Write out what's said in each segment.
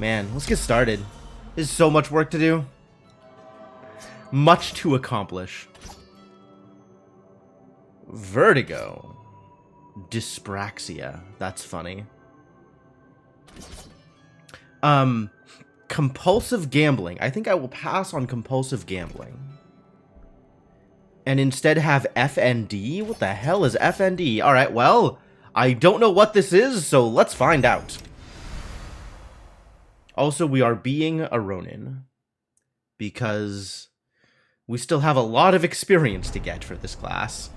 Man, let's get started. There's so much work to do. Much to accomplish. Vertigo. Dyspraxia. That's funny. Compulsive gambling. I think I will pass on compulsive gambling. And instead have FND? What the hell is FND? Alright, well, I don't know what this is, so let's find out. Also, we are being a Ronin. Because we still have a lot of experience to get for this class.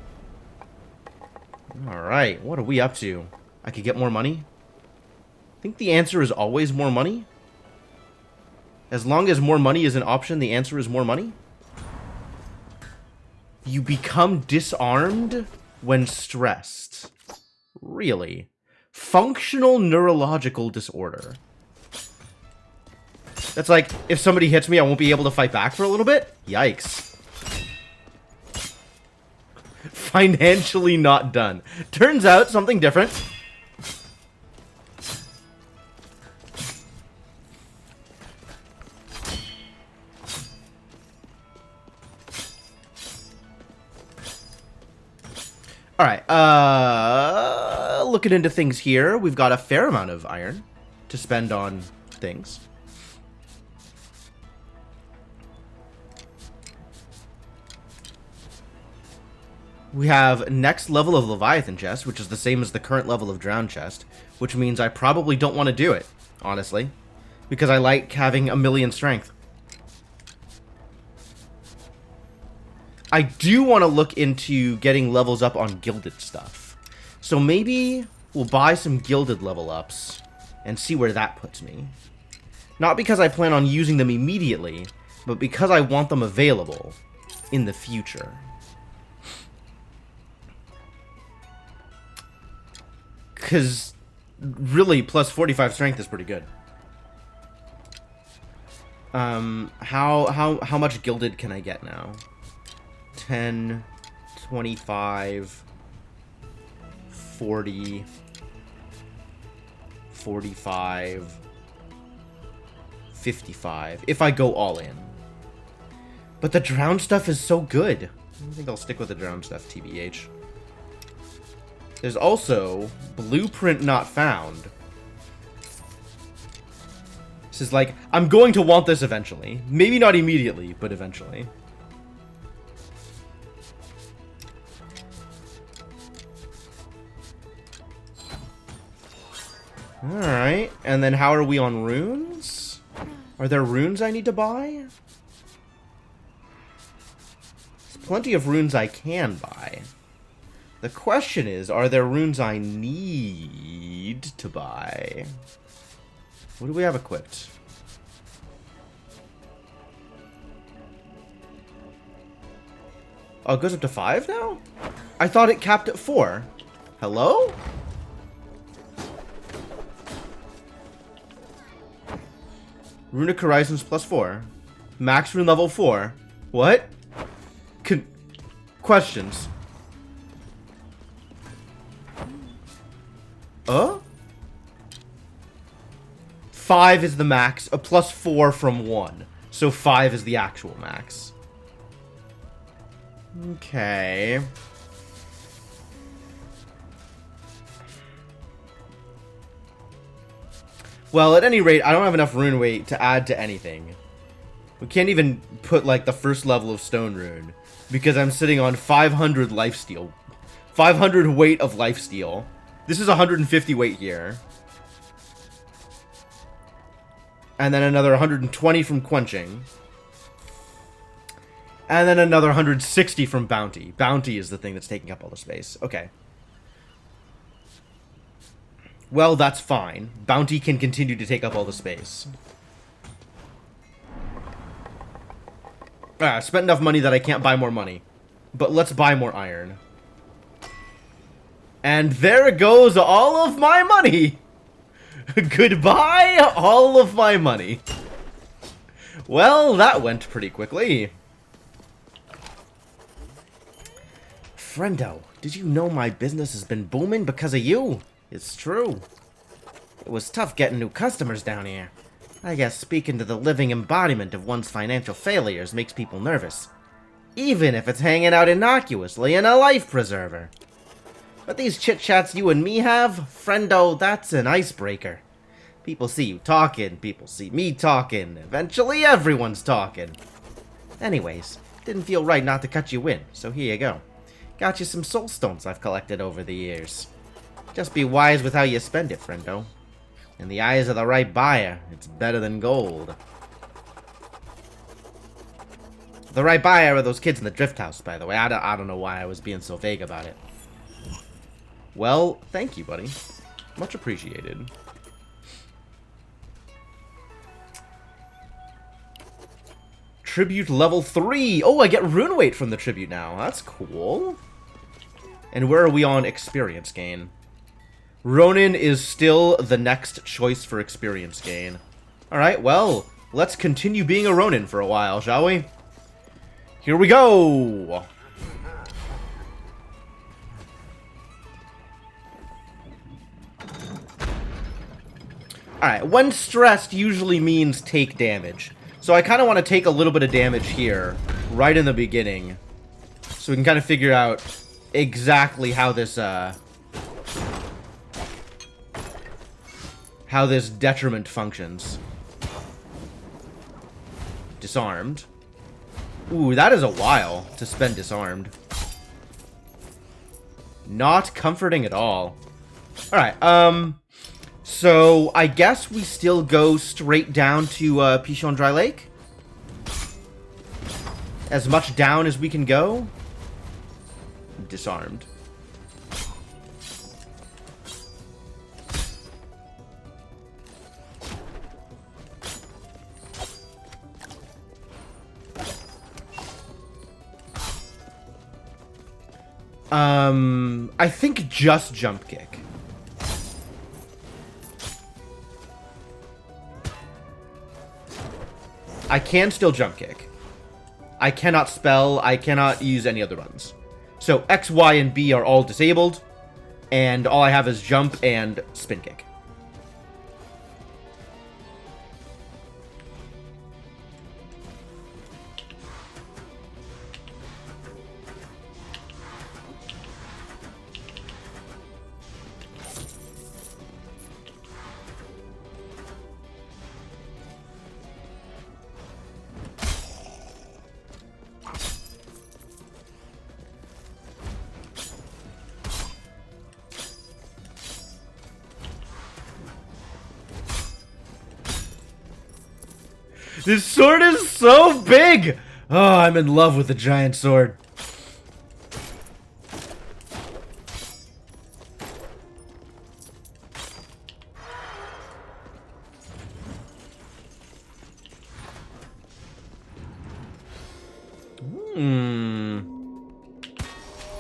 Alright, what are we up to? I could get more money? I think the answer is always more money. As long as more money is an option, the answer is more money. You become disarmed when stressed. Really? Functional neurological disorder. That's like, if somebody hits me, I won't be able to fight back for a little bit? Yikes. Financially not done. Turns out, something different. Alright, looking into things here, we've got a fair amount of iron to spend on things. We have next level of Leviathan chest, which is the same as the current level of Drown chest, which means I probably don't want to do it, honestly, because I like having a million strength. I do want to look into getting levels up on gilded stuff. So maybe we'll buy some gilded level ups and see where that puts me. Not because I plan on using them immediately, but because I want them available in the future. Because really, plus 45 strength is pretty good. How much gilded can I get now? 10, 25, 40, 45, 55, if I go all in. But the drown stuff is so good. I think I'll stick with the drown stuff, TBH. There's also blueprint not found. This is like, I'm going to want this eventually. Maybe not immediately, but eventually. Alright, and then how are we on runes? Are there runes I need to buy? There's plenty of runes I can buy. The question is, are there runes I need to buy? What do we have equipped? Oh, it goes up to 5 now? I thought it capped at 4. Hello? Runic Horizons plus 4. Max rune level 4. What? Questions. 5 is the max, a plus 4 from 1. So 5 is the actual max. Okay. Well, at any rate, I don't have enough rune weight to add to anything. We can't even put, like, the first level of stone rune, because I'm sitting on 500 lifesteal. 500 weight of lifesteal. This is 150 weight here. And then another 120 from quenching. And then another 160 from bounty. Bounty is the thing that's taking up all the space. Okay. Well, that's fine. Bounty can continue to take up all the space. I spent enough money that I can't buy more money. But let's buy more iron. And there goes all of my money! Goodbye, all of my money. Well, that went pretty quickly. Friendo, did you know my business has been booming because of you? It's true. It was tough getting new customers down here. I guess speaking to the living embodiment of one's financial failures makes people nervous. Even if it's hanging out innocuously in a life preserver. But these chit-chats you and me have, friendo, that's an icebreaker. People see you talking, people see me talking, eventually everyone's talking. Anyways, didn't feel right not to cut you in, so here you go. Got you some soul stones I've collected over the years. Just be wise with how you spend it, friendo. In the eyes of the right buyer, it's better than gold. The right buyer are those kids in the drift house, by the way. I don't know why I was being so vague about it. Well, thank you, buddy. Much appreciated. Tribute level 3. Oh, I get rune weight from the tribute now. That's cool. And where are we on experience gain? Ronin is still the next choice for experience gain. Alright, well, let's continue being a Ronin for a while, shall we? Here we go! Alright, when stressed usually means take damage. So I kind of want to take a little bit of damage here, right in the beginning. So we can kind of figure out exactly how this detriment functions. Disarmed. Ooh, that is a while to spend disarmed. Not comforting at all. Alright, so I guess we still go straight down to Pichon Dry Lake? As much down as we can go? Disarmed. I think just jump kick. I can still jump kick. I cannot spell, I cannot use any other buttons. So X, Y, and B are all disabled, and all I have is jump and spin kick. This sword is so big! Oh, I'm in love with the giant sword.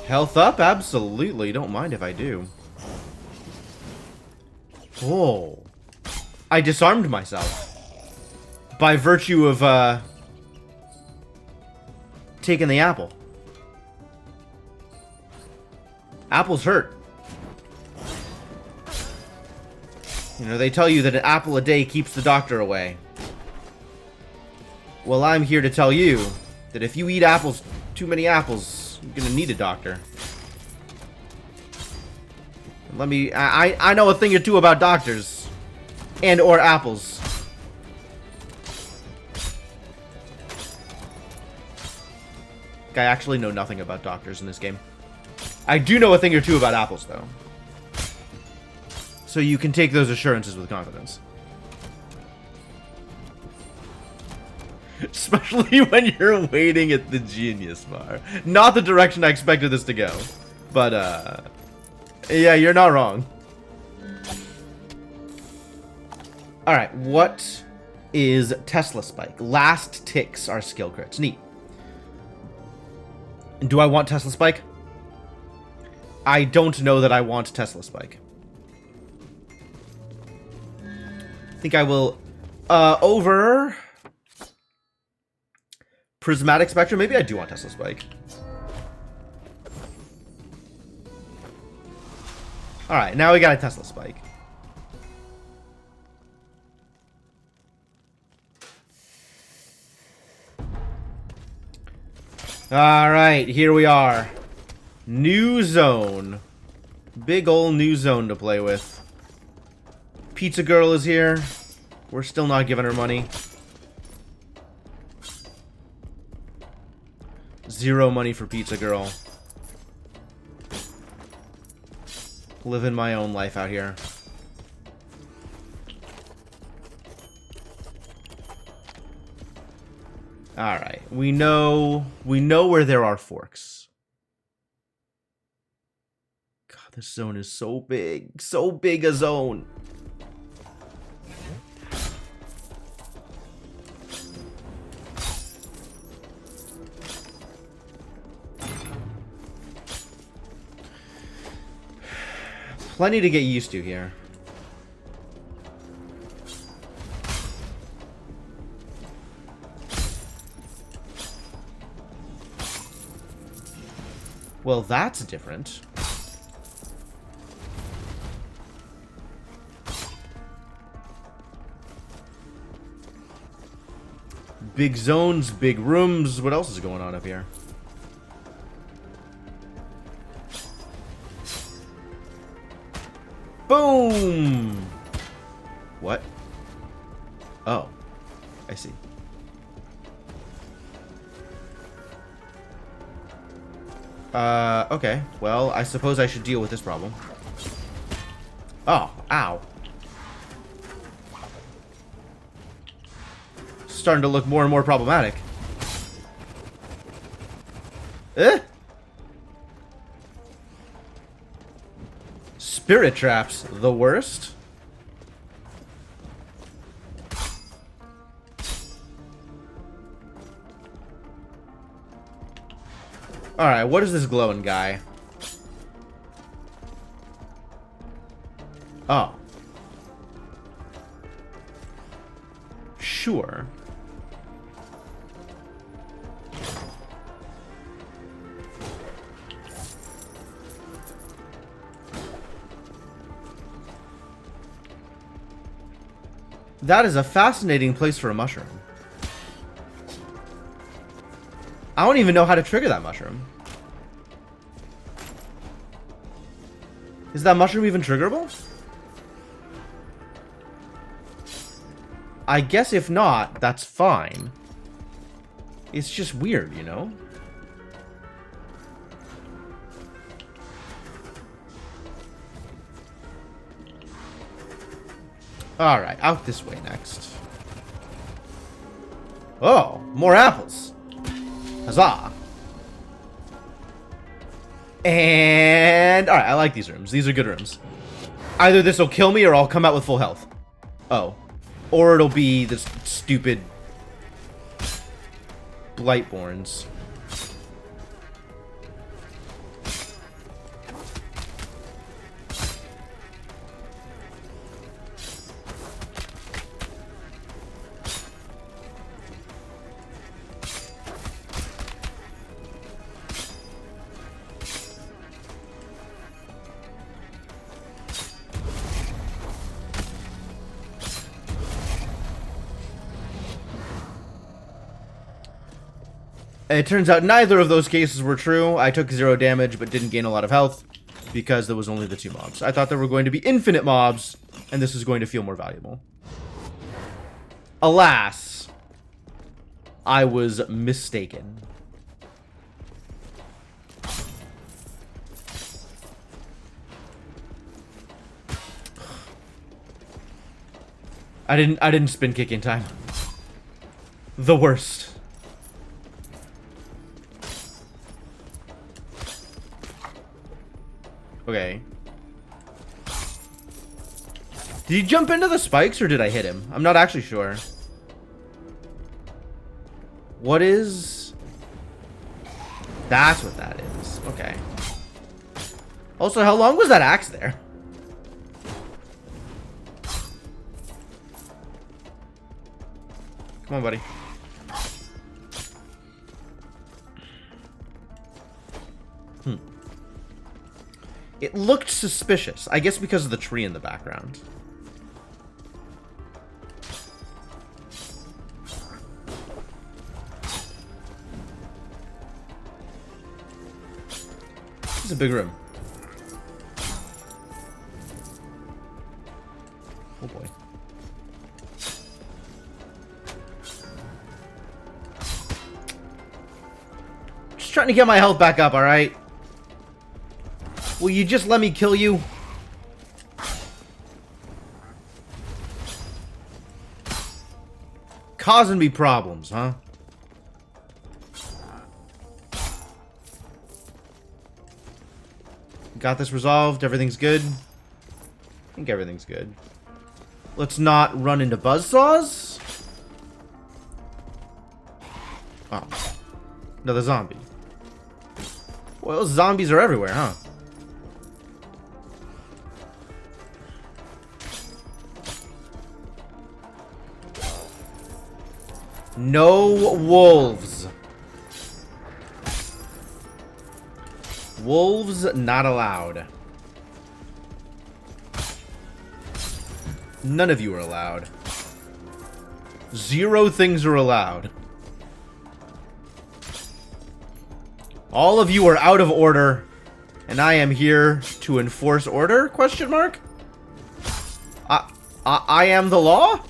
Health up? Absolutely. Don't mind if I do. Oh. I disarmed myself. By virtue of, taking the apple. Apples hurt. You know, they tell you that an apple a day keeps the doctor away. Well, I'm here to tell you that if you eat apples, too many apples, you're gonna need a doctor. Let me... I know a thing or two about doctors. And or apples. I actually know nothing about doctors in this game. I do know a thing or two about apples, though. So you can take those assurances with confidence. Especially when you're waiting at the Genius Bar. Not the direction I expected this to go. But, yeah, you're not wrong. Alright, what is Tesla Spike? Last ticks are skill crits. Neat. Do I want Tesla Spike? I don't know that I want Tesla Spike. I think I will, over Prismatic Spectrum. Maybe I do want Tesla Spike. Alright, now we got a Tesla Spike. Alright, here we are. New zone. Big ol' new zone to play with. Pizza Girl is here. We're still not giving her money. 0 money for Pizza Girl. Living my own life out here. Alright, we know where there are forks. God, this zone is so big a zone. Plenty to get used to here. Well, that's different. Big zones, big rooms. What else is going on up here? Boom! What? Oh. I see. Okay. Well, I suppose I should deal with this problem. Oh, ow. Starting to look more and more problematic. Eh? Spirit traps, the worst. Alright, what is this glowing guy? Oh. Sure. That is a fascinating place for a mushroom. I don't even know how to trigger that mushroom. Is that mushroom even triggerable? I guess if not, that's fine. It's just weird, you know? Alright, out this way next. Oh, more apples. Huzzah. And... Alright, I like these rooms. These are good rooms. Either this will kill me or I'll come out with full health. Oh. Or it'll be this stupid... Blightborns. It turns out neither of those cases were true. I took 0 damage, but didn't gain a lot of health, because there was only the 2 mobs. I thought there were going to be infinite mobs, and this was going to feel more valuable. Alas, I was mistaken. I didn't spin kick in time. The worst. Okay. Did he jump into the spikes or did I hit him? I'm not actually sure. What is... That's what that is. Okay. Also, how long was that axe there? Come on, buddy. It looked suspicious. I guess because of the tree in the background. It's a big room. Oh boy. Just trying to get my health back up, alright? Will you just let me kill you? Causing me problems, huh? Got this resolved. Everything's good. I think everything's good. Let's not run into buzzsaws. Oh. Another zombie. Well, those zombies are everywhere, huh? No wolves. Wolves not allowed. None of you are allowed. 0 things are allowed. All of you are out of order, and I am here to enforce order? Question mark? I am the law?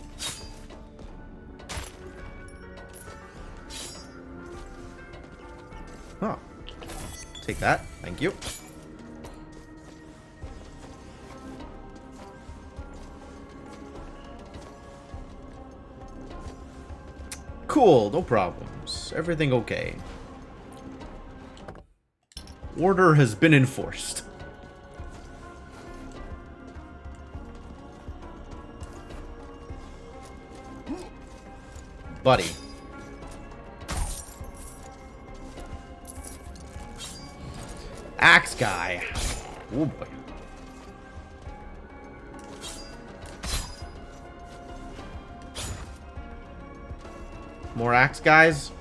Oh. Take that. Thank you. Cool, no problems. Everything okay. Order has been enforced. Buddy. Axe guy. Oh boy. More axe guys?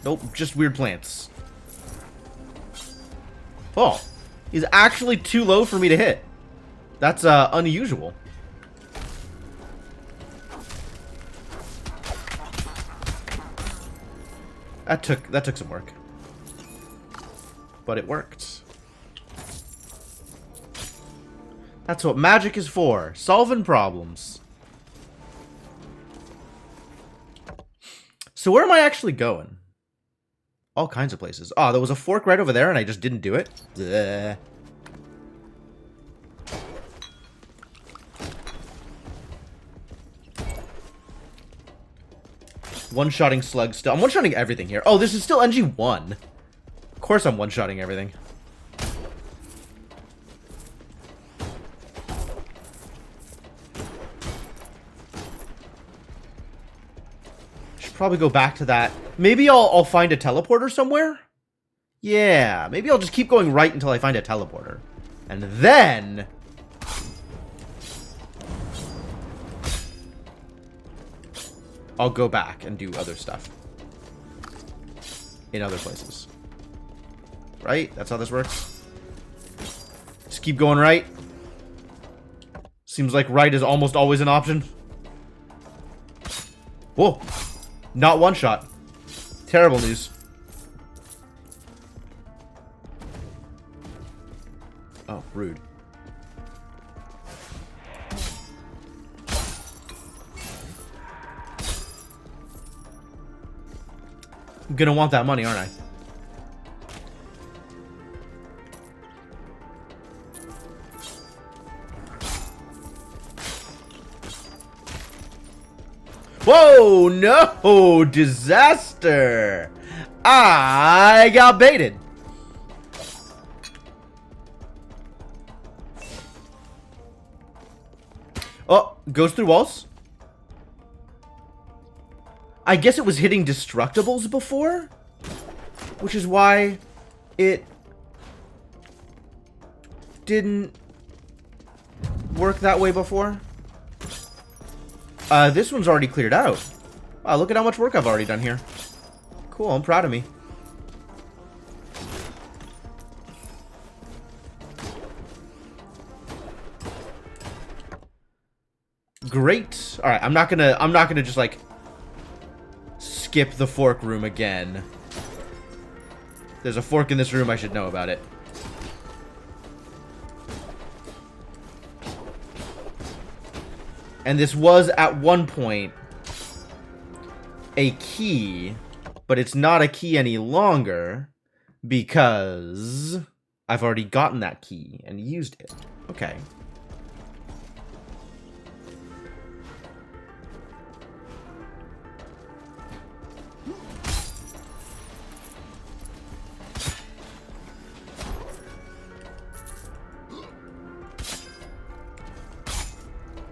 Nope, just weird plants. Oh, he's actually too low for me to hit. That's unusual. That took some work. But it worked. That's what magic is for. Solving problems. So where am I actually going? All kinds of places. Oh, there was a fork right over there and I just didn't do it. Bleh. One-shotting slug still. I'm one-shotting everything here. Oh, this is still NG1. Of course I'm one-shotting everything. Should probably go back to that. Maybe I'll find a teleporter somewhere? Yeah, maybe I'll just keep going right until I find a teleporter. And then... I'll go back and do other stuff. In other places. Right? That's how this works? Just keep going right. Seems like right is almost always an option. Whoa. Not one shot. Terrible news. Oh, rude. I'm gonna want that money, aren't I? Whoa, no! Disaster! I got baited. Oh, goes through walls? I guess it was hitting destructibles before? Which is why it didn't work that way before. This one's already cleared out. Wow, look at how much work I've already done here. Cool, I'm proud of me. Great. All right, I'm not gonna just like skip the fork room again. There's a fork in this room, I should know about it. And this was, at one point, a key, but it's not a key any longer because I've already gotten that key and used it. Okay.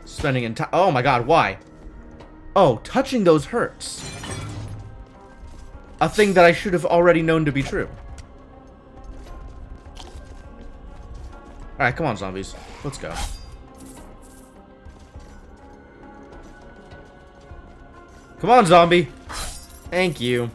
Spending in time. Oh my god, why? Oh, touching those hurts. A thing that I should have already known to be true. Alright, come on, zombies. Let's go. Come on, zombie. Thank you.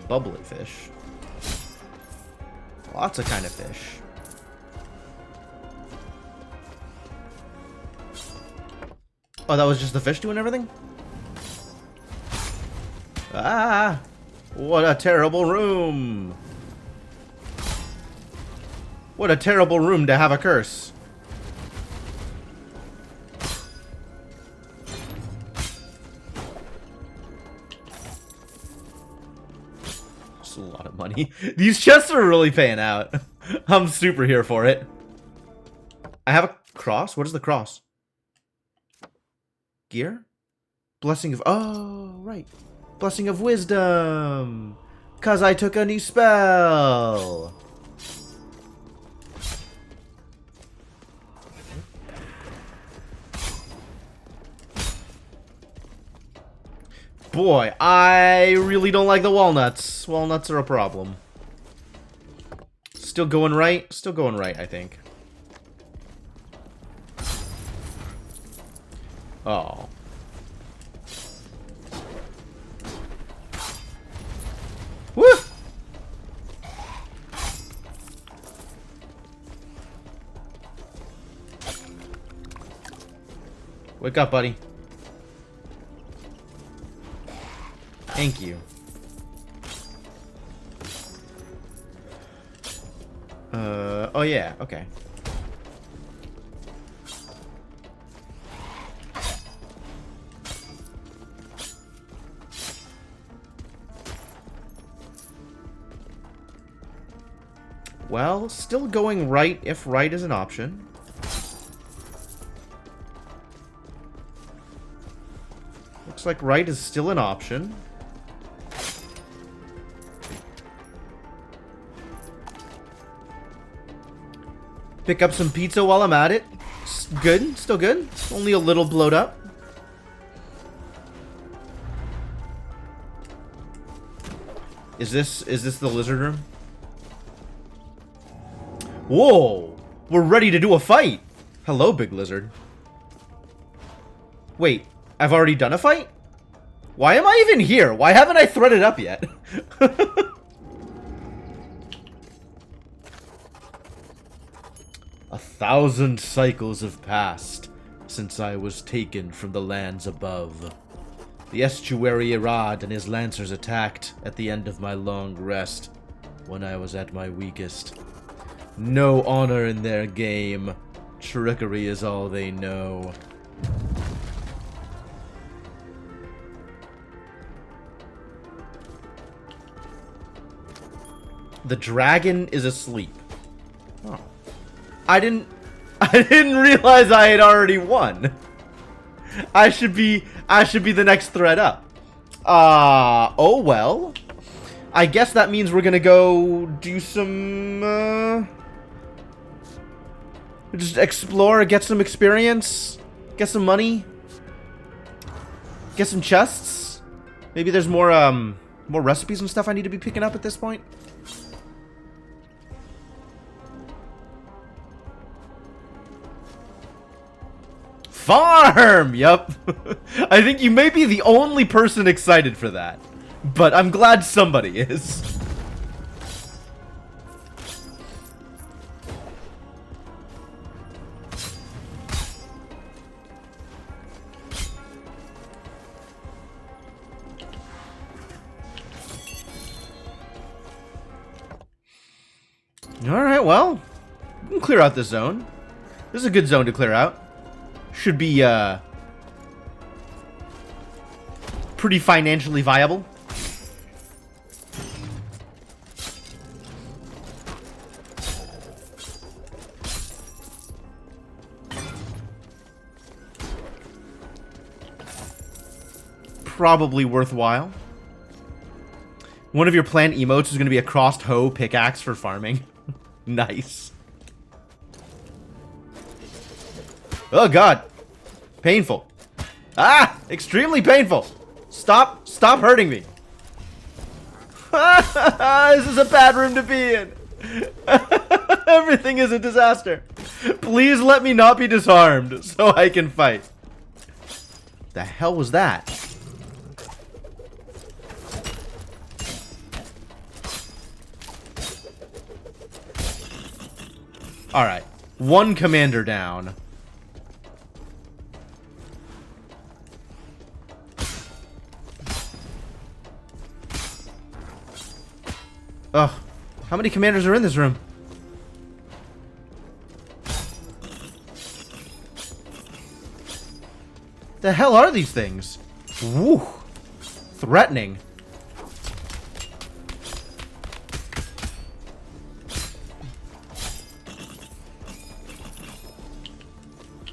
Bubbly fish. Lots of kind of fish. Oh, that was just the fish doing everything? Ah! What a terrible room! What a terrible room to have a curse. That's a lot of money. These chests are really paying out. I'm super here for it. I have a cross? What is the cross? Gear? Blessing of... Oh, right. Blessing of Wisdom. 'Cause I took a new spell. Boy, I really don't like the walnuts. Walnuts are a problem. Still going right? Still going right, I think. Oh. Woo! Wake up, buddy. Thank you. Oh yeah, okay. Well, still going right if right is an option. Looks like right is still an option. Pick up some pizza while I'm at it. Good, still good. Only a little blowed up. Is this the lizard room? Whoa! We're ready to do a fight! Hello, big lizard. Wait, I've already done a fight? Why am I even here? Why haven't I threaded up yet? 1,000 cycles have passed since I was taken from the lands above. The estuary Irad and his lancers attacked at the end of my long rest when I was at my weakest. No honor in their game. Trickery is all they know. The dragon is asleep. Oh. I didn't realize I had already won. I should be the next thread up. Oh well. I guess that means we're gonna go do some just explore, get some experience, get some money, get some chests. Maybe there's more more recipes and stuff I need to be picking up at this point. Farm! Yup. I think you may be the only person excited for that. But I'm glad somebody is. Alright, well, we can clear out this zone. This is a good zone to clear out. Should be, pretty financially viable. Probably worthwhile. One of your planned emotes is going to be a crossed hoe pickaxe for farming. Nice. Oh god. Painful. Ah! Extremely painful. Stop hurting me. This is a bad room to be in. Everything is a disaster. Please let me not be disarmed so I can fight. The hell was that? Alright. One commander down. Ugh. How many commanders are in this room? The hell are these things? Woo. Threatening.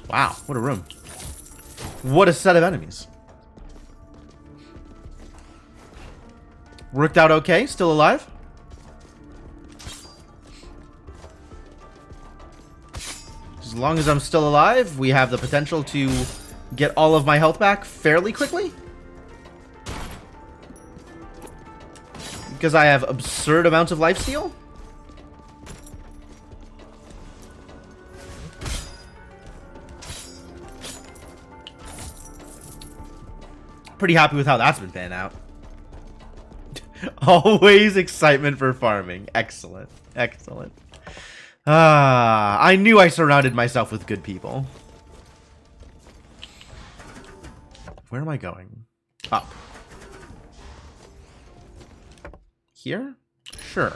Wow, what a room. What a set of enemies. Worked out okay? Still alive? As long as I'm still alive, we have the potential to get all of my health back fairly quickly. Because I have absurd amounts of lifesteal. Pretty happy with how that's been panning out. Always excitement for farming. Excellent. Excellent. I knew I surrounded myself with good people. Where am I going? Up. Here? Sure.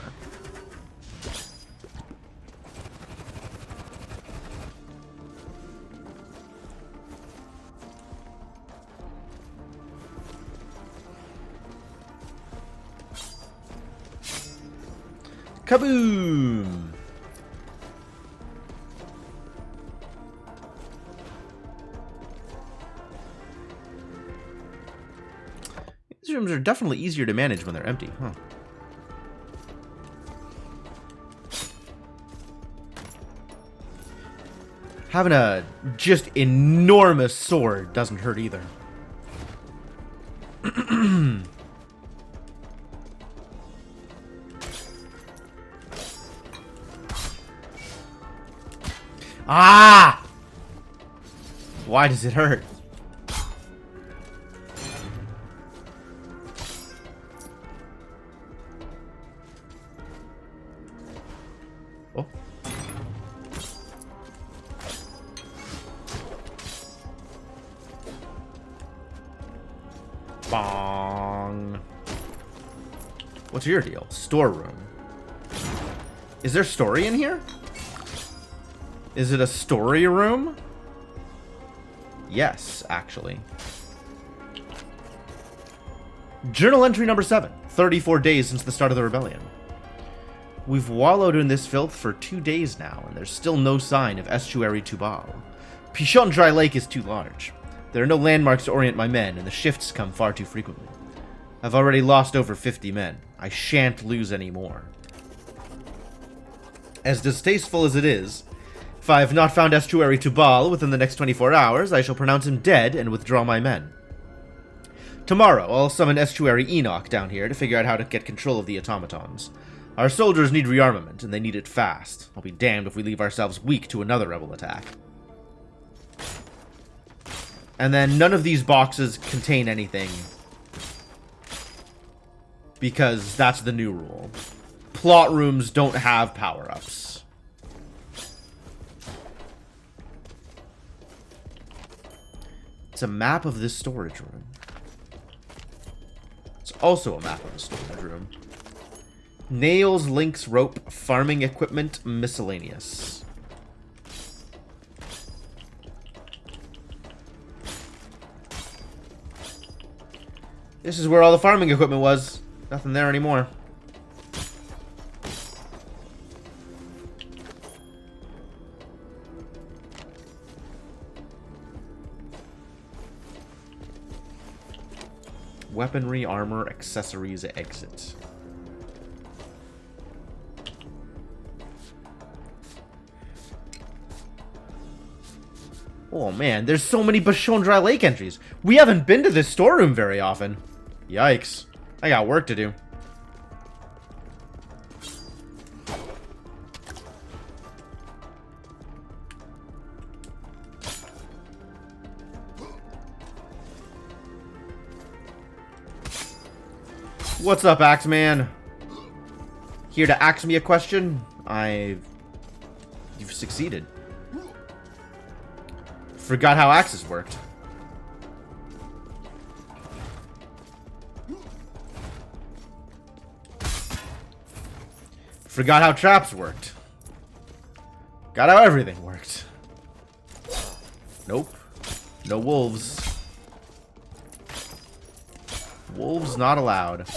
Kaboom! These rooms are definitely easier to manage when they're empty, huh? Having a just enormous sword doesn't hurt either. Ah! Why does it hurt? Oh. Bong. What's your deal? Storeroom. Is there story in here? Is it a story room? Yes, actually. Journal entry number 7. 34 days since the start of the rebellion. We've wallowed in this filth for 2 days now, and there's still no sign of Estuary Tubal. Pichon Dry Lake is too large. There are no landmarks to orient my men, and the shifts come far too frequently. I've already lost over 50 men. I shan't lose any more. As distasteful as it is, if I have not found Estuary Tubal within the next 24 hours, I shall pronounce him dead and withdraw my men. Tomorrow, I'll summon Estuary Enoch down here to figure out how to get control of the automatons. Our soldiers need rearmament, and they need it fast. I'll be damned if we leave ourselves weak to another rebel attack. And then none of these boxes contain anything, because that's the new rule. Plot rooms don't have power-ups. It's a map of this storage room. It's also a map of the storage room. Nails, links, rope, farming equipment, miscellaneous. This is where all the farming equipment was. Nothing there anymore. Weaponry, armor, accessories, exit. Oh man, there's so many Bastion Dry Lake entries. We haven't been to this storeroom very often. Yikes. I got work to do. What's up, Axeman? Here to ask me a question? You've succeeded. Forgot how axes worked. Forgot how traps worked. Got how everything worked. Nope. No wolves. Wolves not allowed.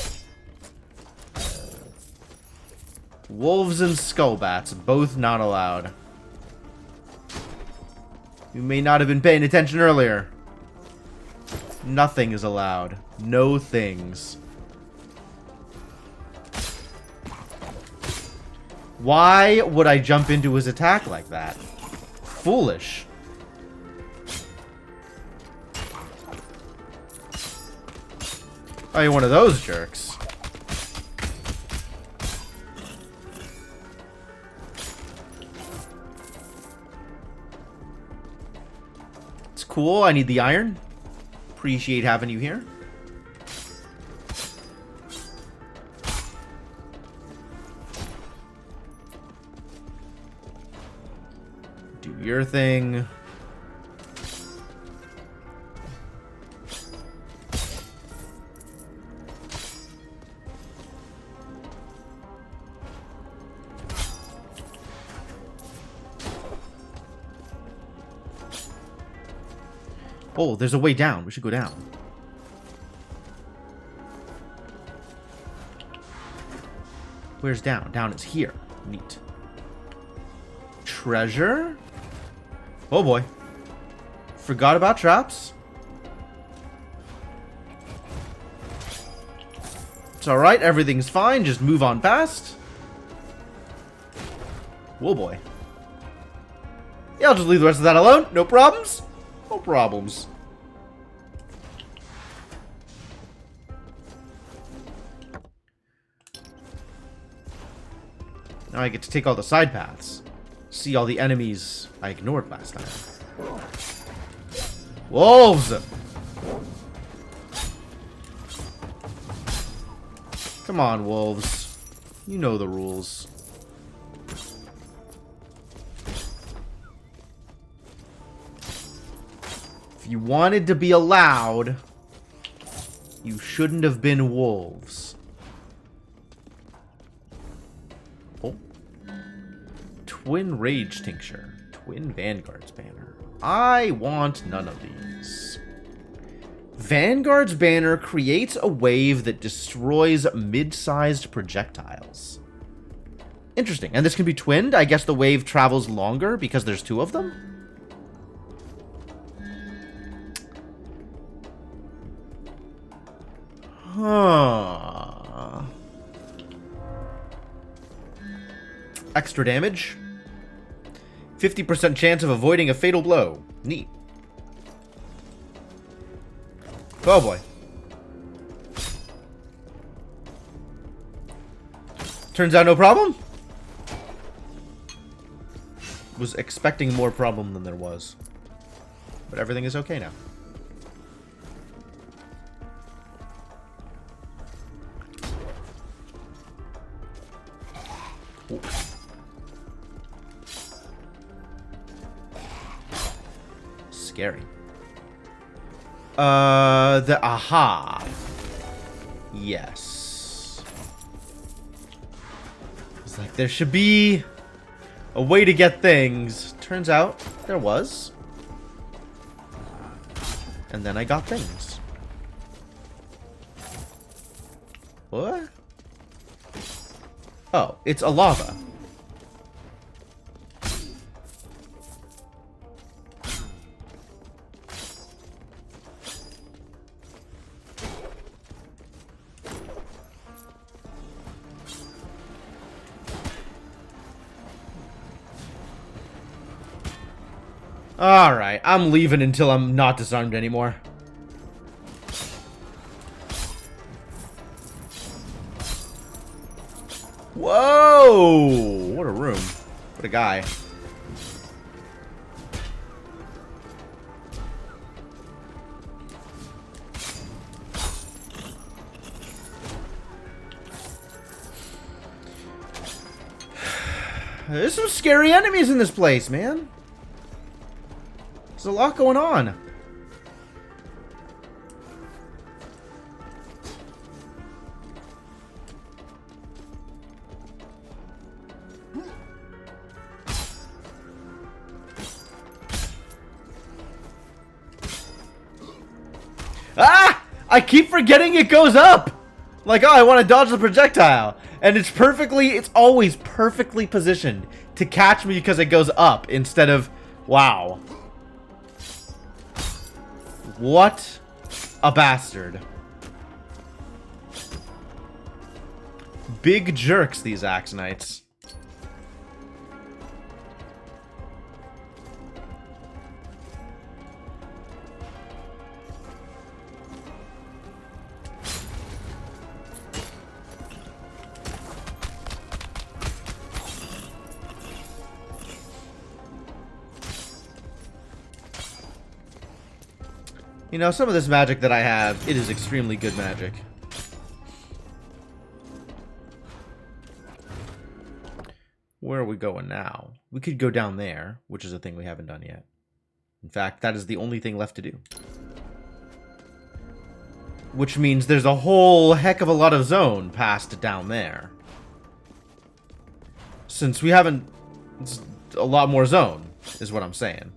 Wolves and skullbats, both not allowed. You may not have been paying attention earlier. Nothing is allowed. No things. Why would I jump into his attack like that? Foolish. Oh, you're one of those jerks. It's cool. I need the iron. Appreciate having you here. Do your thing. Oh, there's a way down. We should go down. Where's down? Down is here. Neat. Treasure? Oh boy. Forgot about traps. It's alright. Everything's fine. Just move on past. Oh boy. Yeah, I'll just leave the rest of that alone. No problems. No problems. Now I get to take all the side paths. See all the enemies I ignored last time. Wolves! Come on, wolves. You know the rules. If you wanted to be allowed, you shouldn't have been wolves. Oh. Twin Rage Tincture. Twin Vanguard's Banner. I want none of these. Vanguard's Banner creates a wave that destroys mid-sized projectiles. Interesting. And this can be twinned? I guess the wave travels longer because there's two of them? Huh. Extra damage. 50% chance of avoiding a fatal blow. Neat. Oh boy. Turns out no problem. Was expecting more problem than there was. But everything is okay now. Ooh. Scary. Aha. Yes. like there should be a way to get things. Turns out there was. And then I got things. What? Oh, it's a lava. Alright, I'm leaving until I'm not disarmed anymore. Whoa! What a room. What a guy. There's some scary enemies in this place, man. There's a lot going on. Ah! I keep forgetting it goes up! Like, oh, I want to dodge the projectile. And it's always perfectly positioned to catch me because it goes up instead of, wow. What a bastard. Big jerks, these Axe Knights. You know, some of this magic that I have, it is extremely good magic. Where are we going now? We could go down there, which is a thing we haven't done yet. In fact, that is the only thing left to do. Which means there's a whole heck of a lot of zone past down there. Since we haven't... It's a lot more zone, is what I'm saying.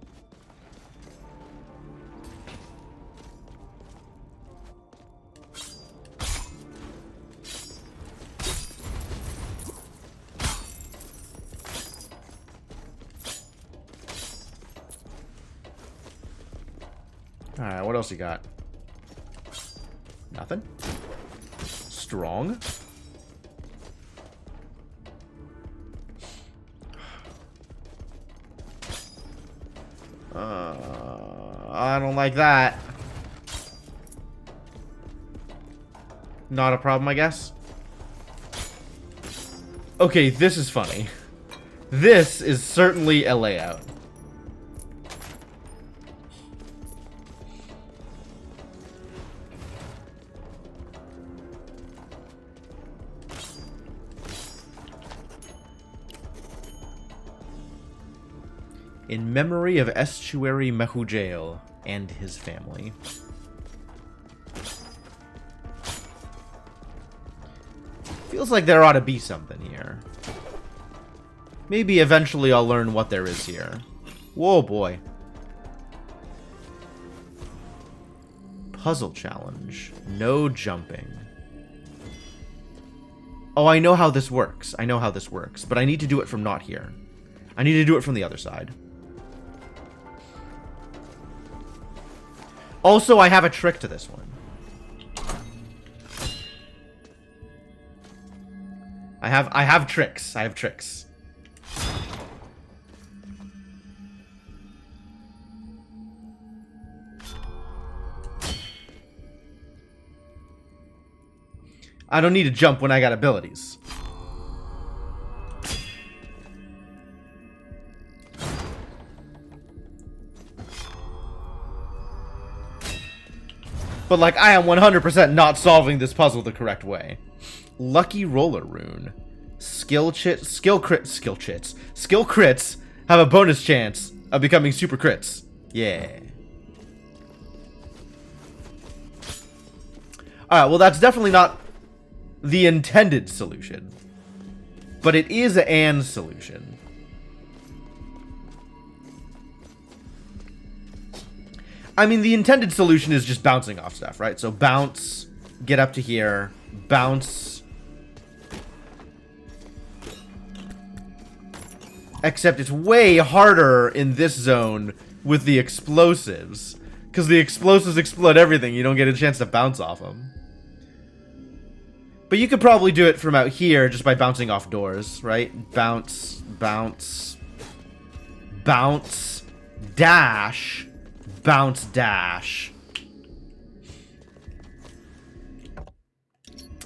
Alright, what else you got? Nothing? Strong? I don't like that. Not a problem, I guess. Okay, this is funny. This is certainly a layout. In memory of Estuary Mehujail and his family. Feels like there ought to be something here. Maybe eventually I'll learn what there is here. Whoa, boy. Puzzle challenge. No jumping. Oh, I know how this works. I know how this works. But I need to do it from not here. I need to do it from the other side. Also, I have a trick to this one. I have tricks. I have tricks. I don't need to jump when I got abilities. But, like, I am 100% not solving this puzzle the correct way. Lucky Roller Rune. Skill crits have a bonus chance of becoming super crits. Yeah. Alright, well, that's definitely not the intended solution. but it is an and solution. I mean, the intended solution is just bouncing off stuff, right? So bounce, get up to here, bounce. Except it's way harder in this zone with the explosives. Because the explosives explode everything. You don't get a chance to bounce off them. But you could probably do it from out here just by bouncing off doors, right? Bounce, bounce, bounce, dash, bounce, dash.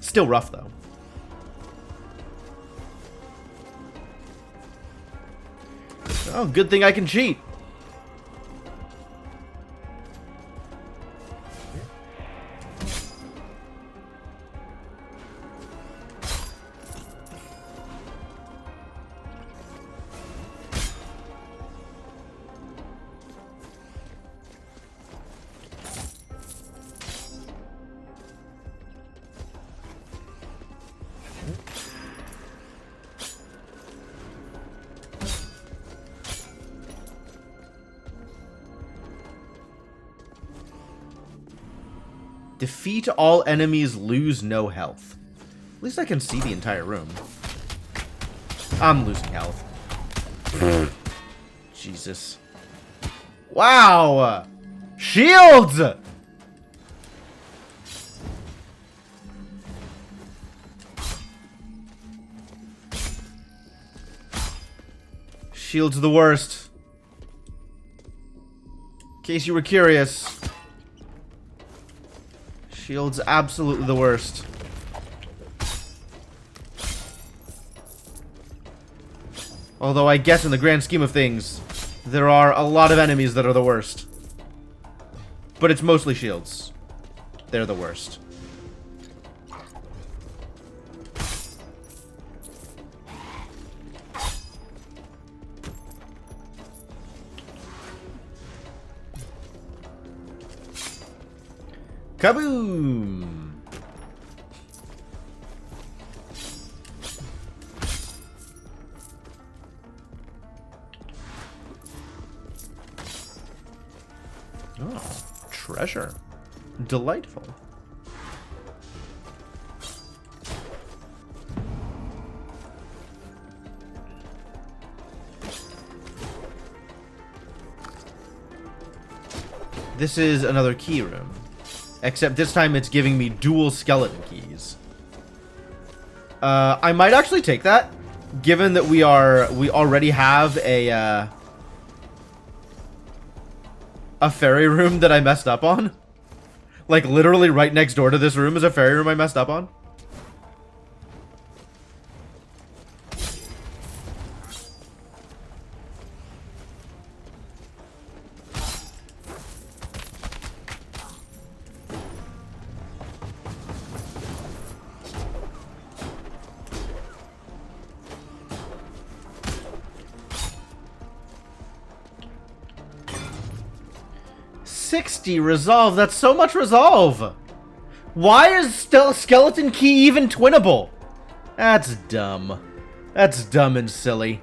Still rough, though. Oh, good thing I can cheat. Defeat all enemies, lose no health. At least I can see the entire room. I'm losing health. Jesus. Wow! Shields! Shields the worst. In case you were curious. Shield's absolutely the worst. Although I guess in the grand scheme of things, there are a lot of enemies that are the worst. But it's mostly shields. They're the worst. Kaboom! Oh, treasure. Delightful. This is another key room. Except this time it's giving me dual skeleton keys. I might actually take that, given that we already have a fairy room that I messed up on. Like literally right next door to this room is a fairy room I messed up on. Resolve. That's so much resolve. Why is still skeleton key even twinnable? That's dumb. That's dumb and silly.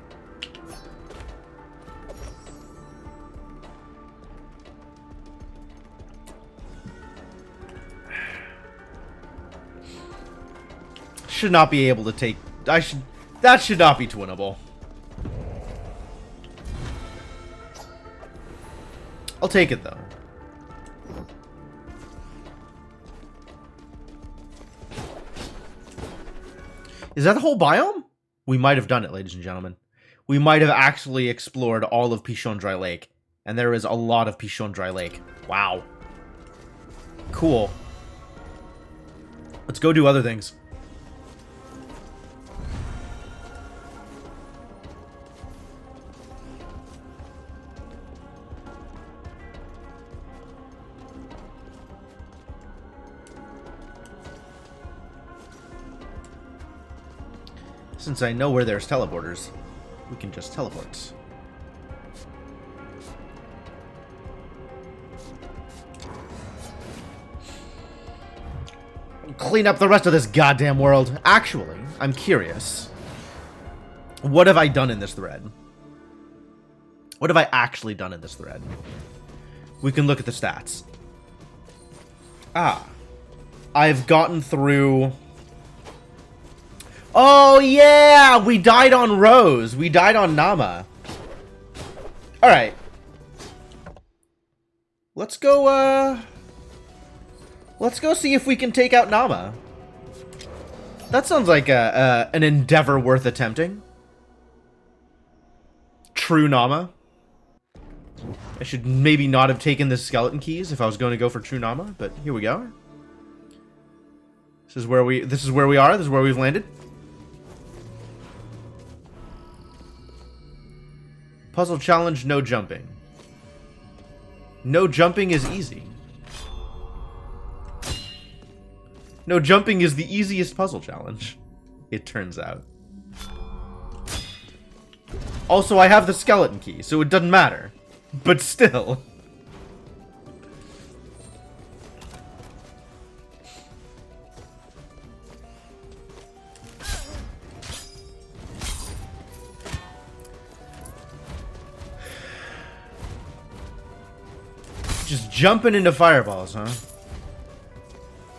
Should not be able to take. That should not be twinnable. I'll take it though. Is that the whole biome? We might have done it, ladies and gentlemen. We might have actually explored all of Pichon Dry Lake. And there is a lot of Pichon Dry Lake. Wow. Cool. Let's go do other things. Since I know where there's teleporters, we can just teleport. Clean up the rest of this goddamn world. Actually, I'm curious. What have I done in this thread? What have I actually done in this thread? We can look at the stats. Ah. I've gotten through... Oh, yeah! We died on Rose. We died on Nama. Alright. Let's go, let's go see if we can take out Nama. That sounds like an endeavor worth attempting. True Nama. I should maybe not have taken the skeleton keys if I was going to go for True Nama, but here we go. This is where we are. This is where we've landed. Puzzle challenge, no jumping. No jumping is easy. No jumping is the easiest puzzle challenge, it turns out. Also, I have the skeleton key, so it doesn't matter. But still. Just jumping into fireballs, huh?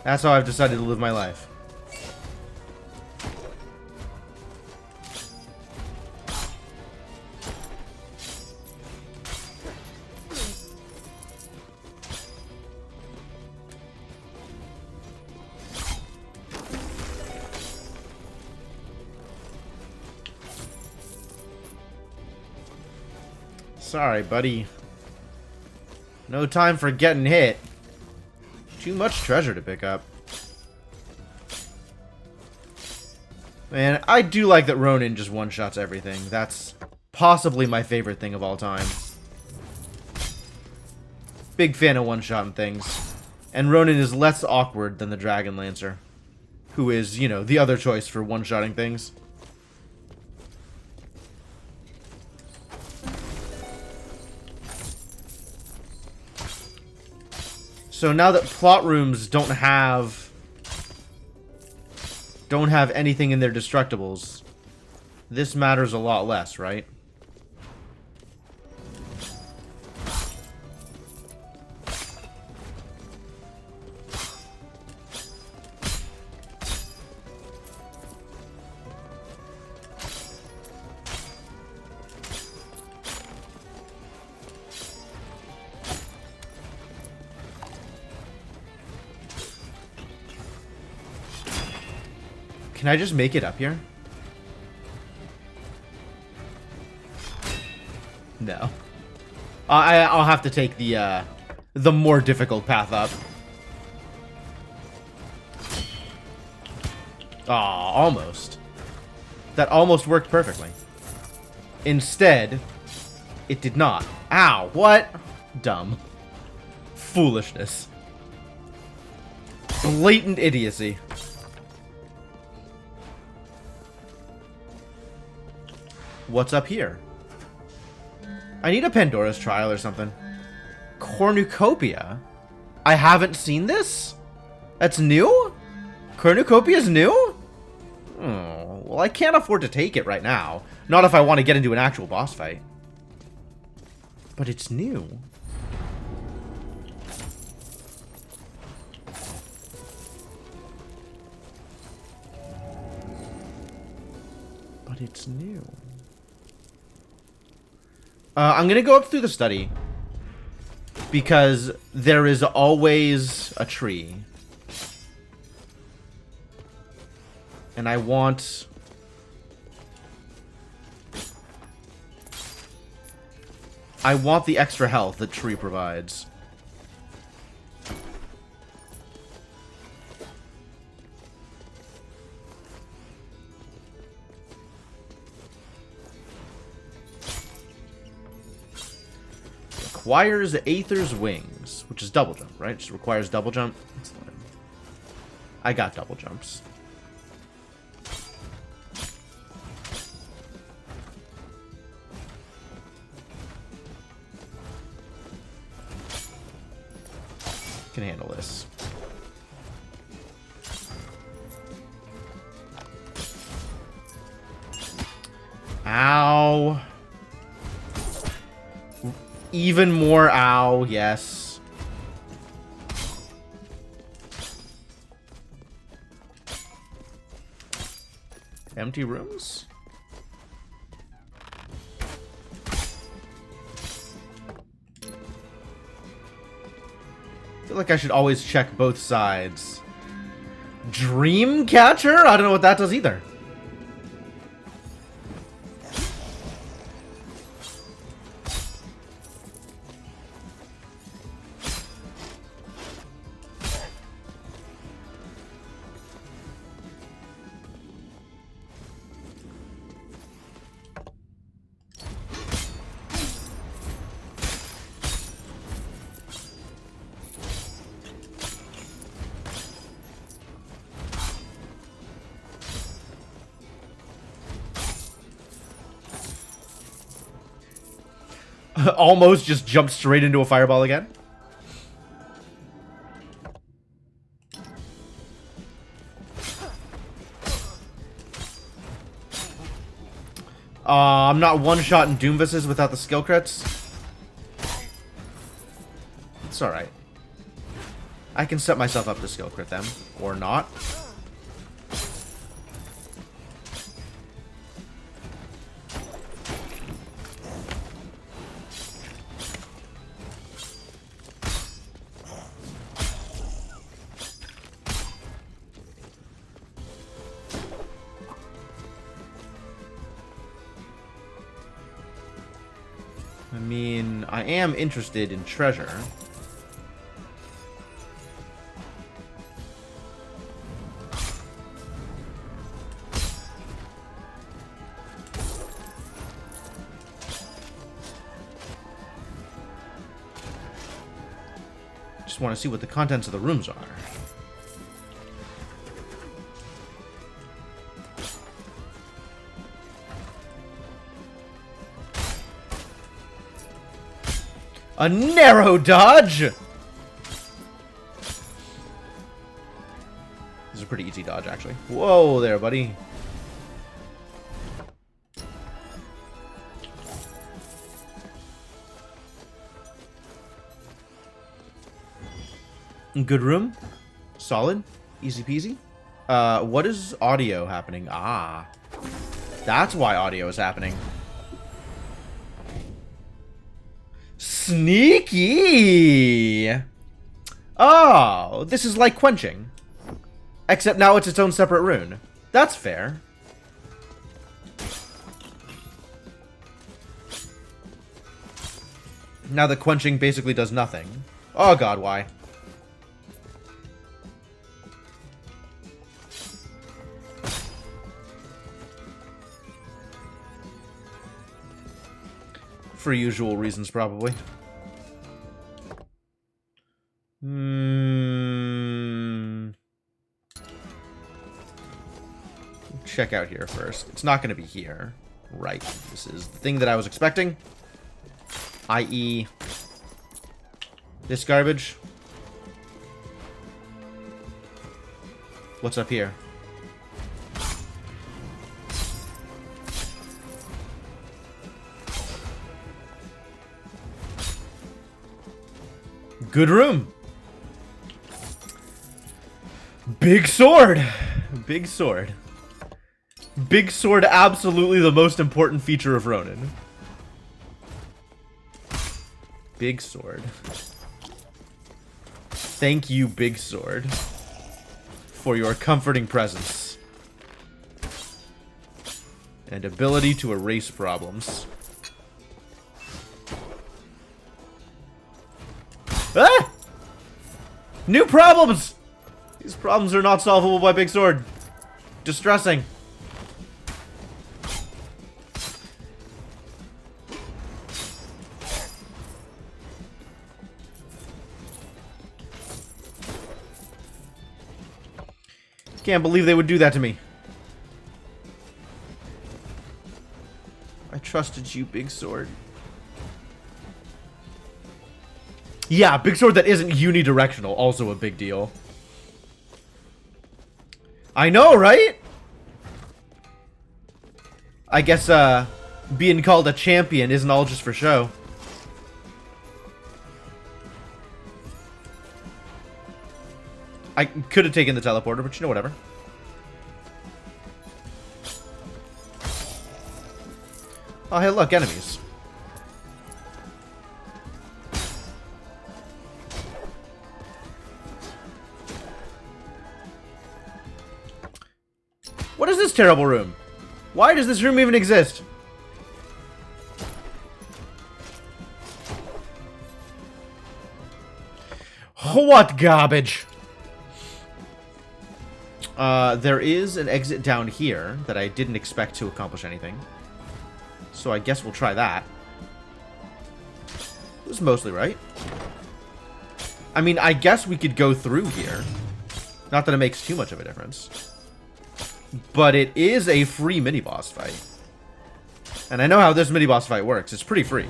That's how I've decided to live my life. Sorry, buddy. No time for getting hit. Too much treasure to pick up. Man, I do like that Ronin just one-shots everything. That's possibly my favorite thing of all time. Big fan of one-shotting things. And Ronin is less awkward than the Dragon Lancer, who is, you know, the other choice for one-shotting things. So now that plot rooms don't have anything in their destructibles, this matters a lot less, right? Can I just make it up here? No. I'll have to take the more difficult path up. Aw, almost. That almost worked perfectly. Instead, it did not. Ow, what? Dumb. Foolishness. Blatant idiocy. What's up here? I need a Pandora's Trial or something. Cornucopia? I haven't seen this? That's new? Cornucopia's new? Oh, well, I can't afford to take it right now. Not if I want to get into an actual boss fight. But it's new. But it's new. I'm gonna go up through the study. Because there is always a tree. And I want... the extra health that tree provides. Requires Aether's Wings, which is double jump, right? Just requires double jump. I got double jumps. Can handle this. Ow. Even more ow, yes. Empty rooms? I feel like I should always check both sides. Dreamcatcher? I don't know what that does either. Almost just jumped straight into a fireball again. I'm not one-shotting Doomvises without the skill crits. It's alright. I can set myself up to skill crit them. Or not. I mean, I am interested in treasure. Just want to see what the contents of the rooms are. A narrow dodge! This is a pretty easy dodge, actually. Whoa there, buddy. Good room. Solid. Easy peasy. What is audio happening? Ah. That's why audio is happening. Sneaky! Oh, this is like quenching. Except now it's its own separate rune. That's fair. Now the quenching basically does nothing. Oh god, why? For usual reasons, probably. Check out here first. It's not going to be here. Right. This is the thing that I was expecting. I.e. this garbage. What's up here? Good room. Big sword. Big sword. Big sword, absolutely the most important feature of Ronin. Big sword. Thank you, big sword, for your comforting presence and ability to erase problems. Ah! New problems! These problems are not solvable by big sword. Distressing. Can't believe they would do that to me. I trusted you, big sword. Yeah, big sword that isn't unidirectional, also a big deal. I know, right? I guess, being called a champion isn't all just for show. I could have taken the teleporter, but you know, whatever. Oh, hey, look, enemies. What is this terrible room? Why does this room even exist? What garbage? There is an exit down here that I didn't expect to accomplish anything. So I guess we'll try that. It was mostly right. I mean, I guess we could go through here. Not that it makes too much of a difference. But it is a free mini-boss fight. And I know how this mini-boss fight works. It's pretty free.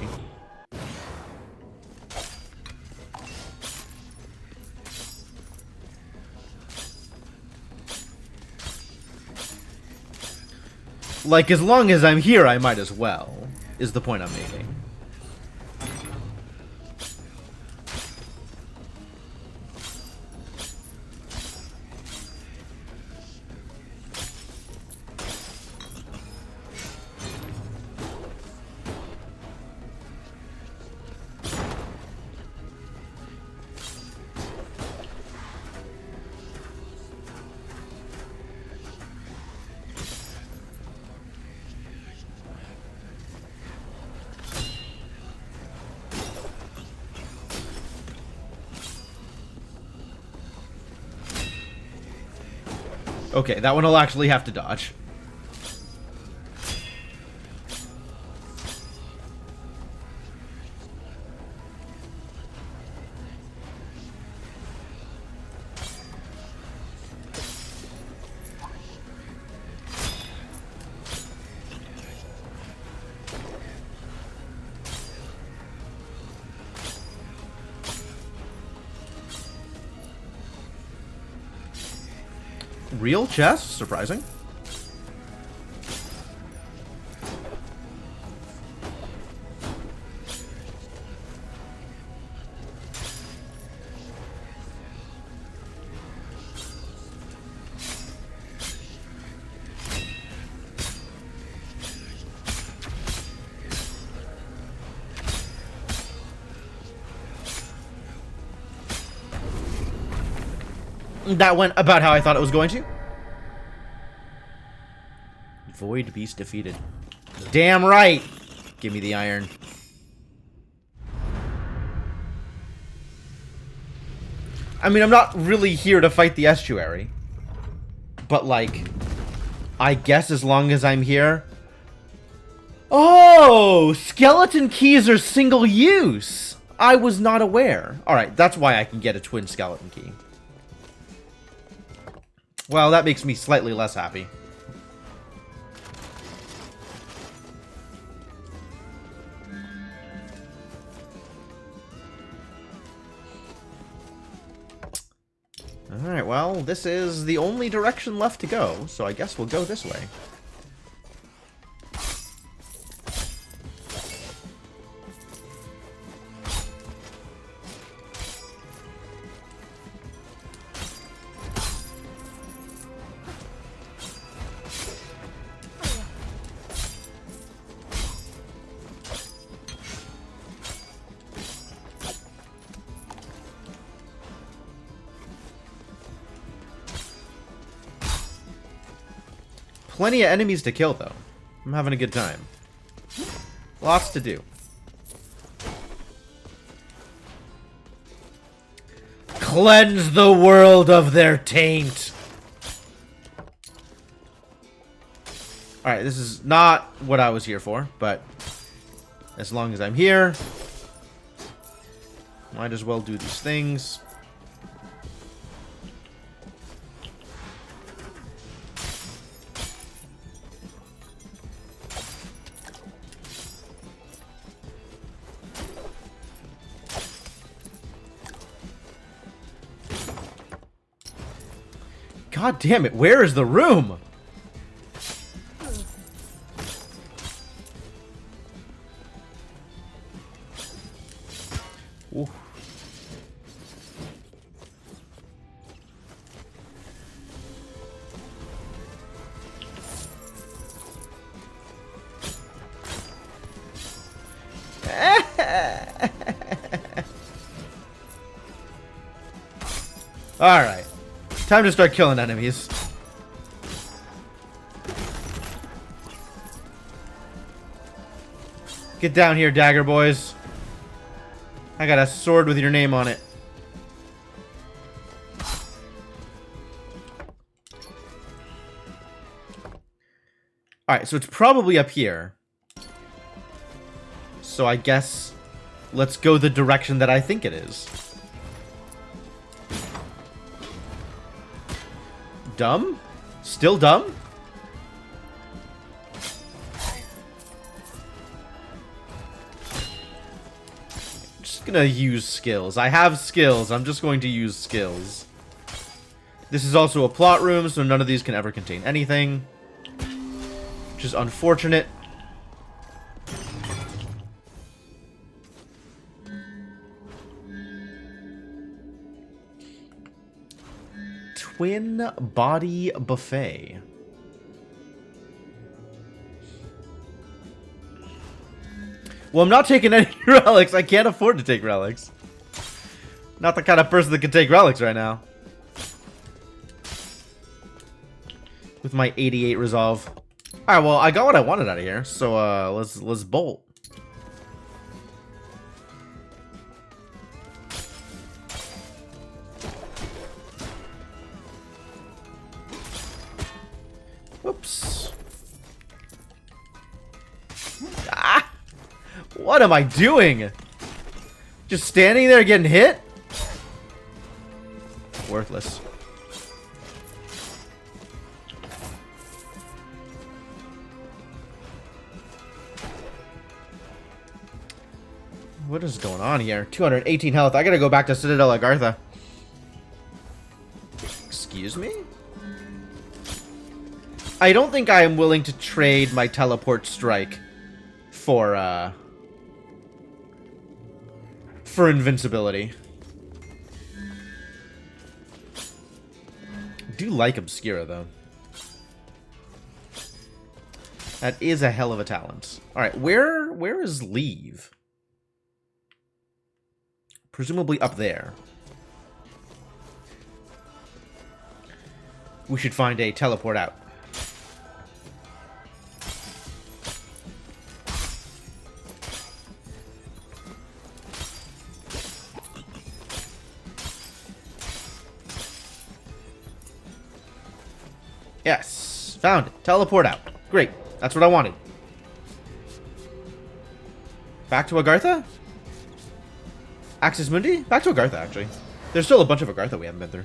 Like, as long as I'm here, I might as well, is the point I'm making. Okay, that one I'll actually have to dodge. Real chest? Surprising. That went about how I thought it was going to. Void Beast defeated. Damn right! Give me the iron. I mean, I'm not really here to fight the estuary. But, like, I guess as long as I'm here... Oh! Skeleton keys are single use! I was not aware. Alright, that's why I can get a twin skeleton key. Well, that makes me slightly less happy. Alright, well, this is the only direction left to go, so I guess we'll go this way. Plenty of enemies to kill, though. I'm having a good time. Lots to do. Cleanse the world of their taint. Alright, this is not what I was here for, but as long as I'm here, might as well do these things. God damn it, where is the room? Ooh. Alright. Time to start killing enemies. Get down here, dagger boys. I got a sword with your name on it. Alright, so it's probably up here. So I guess let's go the direction that I think it is. Dumb? Still dumb? Just gonna use skills. I have skills. I'm just going to use skills. This is also a plot room, so none of these can ever contain anything. Which is unfortunate. Twin Body Buffet. Well, I'm not taking any relics. I can't afford to take relics. Not the kind of person that can take relics right now. With my 88 resolve. Alright, well, I got what I wanted out of here. So, let's bolt. Whoops. Ah! What am I doing? Just standing there getting hit? Worthless. What is going on here? 218 health. I gotta go back to Citadel Agartha. Excuse me? I don't think I am willing to trade my teleport strike for invincibility. I do like Obscura, though. That is a hell of a talent. Alright, where is Leave? Presumably up there. We should find a teleport out. Yes, found it. Teleport out. Great. That's what I wanted. Back to Agartha? Axis Mundi? Back to Agartha, actually. There's still a bunch of Agartha we haven't been through.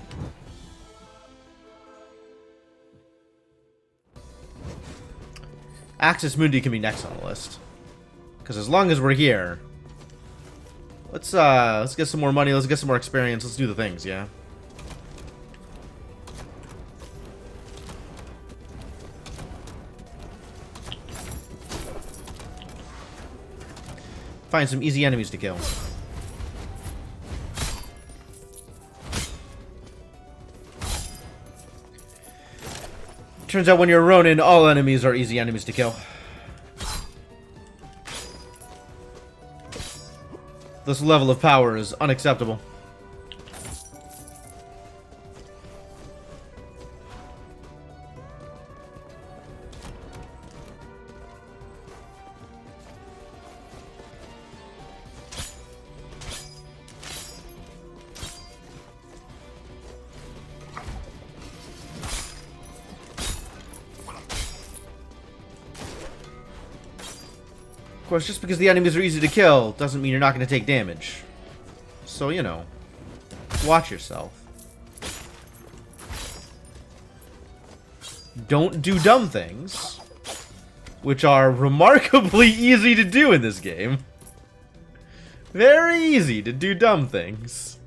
Axis Mundi can be next on the list. Because as long as we're here... Let's get some more money, let's get some more experience, let's do the things, yeah? Find some easy enemies to kill. Turns out when you're Ronin, all enemies are easy enemies to kill. This level of power is unacceptable. Of course, just because the enemies are easy to kill doesn't mean you're not going to take damage. So, you know, watch yourself. Don't do dumb things, which are remarkably easy to do in this game. Very easy to do dumb things.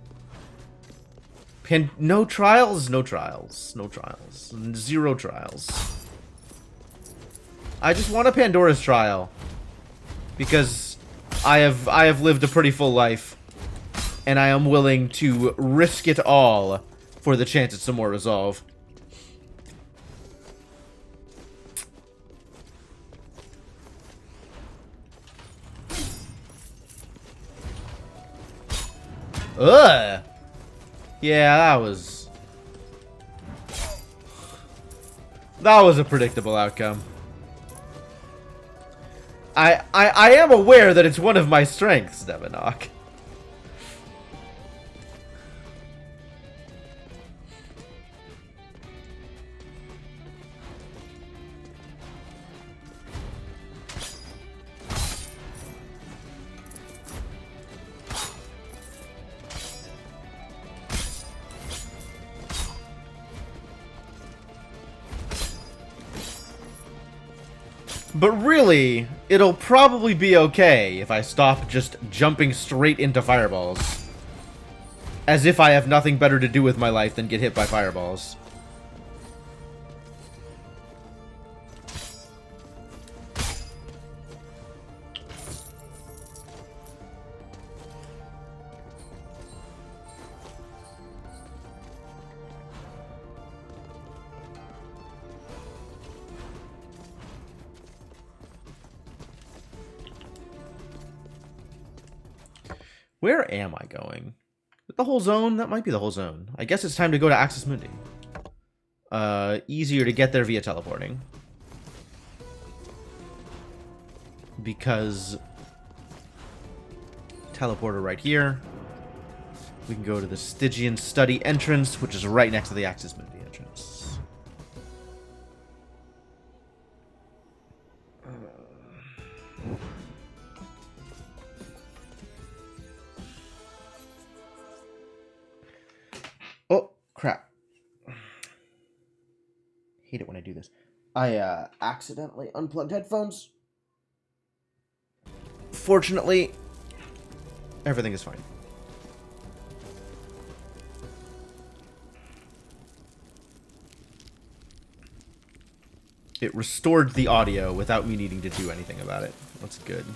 No trials, no trials, no trials, 0 trials. I just want a Pandora's trial. Because I have lived a pretty full life. and I am willing to risk it all for the chance at some more resolve. Ugh! Yeah, that was a predictable outcome. I am aware that it's one of my strengths, Devinok. But really, it'll probably be okay if I stop just jumping straight into fireballs. As if I have nothing better to do with my life than get hit by fireballs. Where am I going? The whole zone? That might be the whole zone. I guess it's time to go to Axis Mundi. Easier to get there via teleporting. Because... teleporter right here. We can go to the Stygian Study entrance, which is right next to the Axis Mundi entrance. Oh, crap. Hate it when I do this. I accidentally unplugged headphones. Fortunately, everything is fine. It restored the audio without me needing to do anything about it. That's good.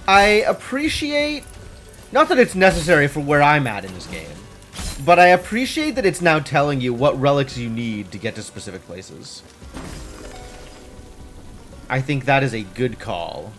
I appreciate, not that it's necessary for where I'm at in this game, but I appreciate that it's now telling you what relics you need to get to specific places. I think that is a good call.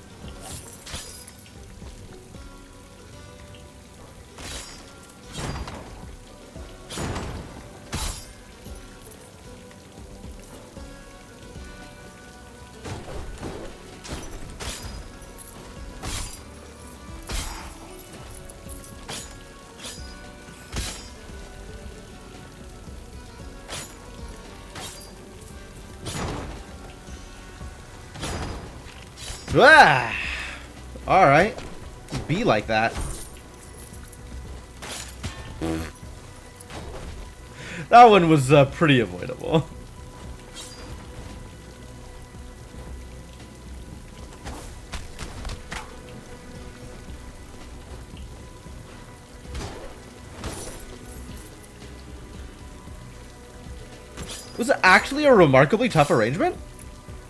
Ah! Alright. Be like that. That one was pretty avoidable. Was it actually a remarkably tough arrangement?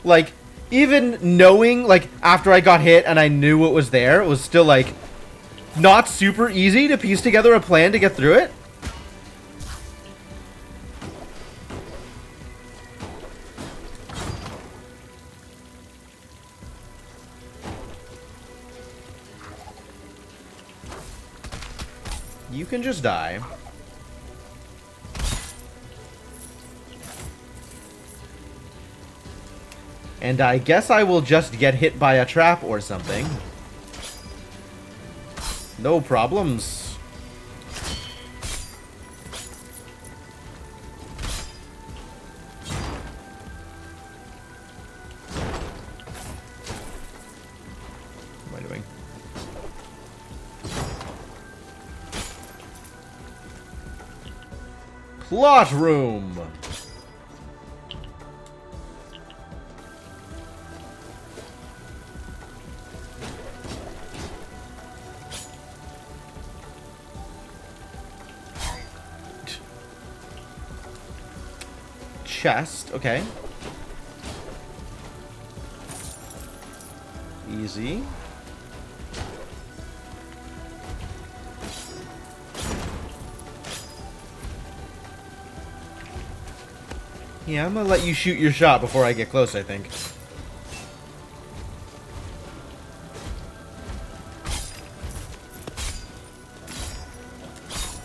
Like, even knowing, like, after I got hit and I knew what was there, it was still, like, not super easy to piece together a plan to get through it. You can just die. And I guess I will just get hit by a trap or something. No problems. What am I doing? Plot room. chest. Okay. Easy. Yeah, I'm gonna let you shoot your shot before I get close, I think.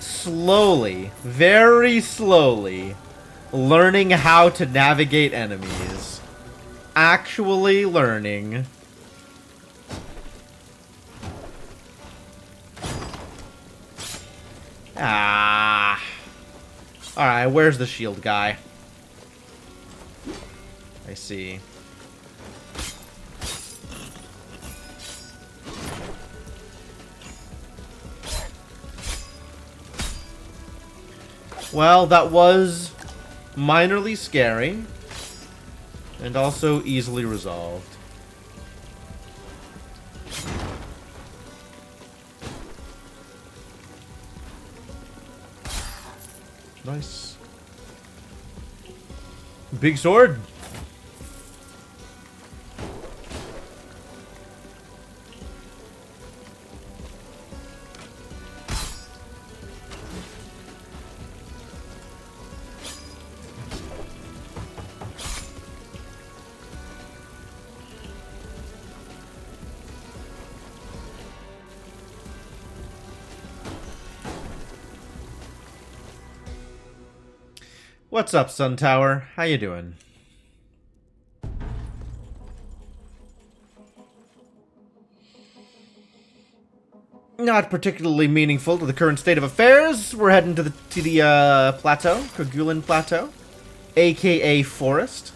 Slowly, very slowly, learning how to navigate enemies. Actually learning. Ah. Alright, where's the shield guy? I see. Well, that was minorly scary. And also easily resolved. Nice. Big sword. What's up, Sun Tower? How you doing? Not particularly meaningful to the current state of affairs. We're heading to the plateau, Kerguelen Plateau, aka Forest.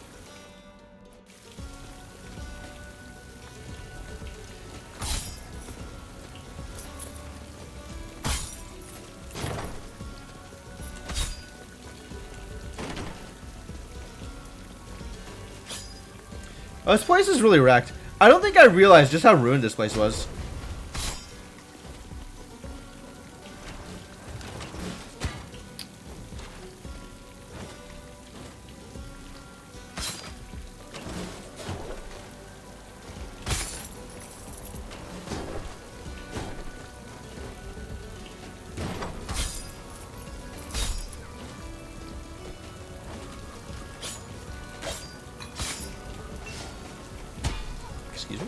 Oh, this place is really wrecked. I don't think I realized just how ruined this place was. Excuse me?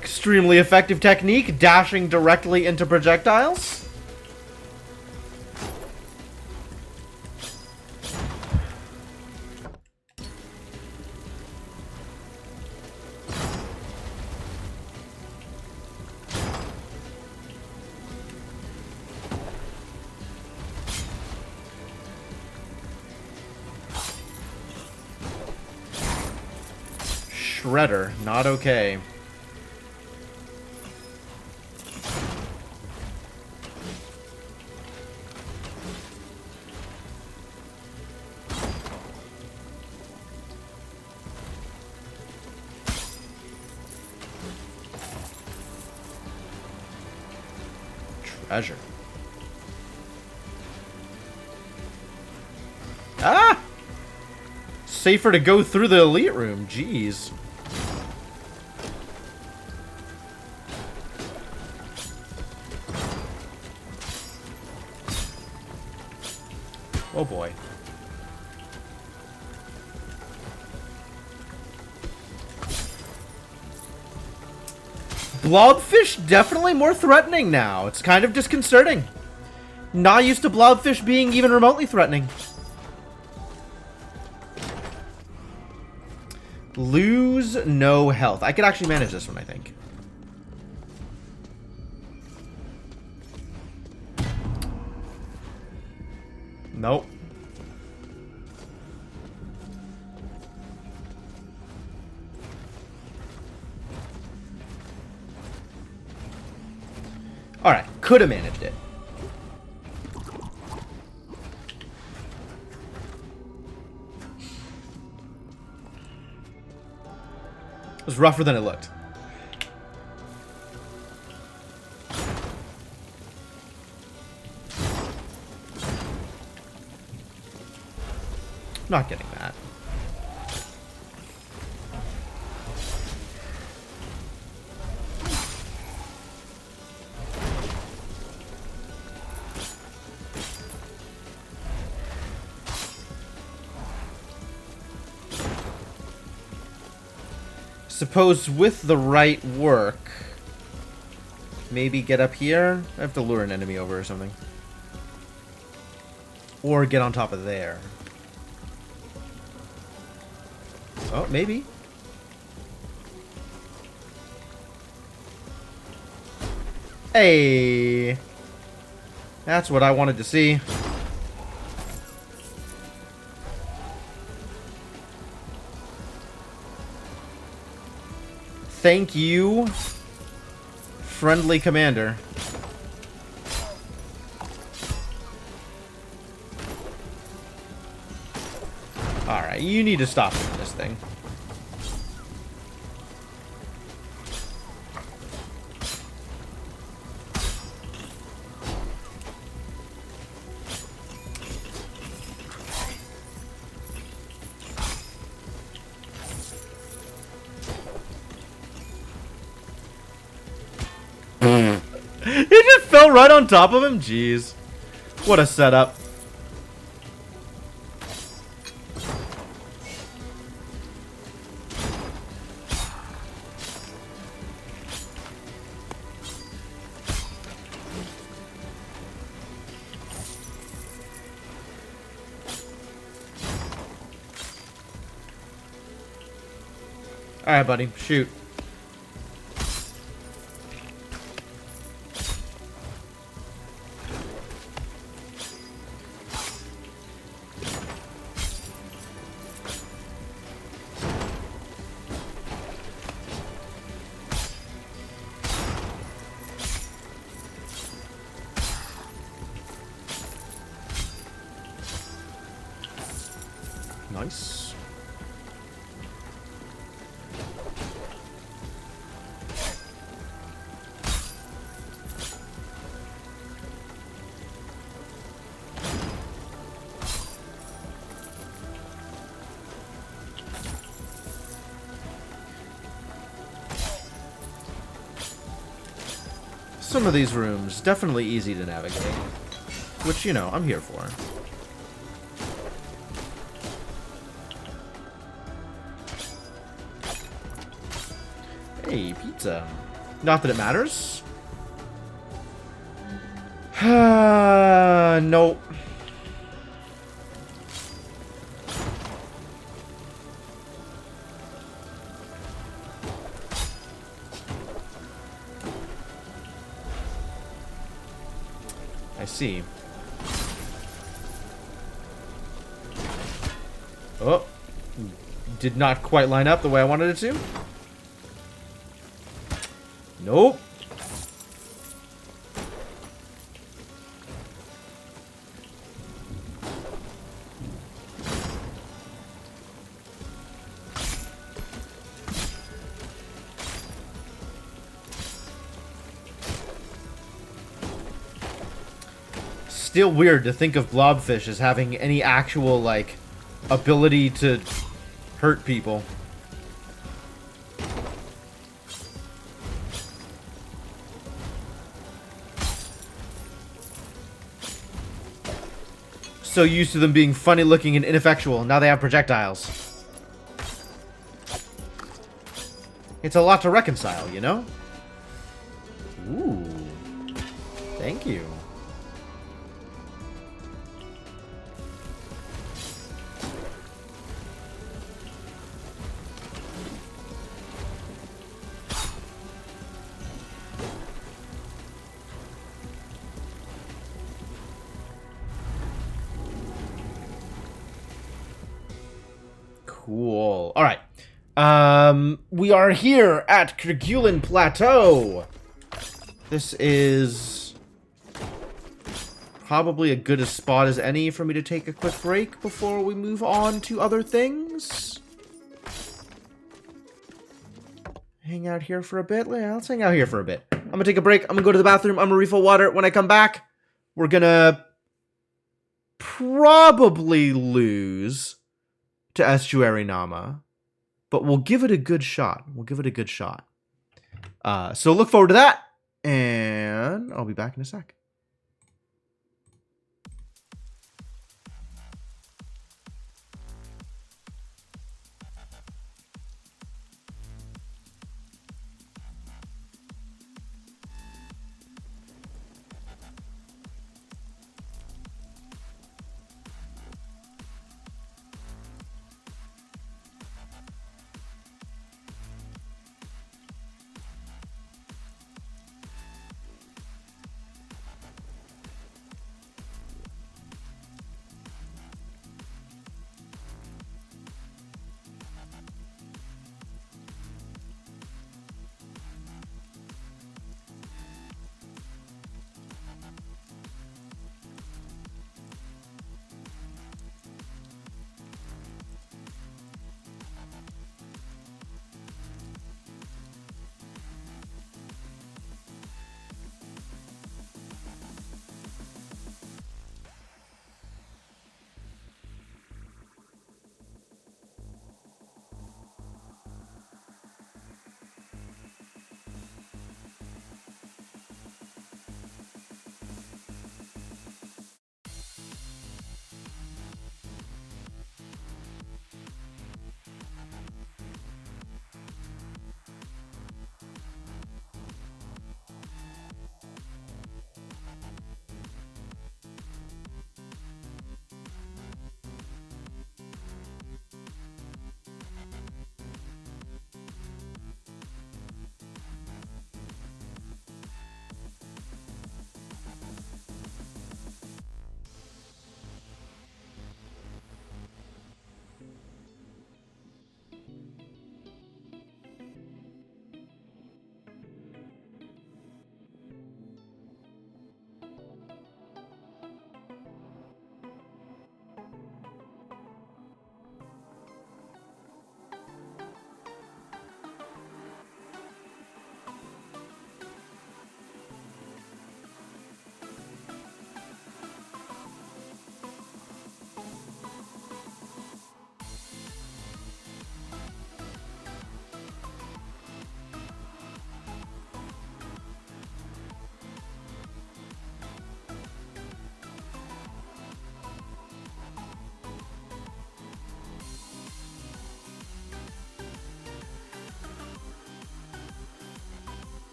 Extremely effective technique, dashing directly into projectiles. Shredder, not okay. Treasure. Ah! Safer to go through the elite room, jeez. Oh boy. Blobfish definitely more threatening now. It's kind of disconcerting. Not used to blobfish being even remotely threatening. Lose no health. I could actually manage this one, I think. Nope. Alright, could have managed it. It was rougher than it looked. Not getting that. Suppose with the right work, maybe get up here. I have to lure an enemy over or something. Or get on top of there. Oh, maybe. Hey! That's what I wanted to see. Thank you, friendly commander. Alright, you need to stop doing this thing. It just fell right on top of him? Jeez. What a setup. Alright, buddy. Shoot. Nice. Some of these rooms, definitely easy to navigate. Which, you know, I'm here for. Hey, pizza. Not that it matters. Nope. I see. Oh. Did not quite line up the way I wanted it to. Nope. Still weird to think of blobfish as having any actual, like, ability to hurt people. So used to them being funny looking and ineffectual, now they have projectiles. It's a lot to reconcile, you know? Ooh. Thank you. Cool. All right. We are here at Kerguelen Plateau. This is probably a good a spot as any for me to take a quick break before we move on to other things. hang out here for a bit? Yeah, let's hang out here for a bit. I'm gonna take a break. I'm gonna go to the bathroom. I'm gonna refill water. When I come back, we're gonna probably lose to Estuary Nama, but we'll give it a good shot. So look forward to that, and I'll be back in a sec.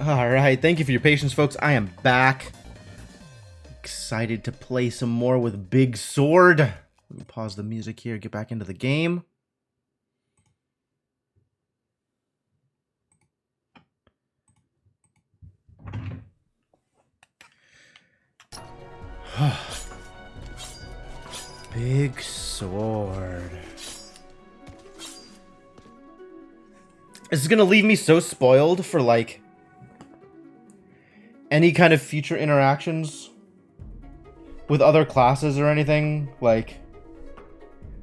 Alright, thank you for your patience, folks. I am back. Excited to play some more with Big Sword. Let me pause the music here, get back into the game. Big Sword. This is gonna leave me so spoiled for, like, any kind of future interactions with other classes or anything. Like,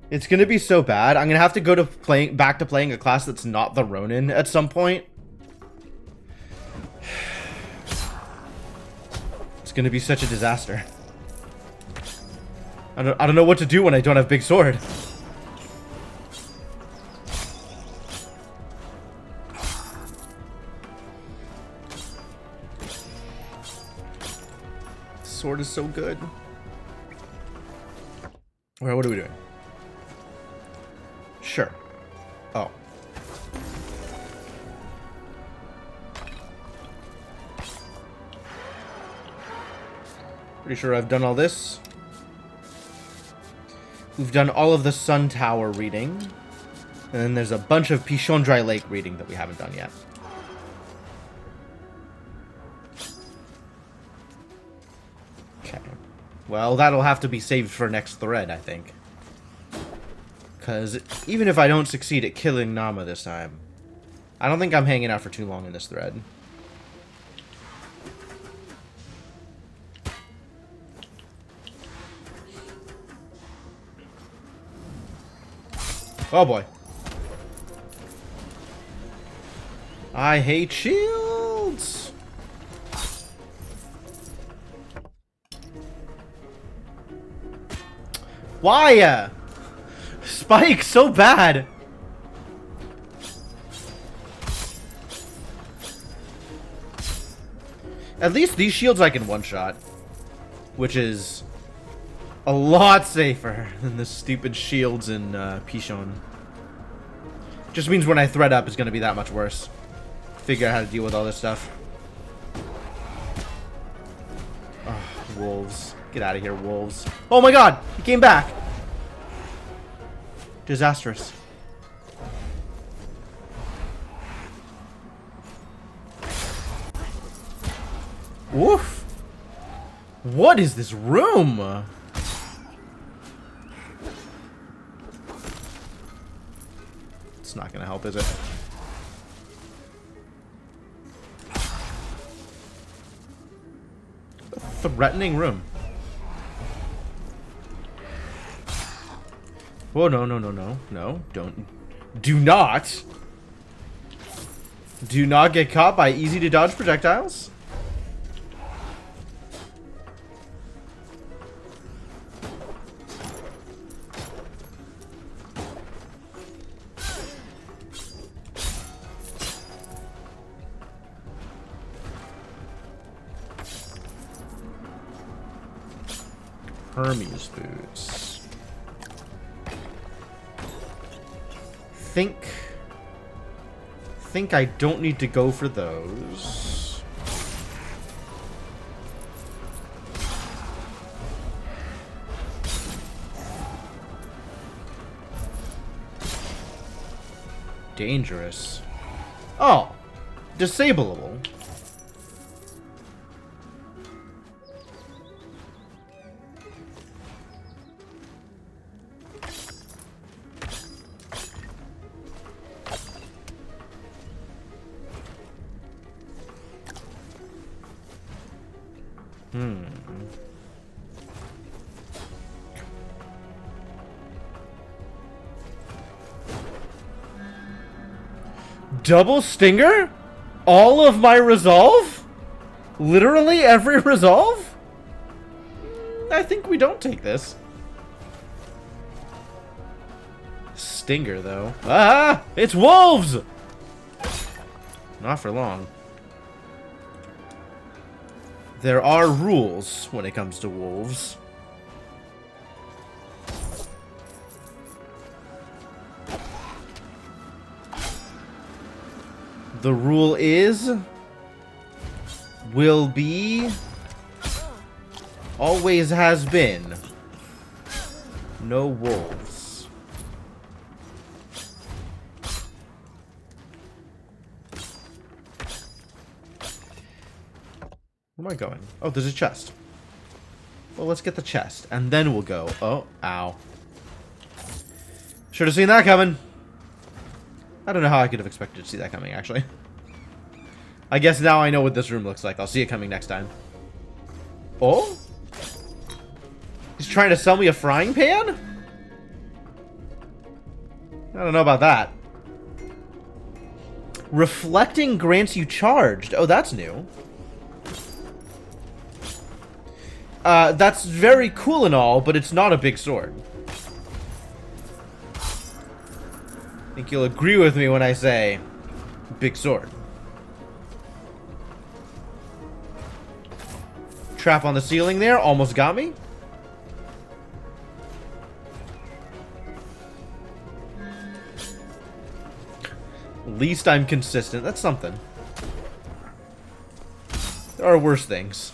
it's gonna be so bad. I'm gonna have to go to back to playing a class that's not the Ronin at some point. It's gonna be such a disaster. I don't know what to do when I don't have Big Sword. Sword is so good. Alright, what are we doing? Sure. Oh. Pretty sure I've done all this. We've done all of the Sun Tower reading. And then there's a bunch of Pichon Dry Lake reading that we haven't done yet. Okay. Well, that'll have to be saved for next thread, I think. Because even if I don't succeed at killing Nama this time, I don't think I'm hanging out for too long in this thread. Oh boy. I hate shields. Why? Spike, so bad. At least these shields I can one-shot, which is a lot safer than the stupid shields in Pichon. Just means when I thread up, it's going to be that much worse. Figure out how to deal with all this stuff. Oh, wolves. Get out of here, wolves. Oh my god! He came back! Disastrous. Woof! What is this room? It's not gonna help, is it? A threatening room. Whoa, no, no, no, no. No, don't. Do not! Do not get caught by easy to dodge projectiles. Hermes boots. Think I don't need to go for those. Dangerous. Oh, disableable. Double stinger? All of my resolve? Literally every resolve? I think we don't take this. Stinger, though. Ah! It's wolves! Not for long. There are rules when it comes to wolves. The rule is will be, always has been, no wolves. Where am I going? Oh, there's a chest. Well, let's get the chest, and then we'll go. Oh, ow. Should have seen that coming. I don't know how I could have expected to see that coming, actually. I guess now I know what this room looks like. I'll see it coming next time. Oh? He's trying to sell me a frying pan? I don't know about that. Reflecting grants you charged. Oh, that's new. That's very cool and all, but it's not a big sword. I think you'll agree with me when I say big sword. Trap on the ceiling there, almost got me. At least I'm consistent. That's something. There are worse things.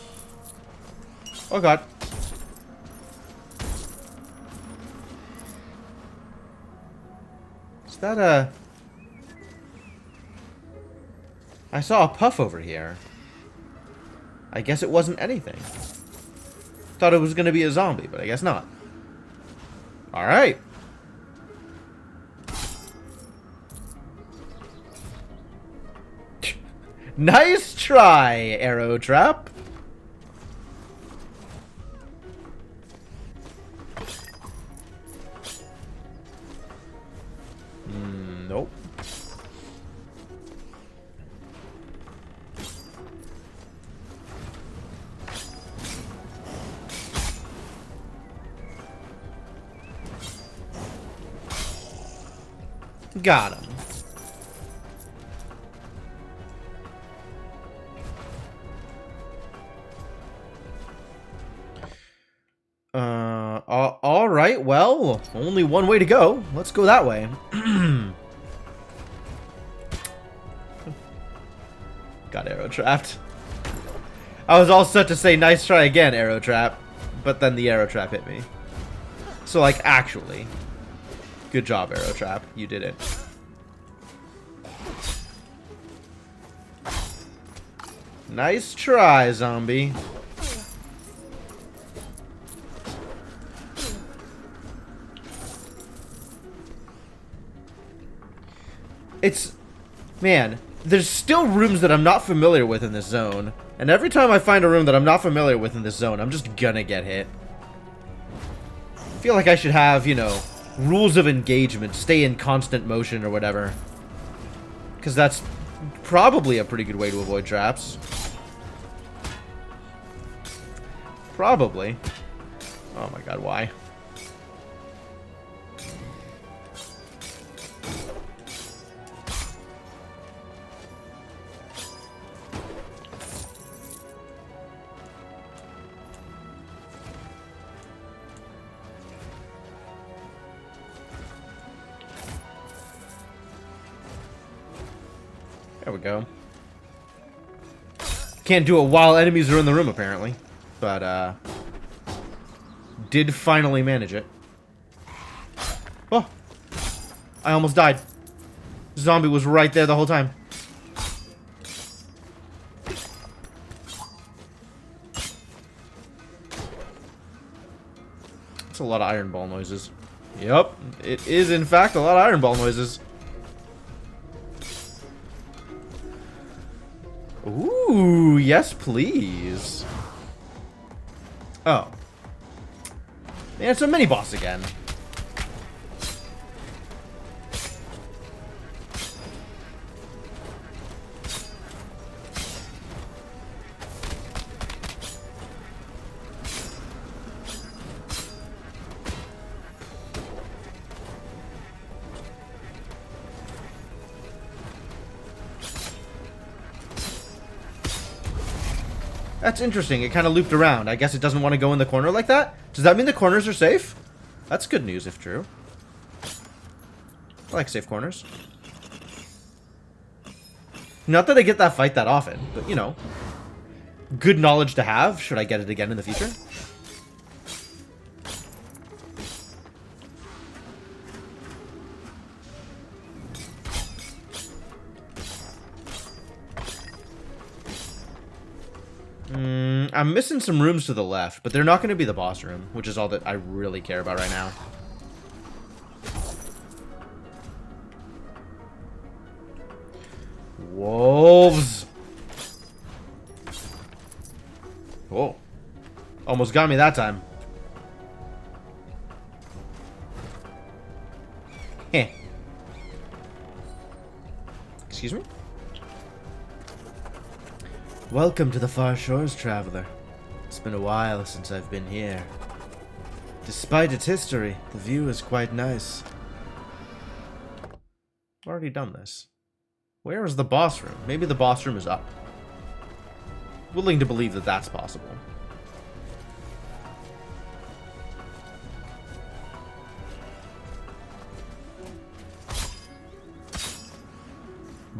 Oh god. Is that a... I saw a puff over here. I guess it wasn't anything. Thought it was going to be a zombie, but I guess not. Alright. Nice try, arrow trap. Nope. Got him. All right. Well, only one way to go. Let's go that way. Got arrow trapped. I was all set to say nice try again, arrow trap, but then the arrow trap hit me. So, like, actually, good job, arrow trap. You did it. Nice try, zombie. It's... Man, there's still rooms that I'm not familiar with in this zone. And every time I find a room that I'm not familiar with in this zone, I'm just gonna get hit. I feel like I should have, you know, rules of engagement, stay in constant motion or whatever. Because that's probably a pretty good way to avoid traps. Probably. Oh my god, why? There we go. Can't do it while enemies are in the room, apparently. But, did finally manage it. Oh! I almost died. Zombie was right there the whole time. That's a lot of iron ball noises. Yep, it is in fact a lot of iron ball noises. Ooh, yes please. Oh. Man, it's a mini-boss again. That's interesting. It kind of looped around. I guess it doesn't want to go in the corner like that? Does that mean the corners are safe? That's good news if true. I like safe corners. Not that I get that fight that often, but you know. Good knowledge to have, should I get it again in the future. I'm missing some rooms to the left, but they're not going to be the boss room, which is all that I really care about right now. Wolves! Whoa. Almost got me that time. Heh. Excuse me? Welcome to the Far Shores, traveler. It's been a while since I've been here. Despite its history, the view is quite nice. I've already done this. Where is the boss room? Maybe the boss room is up. Willing to believe that that's possible.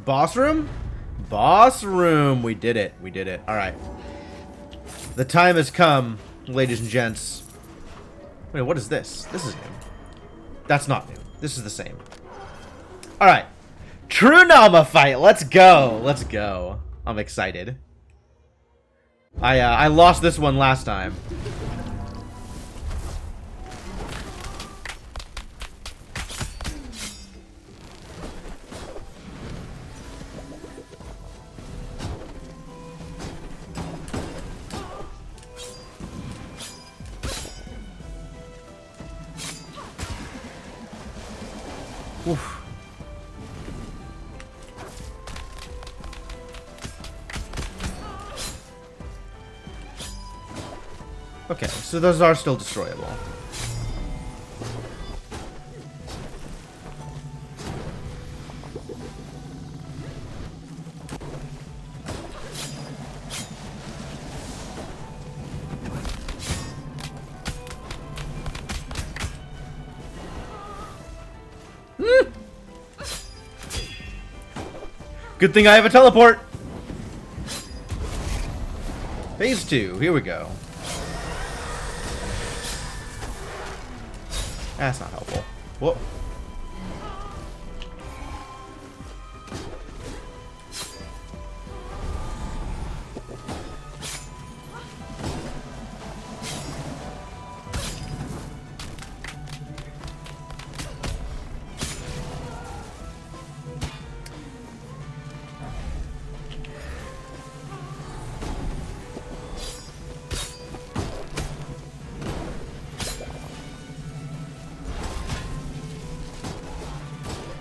Boss room? Boss room! We did it. We did it. Alright. The time has come, ladies and gents. Wait, what is this? This is new. That's not new. This is the same. Alright. True Nama fight! Let's go! Let's go. I'm excited. I lost this one last time. Oof. Okay, so those are still destroyable. Good thing I have a teleport. Phase 2, here we go. That's not helpful. Whoa.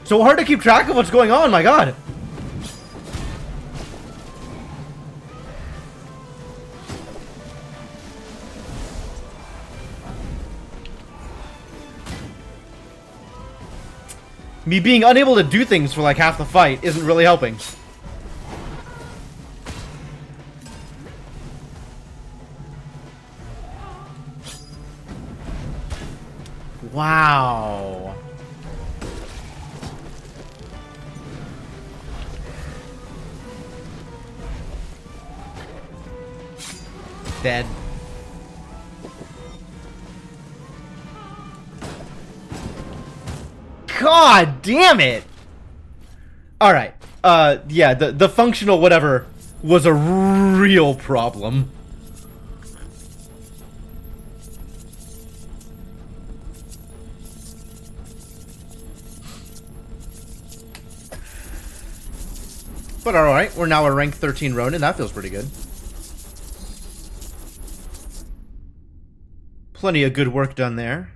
So hard to keep track of what's going on, my god. Me being unable to do things for like half the fight isn't really helping. Wow. Dead. God damn it! Alright. Yeah, the functional whatever was a real problem. But alright, we're now a rank 13 Ronin. That feels pretty good. Plenty of good work done there.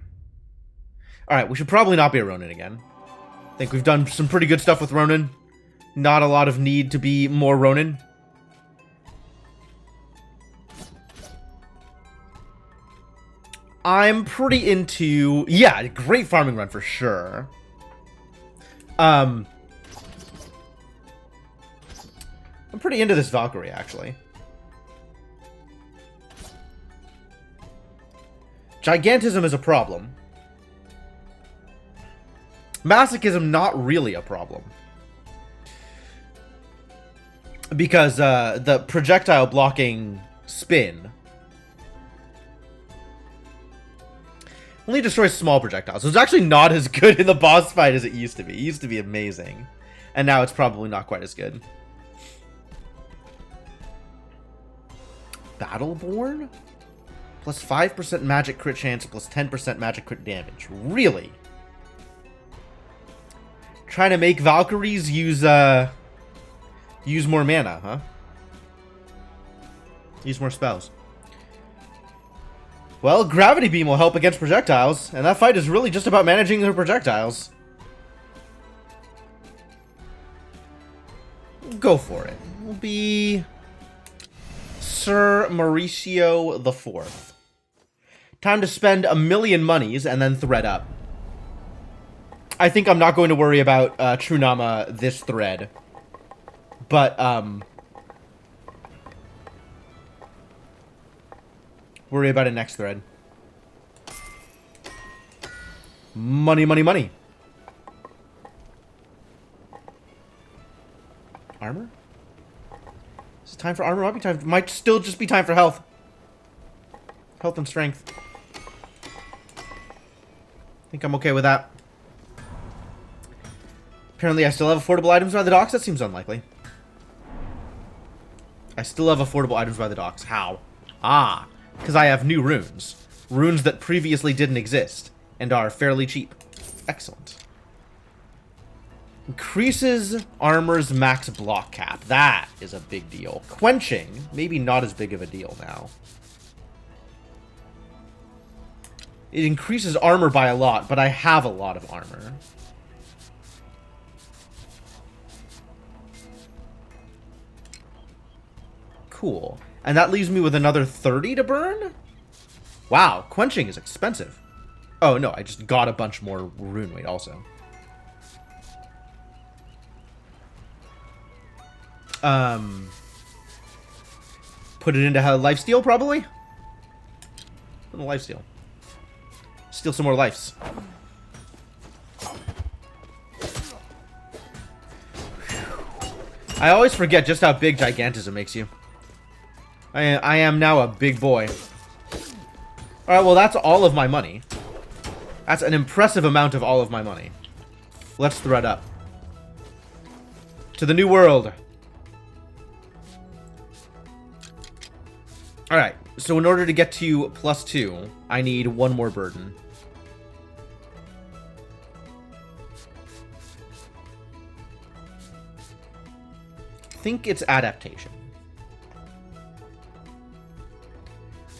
Alright, we should probably not be a Ronin again. I think we've done some pretty good stuff with Ronin. Not a lot of need to be more Ronin. I'm pretty into... Yeah, great farming run for sure. I'm pretty into this Valkyrie, actually. Gigantism is a problem. Masochism, not really a problem. Because the projectile blocking spin only destroys small projectiles. So it's actually not as good in the boss fight as it used to be. It used to be amazing. And now it's probably not quite as good. Battleborn? Plus 5% magic crit chance, plus 10% magic crit damage. Really? Trying to make Valkyries use more mana, huh? Use more spells. Well, Gravity Beam will help against projectiles, and that fight is really just about managing their projectiles. Go for it. Will be Sir Mauricio IV. Time to spend 1,000,000 monies and then thread up. I think I'm not going to worry about True Nama this thread. But, worry about it next thread. Money, money, money. Armor? Is it time for armor? Might still just be time for health. Health and strength. I think I'm okay with that. Apparently I still have affordable items by the docks? That seems unlikely. I still have affordable items by the docks. How? Ah, because I have new runes. Runes that previously didn't exist and are fairly cheap. Excellent. Increases armor's max block cap. That is a big deal. Quenching, maybe not as big of a deal now. It increases armor by a lot, but I have a lot of armor. Cool. And that leaves me with another 30 to burn? Wow, quenching is expensive. Oh, no, I just got a bunch more rune weight also. Put it into lifesteal, probably? Put in lifesteal. Steal some more lives. I always forget just how big Gigantism makes you. I am now a big boy. Alright, well that's all of my money. That's an impressive amount of all of my money. Let's thread up. To the new world. Alright, so in order to get to +2, I need one more burden. I think it's adaptation.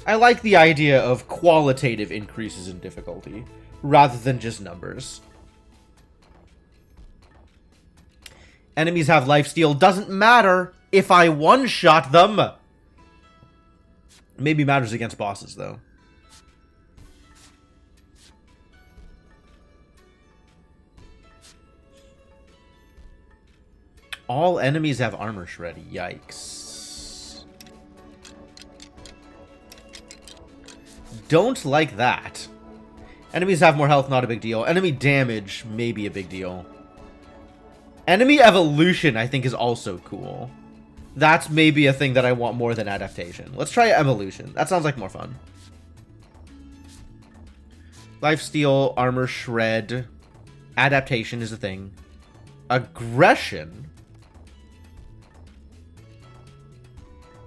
I like the idea of qualitative increases in difficulty, rather than just numbers. Enemies have lifesteal. Doesn't matter if I one-shot them. Maybe matters against bosses, though. All enemies have armor shred. Yikes. Don't like that. Enemies have more health, not a big deal. Enemy damage, maybe a big deal. Enemy evolution, I think, is also cool. That's maybe a thing that I want more than adaptation. Let's try evolution. That sounds like more fun. Lifesteal, armor shred. Adaptation is a thing. Aggression.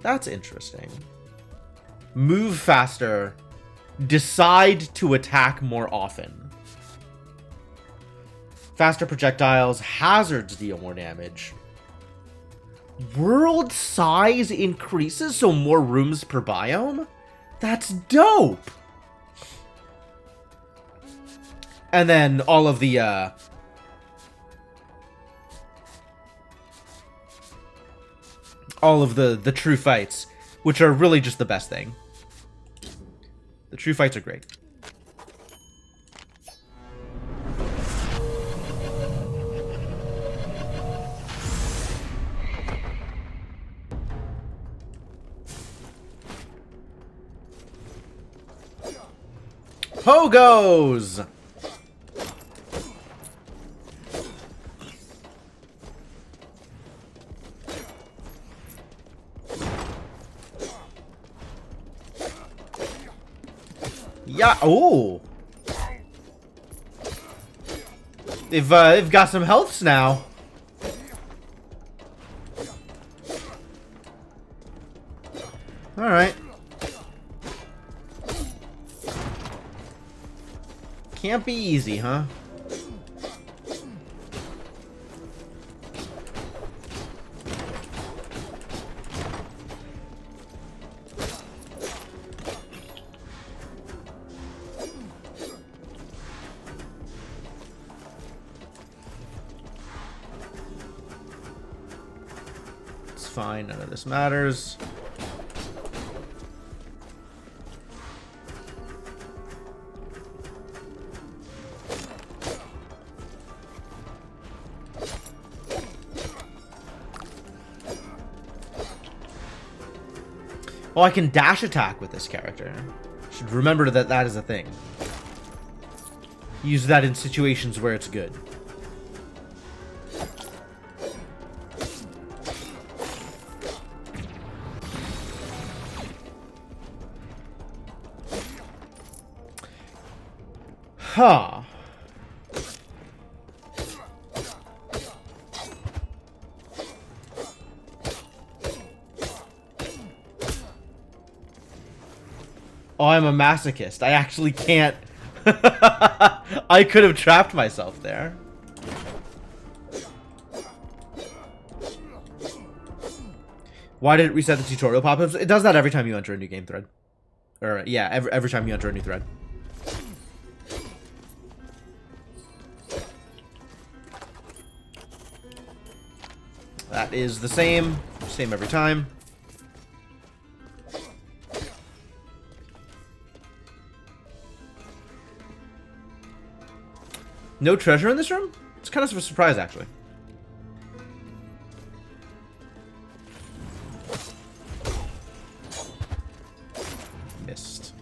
That's interesting. Move faster. Decide to attack more often. Faster projectiles. Hazards deal more damage. World size increases, so more rooms per biome? That's dope! And then all of the, true fights, which are really just the best thing. The true fights are great. Pogos! Yeah. Oh. They've got some healths now. All right. Can't be easy, huh? It's fine, none of this matters. Oh, I can dash attack with this character. Should remember that that is a thing. Use that in situations where it's good. Huh. Oh, I'm a masochist. I actually can't. I could have trapped myself there. Why did it reset the tutorial pop-ups? It does that every time you enter a new game thread. Or, yeah, every time you enter a new thread. That is the same. Same every time. No treasure in this room? It's kind of a surprise, actually. Missed.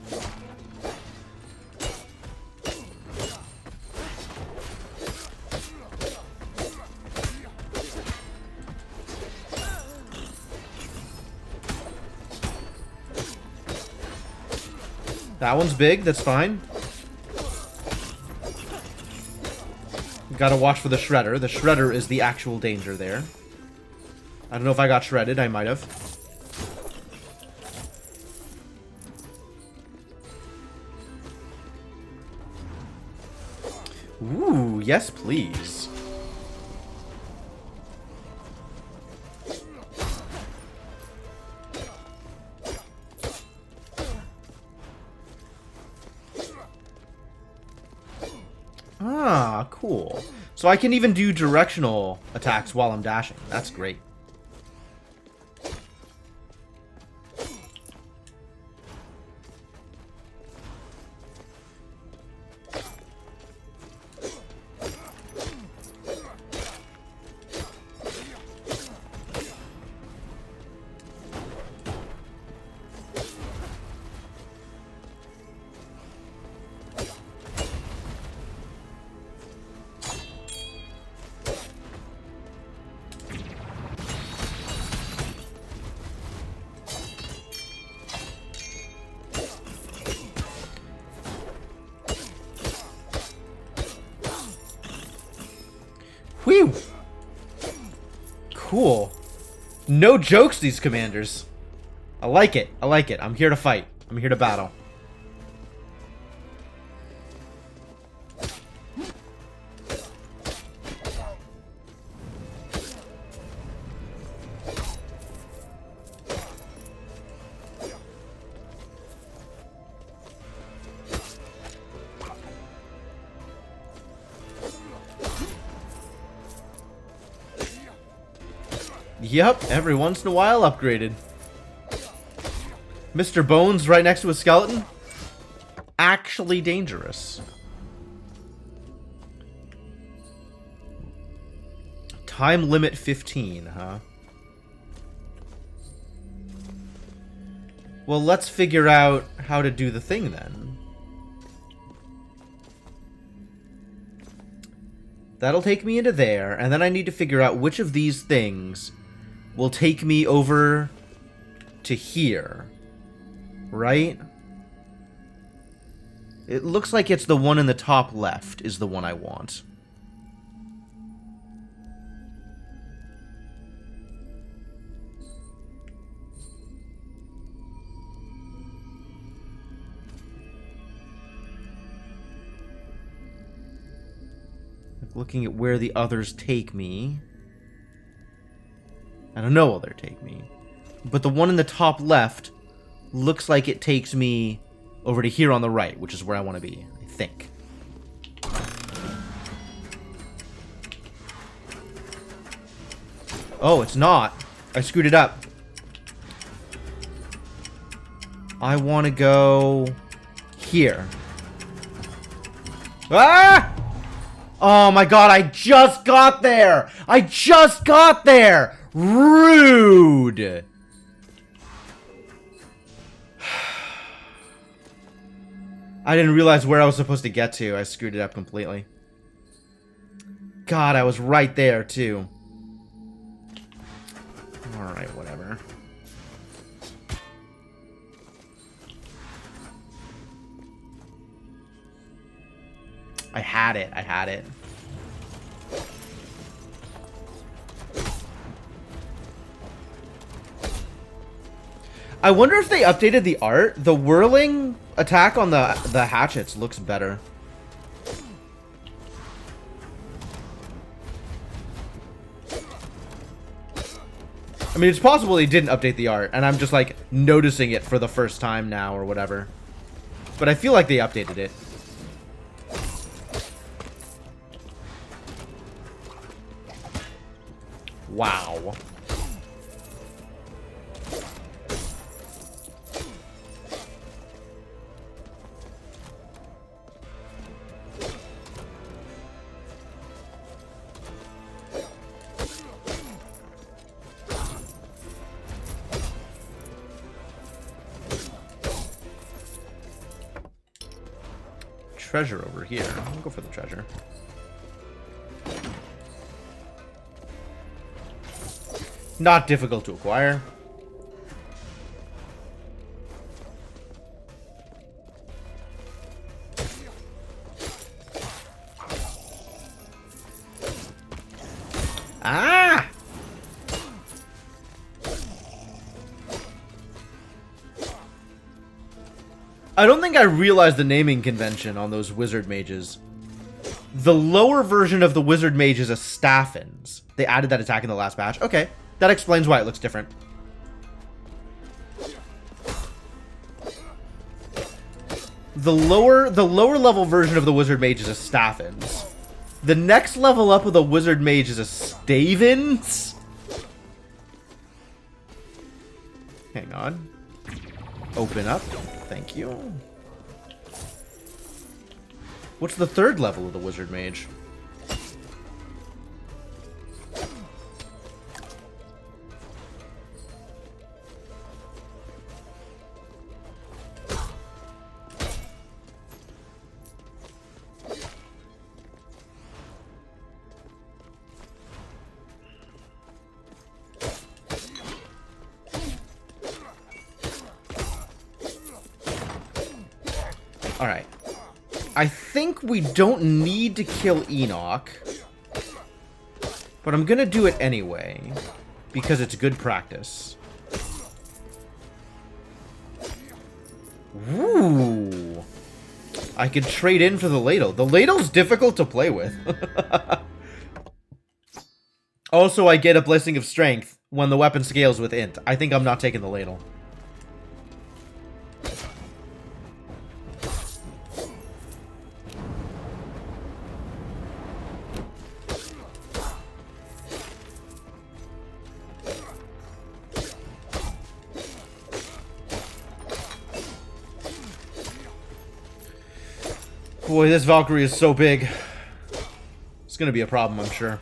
That one's big, that's fine. Gotta watch for the Shredder. The Shredder is the actual danger there. I don't know if I got shredded. I might have. Ooh, yes, please. Ah, cool. So I can even do directional attacks while I'm dashing. That's great. Whew! Cool. No jokes, these commanders. I like it. I like it. I'm here to fight. I'm here to battle. Yep, every once in a while upgraded. Mr. Bones right next to a skeleton? Actually dangerous. Time limit 15, huh? Well, let's figure out how to do the thing then. That'll take me into there, and then I need to figure out which of these things will take me over to here. Right? It looks like it's the one in the top left is the one I want. Looking at where the others take me. I don't know where they take me. But the one in the top left looks like it takes me over to here on the right, which is where I want to be, I think. Oh, it's not. I screwed it up. I want to go here. Ah! Oh my god, I just got there! I just got there! Rude! I didn't realize where I was supposed to get to. I screwed it up completely. God, I was right there, too. Alright, whatever. I had it. I had it. I wonder if they updated the art. The whirling attack on the hatchets looks better. I mean, it's possible they didn't update the art, and I'm just, like, noticing it for the first time now or whatever. But I feel like they updated it. Wow. Treasure over here. I'll go for the treasure. Not difficult to acquire. Ah! I don't think I realized the naming convention on those wizard mages. The lower version of the wizard mage is a Staffins. They added that attack in the last batch. Okay. That explains why it looks different. The lower level version of the wizard mage is a Staffins. The next level up of the wizard mage is a Stavins. Hang on. Open up. Thank you. What's the third level of the wizard mage? Alright. I think we don't need to kill Enoch. But I'm gonna do it anyway. Because it's good practice. Ooh. I could trade in for the ladle. The ladle's difficult to play with. Also, I get a Blessing of Strength when the weapon scales with int. I think I'm not taking the ladle. Boy, this Valkyrie is so big. It's gonna be a problem, I'm sure.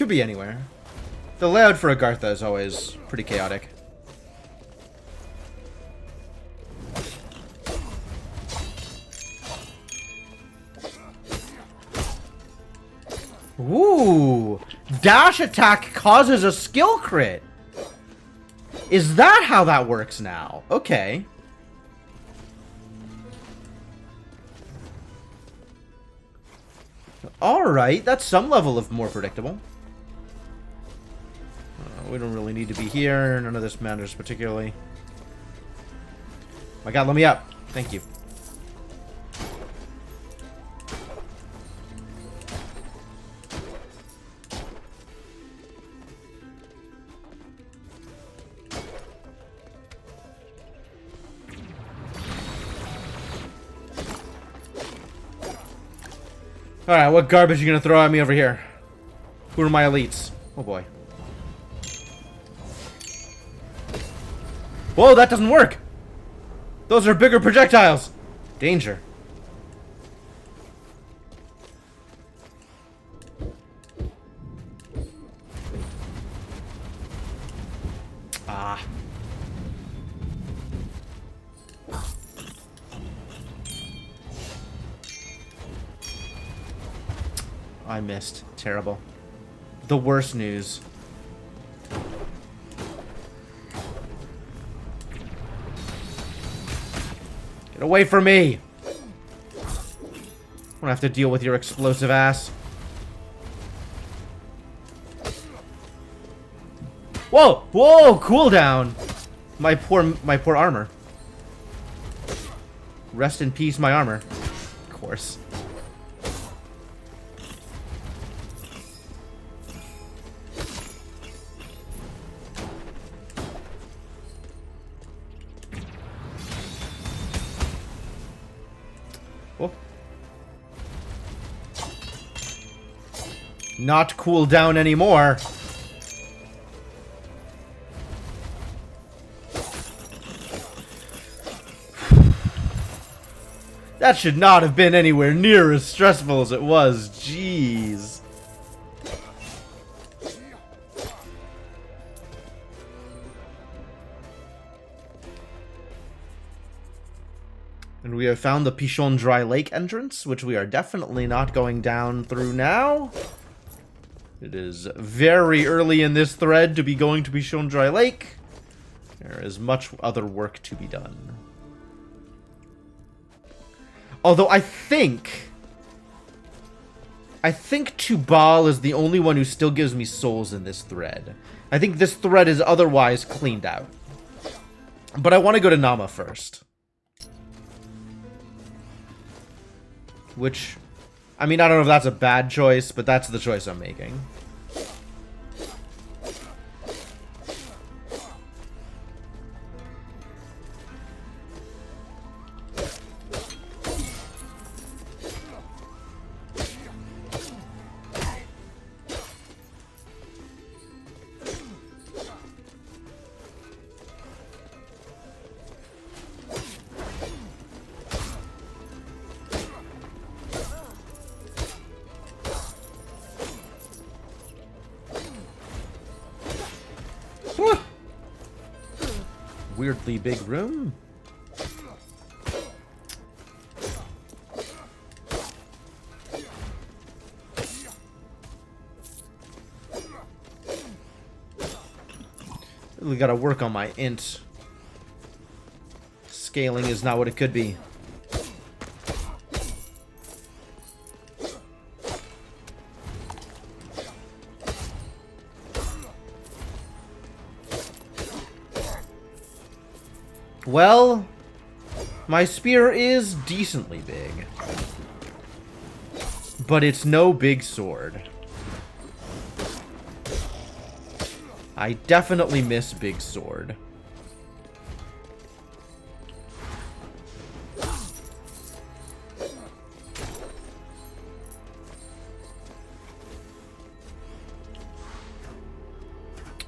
Could be anywhere. The layout for Agartha is always pretty chaotic. Ooh! Dash attack causes a skill crit! Is that how that works now? Okay. Alright, that's some level of more predictable. We don't really need to be here. None of this matters particularly. My god, let me up. Thank you. Alright, what garbage are you gonna throw at me over here? Who are my elites? Oh boy. Whoa, that doesn't work! Those are bigger projectiles! Danger. Ah. I missed. Terrible. The worst news. Get away from me! I don't have to deal with your explosive ass. Whoa! Whoa! Cooldown! My poor armor. Rest in peace, my armor. Of course. Oh. Not cool down anymore. That should not have been anywhere near as stressful as it was. Jeez. And we have found the Pichon Dry Lake entrance, which we are definitely not going down through now. It is very early in this thread to be going to Pichon Dry Lake. There is much other work to be done. Although I think Tubal is the only one who still gives me souls in this thread. I think this thread is otherwise cleaned out. But I want to go to Nama first. Which, I mean, I don't know if that's a bad choice, but that's the choice I'm making. Weirdly big room. Really gotta work on my int. Scaling is not what it could be. Well, my spear is decently big. But it's no big sword. I definitely miss big sword.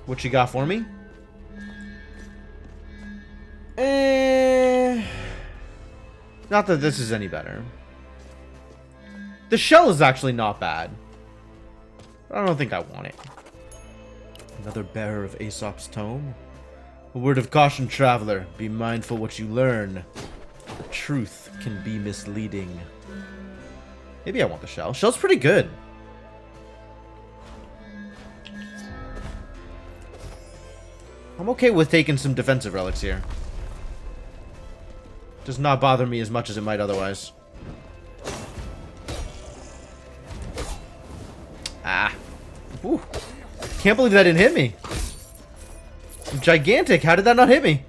What you got for me? Not that this is any better. The shell is actually not bad. I don't think I want it. Another bearer of Aesop's tome? A word of caution, traveler. Be mindful what you learn. The truth can be misleading. Maybe I want the shell. Shell's pretty good. I'm okay with taking some defensive relics here. Does not bother me as much as it might otherwise. Ah. Ooh. Can't believe that didn't hit me. Gigantic. How did that not hit me?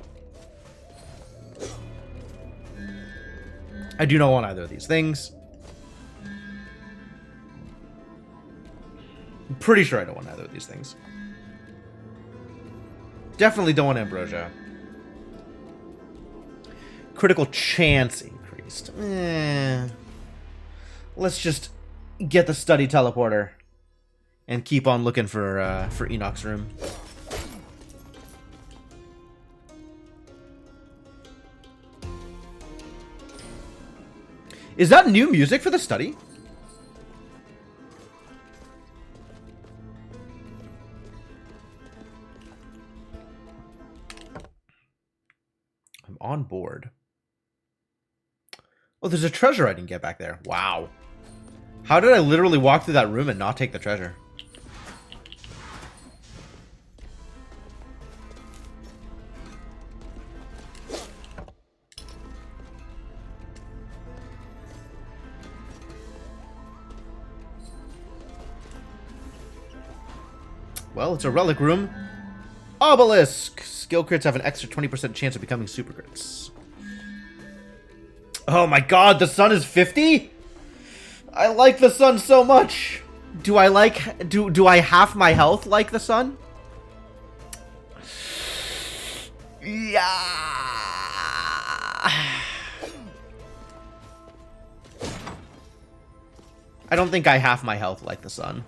I do not want either of these things. I'm pretty sure I don't want either of these things. Definitely don't want Ambrosia. Critical chance increased. Let's just get the study teleporter and keep on looking for Enoch's room. Is that new music for the study? I'm on board. Oh, there's a treasure I didn't get back there. Wow. How did I literally walk through that room and not take the treasure? Well, it's a relic room. Obelisk! Skill crits have an extra 20% chance of becoming super crits. Oh my god, the sun is 50? I like the sun so much. Do I half my health like the sun? Yeah. I don't think I half my health like the sun.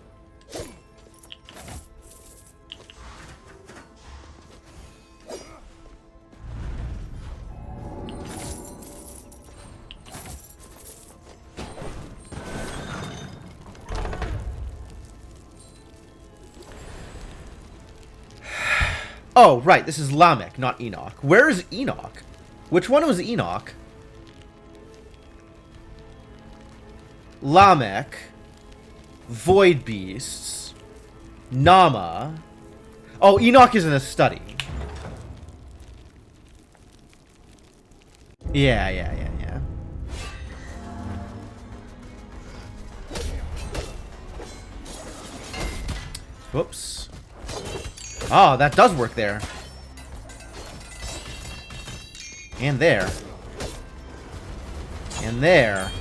Oh, right, this is Lamech, not Enoch. Where is Enoch? Which one was Enoch? Lamech, Void Beasts, Nama. Oh, Enoch is in a study. Yeah. Whoops. Oh, that does work there. And there. And there.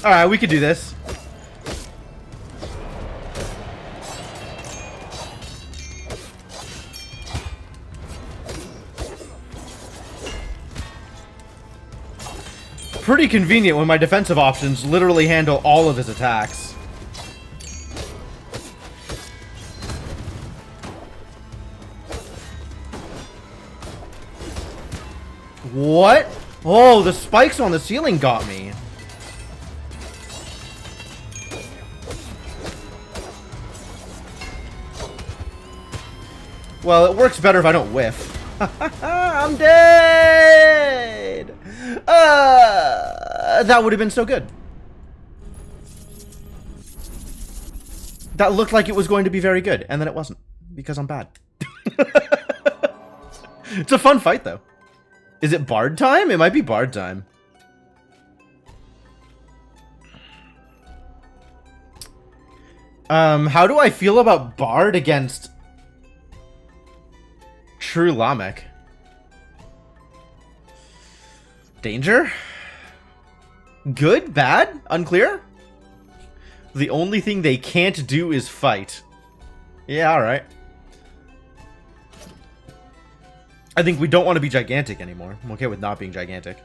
Alright, we could do this. Pretty convenient when my defensive options literally handle all of his attacks. What? Oh, the spikes on the ceiling got me. Well, it works better if I don't whiff. I'm dead! That would have been so good. That looked like it was going to be very good, and then it wasn't. Because I'm bad. It's a fun fight, though. Is it Bard time? It might be Bard time. How do I feel about Bard against True Lamech? Danger? Good? Bad? Unclear? The only thing they can't do is fight. Yeah, alright. I think we don't want to be gigantic anymore. I'm okay with not being gigantic.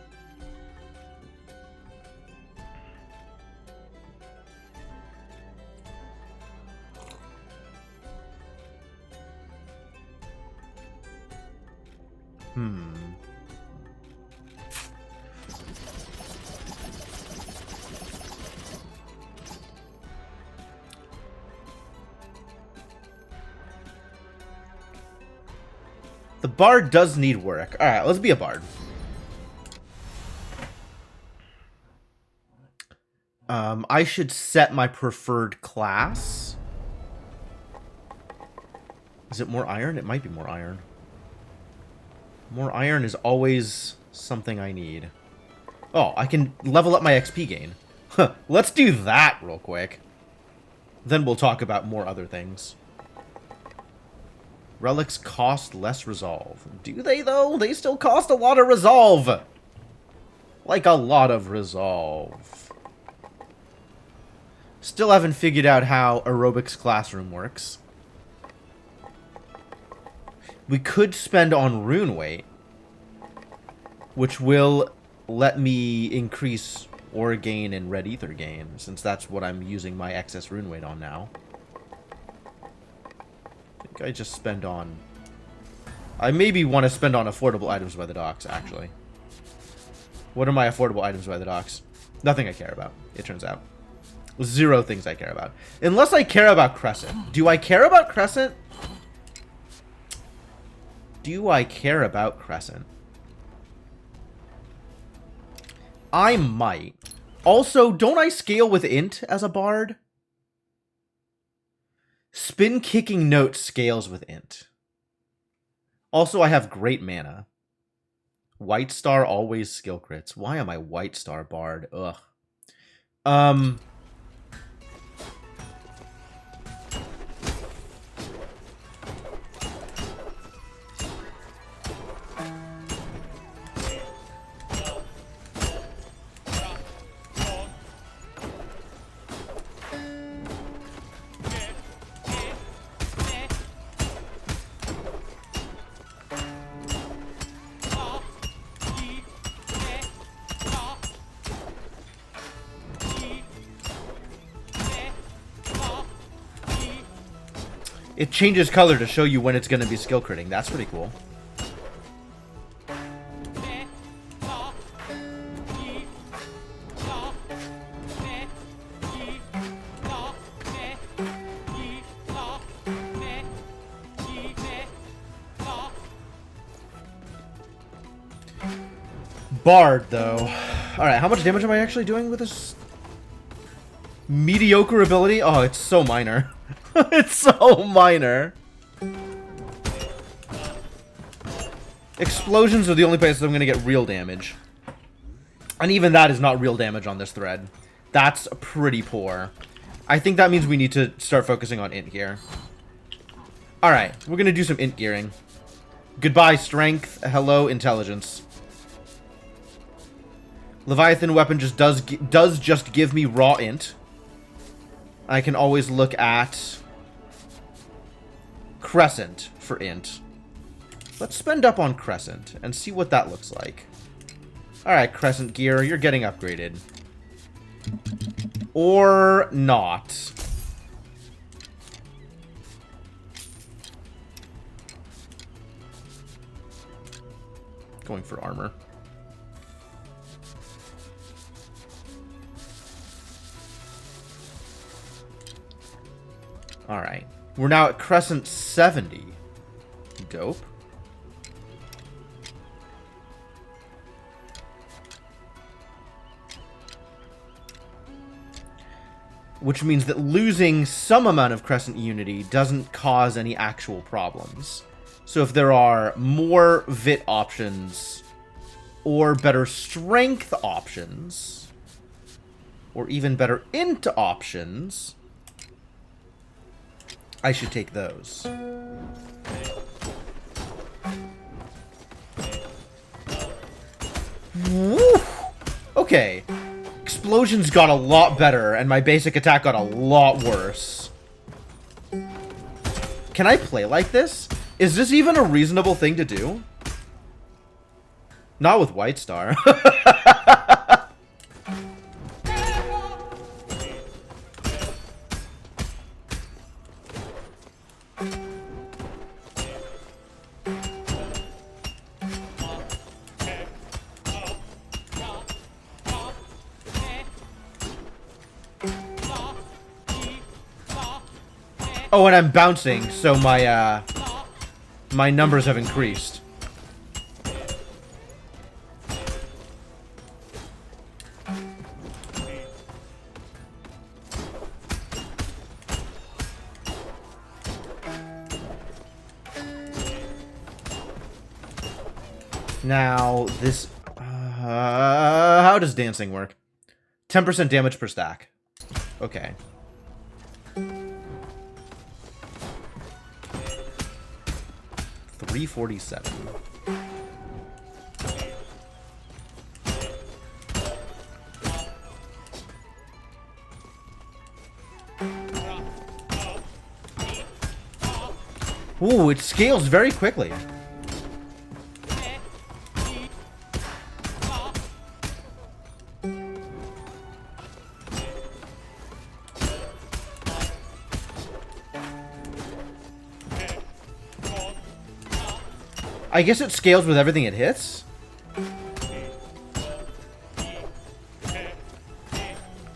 The bard does need work. Alright, let's be a bard. I should set my preferred class. Is it more iron? It might be more iron. More iron is always something I need. Oh, I can level up my XP gain. Huh, let's do that real quick. Then we'll talk about more other things. Relics cost less resolve. Do they, though? They still cost a lot of resolve. Like a lot of resolve. Still haven't figured out how Aerobics Classroom works. We could spend on rune weight, which will let me increase ore gain and red ether gain, since that's what I'm using my excess rune weight on now. I think I just spend on... I maybe want to spend on affordable items by the docks, actually. What are my affordable items by the docks? Nothing I care about, it turns out. Zero things I care about. Unless I care about Crescent. Do I care about Crescent? Do I care about Crescent? I might. Also, don't I scale with Int as a bard? Spin Kicking Note scales with Int. Also, I have great mana. White Star always skill crits. Why am I White Star bard? Ugh. It changes color to show you when it's going to be skill critting. That's pretty cool. Bard, though. Alright, how much damage am I actually doing with this mediocre ability? Oh, it's so minor. It's so minor. Explosions are the only place I'm going to get real damage. And even that is not real damage on this thread. That's pretty poor. I think that means we need to start focusing on int gear. Alright, we're going to do some int gearing. Goodbye, strength. Hello, intelligence. Leviathan weapon just does just give me raw int. I can always look at Crescent for int. Let's spend up on Crescent and see what that looks like. Alright, Crescent gear, you're getting upgraded. Or not. Going for armor. Alright. We're now at Crescent 70. Dope. Which means that losing some amount of Crescent Unity doesn't cause any actual problems. So if there are more Vit options, or better Strength options, or even better Int options, I should take those. Woo! Okay. Explosions got a lot better, and my basic attack got a lot worse. Can I play like this? Is this even a reasonable thing to do? Not with White Star. Oh, and I'm bouncing, so my, my numbers have increased. Now, this... how does dancing work? 10% damage per stack. Okay. $347. Ooh, it scales very quickly. I guess it scales with everything it hits?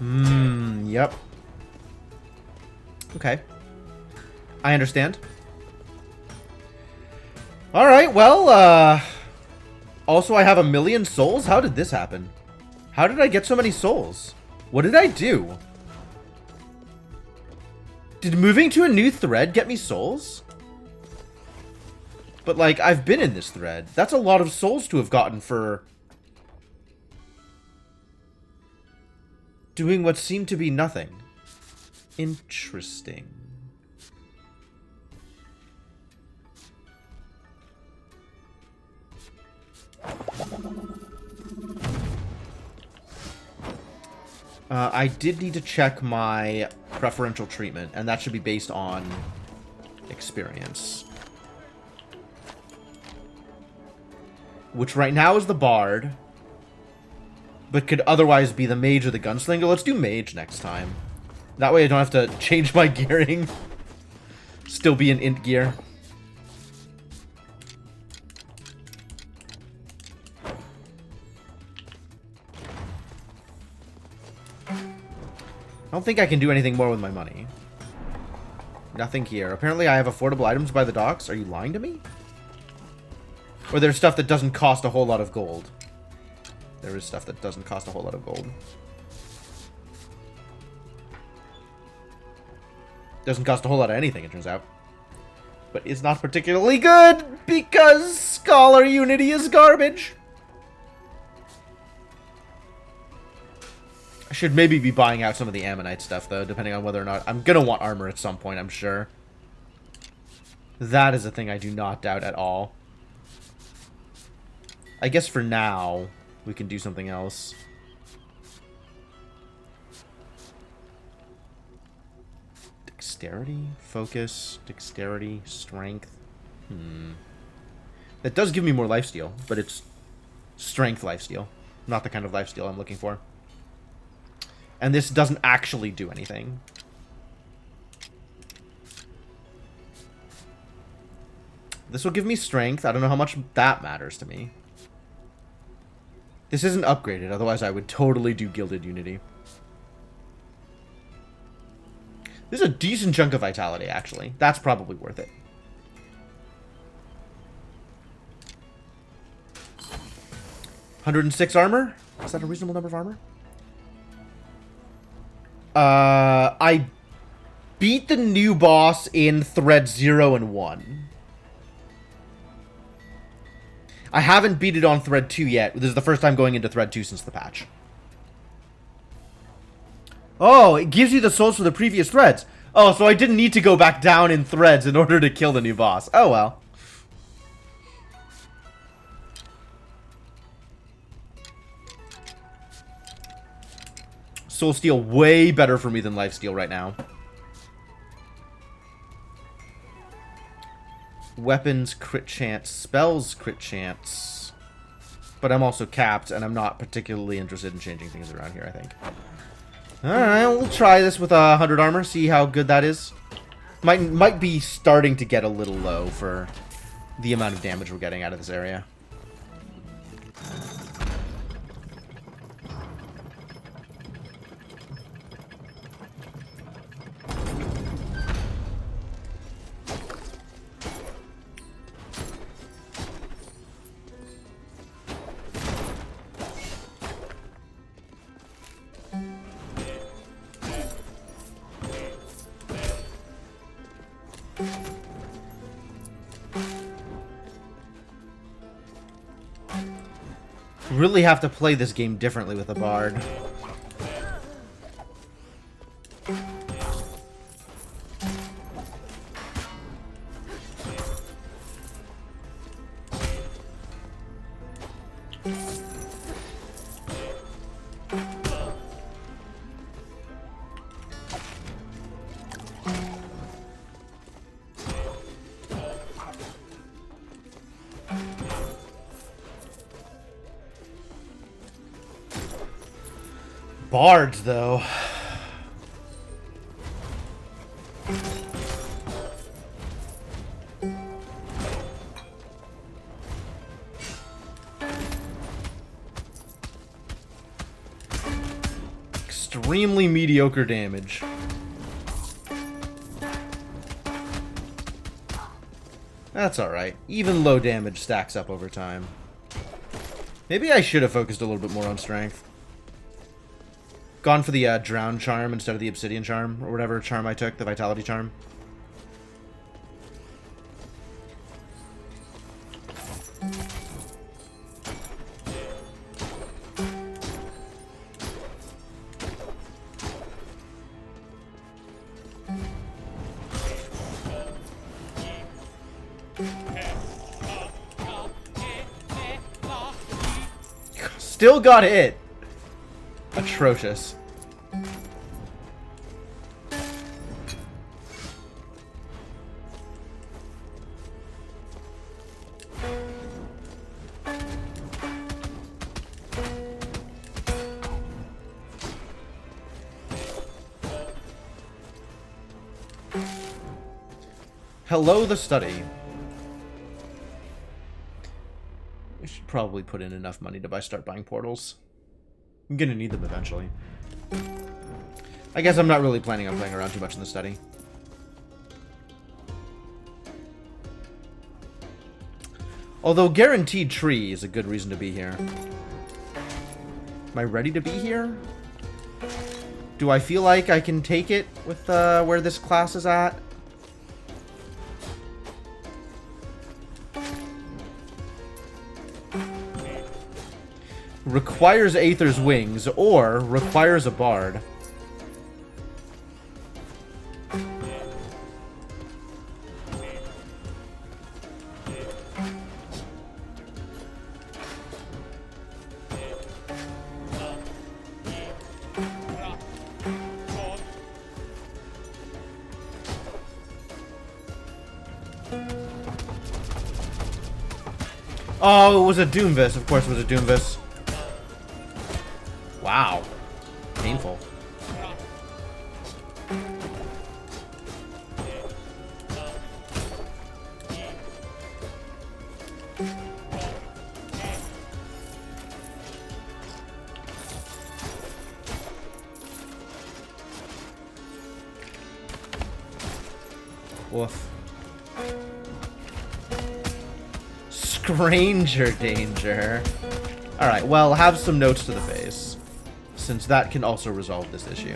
Yep. Okay. I understand. Alright, well, also I have 1,000,000 souls? How did this happen? How did I get so many souls? What did I do? Did moving to a new thread get me souls? But, like, I've been in this thread. That's a lot of souls to have gotten for doing what seemed to be nothing. Interesting. I did need to check my preferential treatment, and that should be based on experience. Which right now is the Bard, but could otherwise be the Mage or the Gunslinger. Let's do Mage next time. That way I don't have to change my gearing. Still be in int gear. I don't think I can do anything more with my money. Nothing here. Apparently I have affordable items by the docks. Are you lying to me? Or there's stuff that doesn't cost a whole lot of gold. There is stuff that doesn't cost a whole lot of gold. Doesn't cost a whole lot of anything, it turns out. But it's not particularly good, because Scholar Unity is garbage. I should maybe be buying out some of the Ammonite stuff, though, depending on whether or not... I'm gonna want armor at some point, I'm sure. That is a thing I do not doubt at all. I guess for now, we can do something else. Dexterity, focus, dexterity, strength. That does give me more lifesteal, but it's strength lifesteal. Not the kind of lifesteal I'm looking for. And this doesn't actually do anything. This will give me strength. I don't know how much that matters to me. This isn't upgraded, otherwise I would totally do Gilded Unity. This is a decent chunk of vitality, actually. That's probably worth it. $106 armor? Is that a reasonable number of armor? I beat the new boss in Thread 0 and 1. I haven't beat it on Thread 2 yet. This is the first time going into Thread 2 since the patch. Oh, it gives you the souls for the previous threads. Oh, so I didn't need to go back down in threads in order to kill the new boss. Oh, well. Soul Steal way better for me than Life Steal right now. Weapons, crit chance, spells, crit chance. But I'm also capped, and I'm not particularly interested in changing things around here, I think. Alright, we'll try this with 100 armor, see how good that is. Might be starting to get a little low for the amount of damage we're getting out of this area. Really have to play this game differently with a bard. Bards, though. Extremely mediocre damage. That's alright. Even low damage stacks up over time. Maybe I should have focused a little bit more on strength. Gone for the Drown Charm instead of the Obsidian Charm, or whatever charm I took, the Vitality Charm. Still got hit. Atrocious. Hello, the study. We should probably put in enough money to start buying portals. I'm gonna need them eventually. I guess I'm not really planning on playing around too much in the study. Although Guaranteed Tree is a good reason to be here. Am I ready to be here? Do I feel like I can take it with where this class is at? Requires Aether's Wings, or requires a Bard. Oh, it was a Doomvis. Of course it was a Doomvis. Wow. Painful. Woof. Stranger danger. Alright, well, have some notes to the face, since that can also resolve this issue.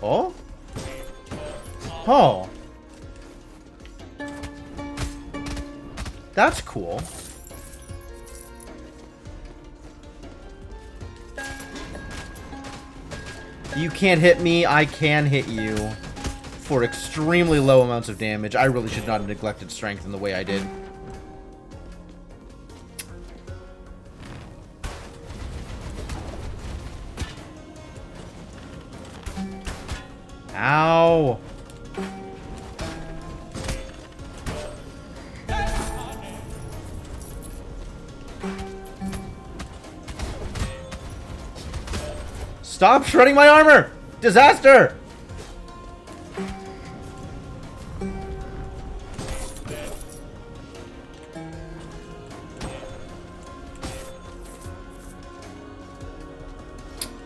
Oh? Oh. That's cool. You can't hit me, I can hit you. For extremely low amounts of damage. I really should not have neglected strength in the way I did. Ow. Stop shredding my armor! Disaster!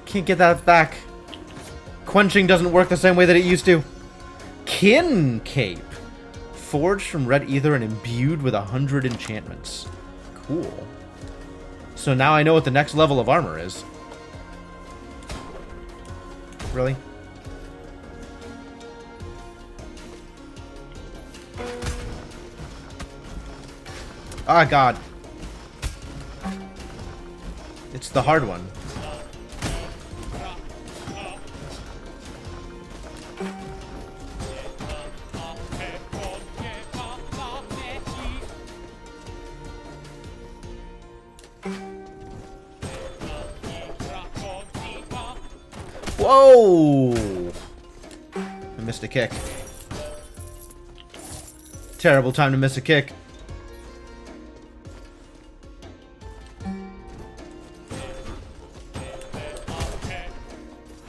Can't get that back. Quenching doesn't work the same way that it used to. Kin Cape. Forged from red ether and imbued with 100 enchantments. Cool. So now I know what the next level of armor is. Really? Ah, God. It's the hard one. Whoa! I missed a kick. Terrible time to miss a kick.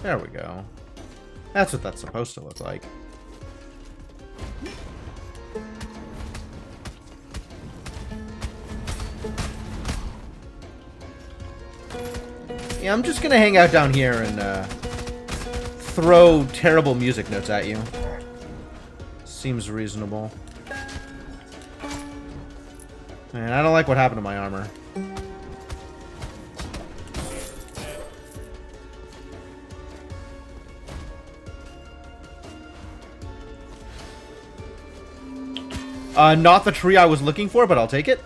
There we go. That's what that's supposed to look like. Yeah, I'm just gonna hang out down here and throw terrible music notes at you. Seems reasonable. Man, I don't like what happened to my armor. Not the tree I was looking for, but I'll take it.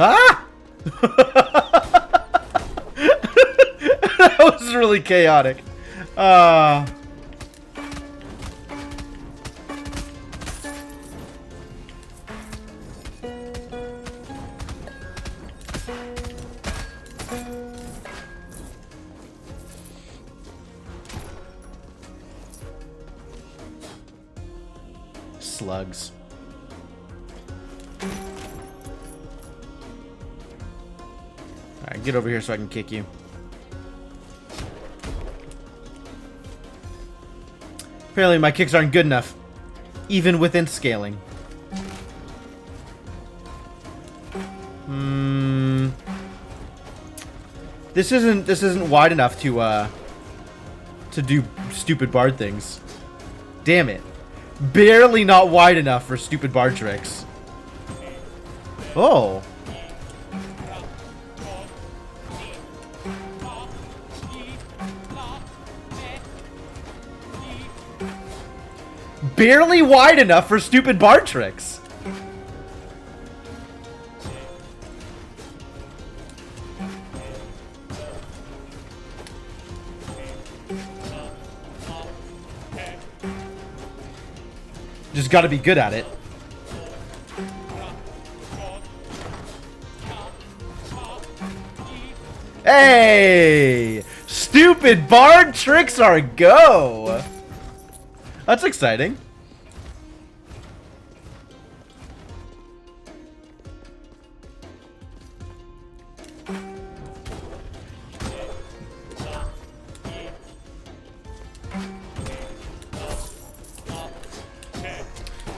Ah! That was really chaotic. Slugs. Alright, get over here so I can kick you. Apparently my kicks aren't good enough, even within scaling. This isn't wide enough to do stupid bard things. Damn it. Barely not wide enough for stupid bard tricks. Oh. Barely wide enough for stupid bard tricks. Just gotta be good at it. Hey! Stupid bard tricks are a go! That's exciting.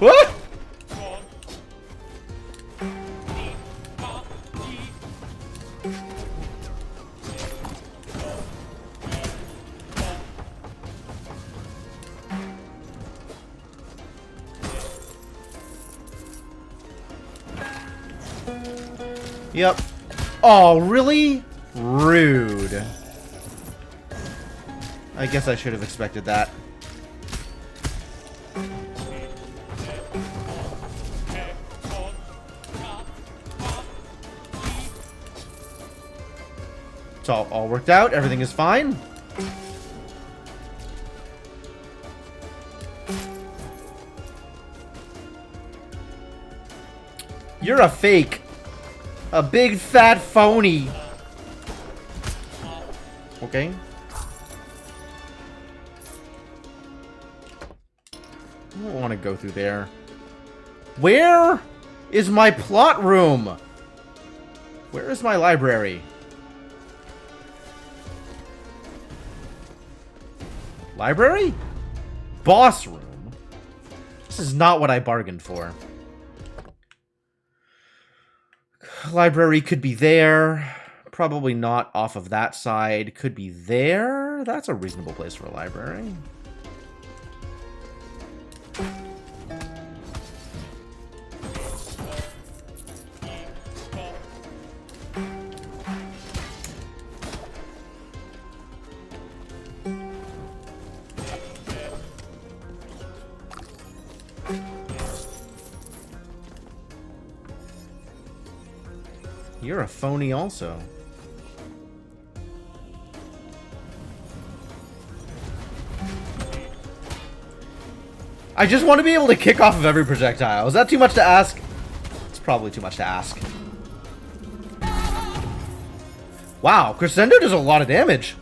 What? Yep. Oh, really? Rude. I guess I should have expected that. It's all worked out. Everything is fine. You're a fake. A big fat phony. Okay. I don't want to go through there. Where is my plot room? Where is my library? Library? Boss room? This is not what I bargained for. Library could be there. Probably not off of that side. Could be there. That's a reasonable place for a library. You're a phony also. I just want to be able to kick off of every projectile. Is that too much to ask? It's probably too much to ask. Wow, Crescendo does a lot of damage.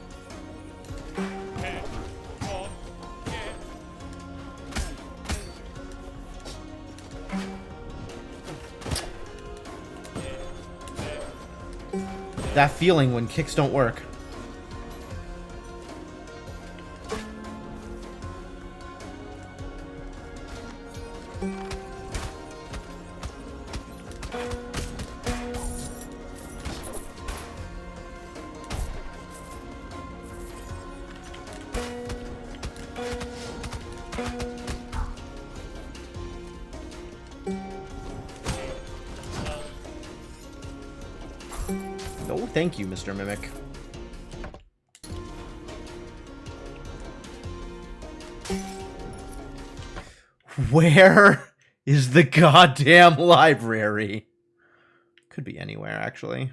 That feeling when kicks don't work. Oh, thank you, Mr. Mimic. Where is the goddamn library? Could be anywhere, actually.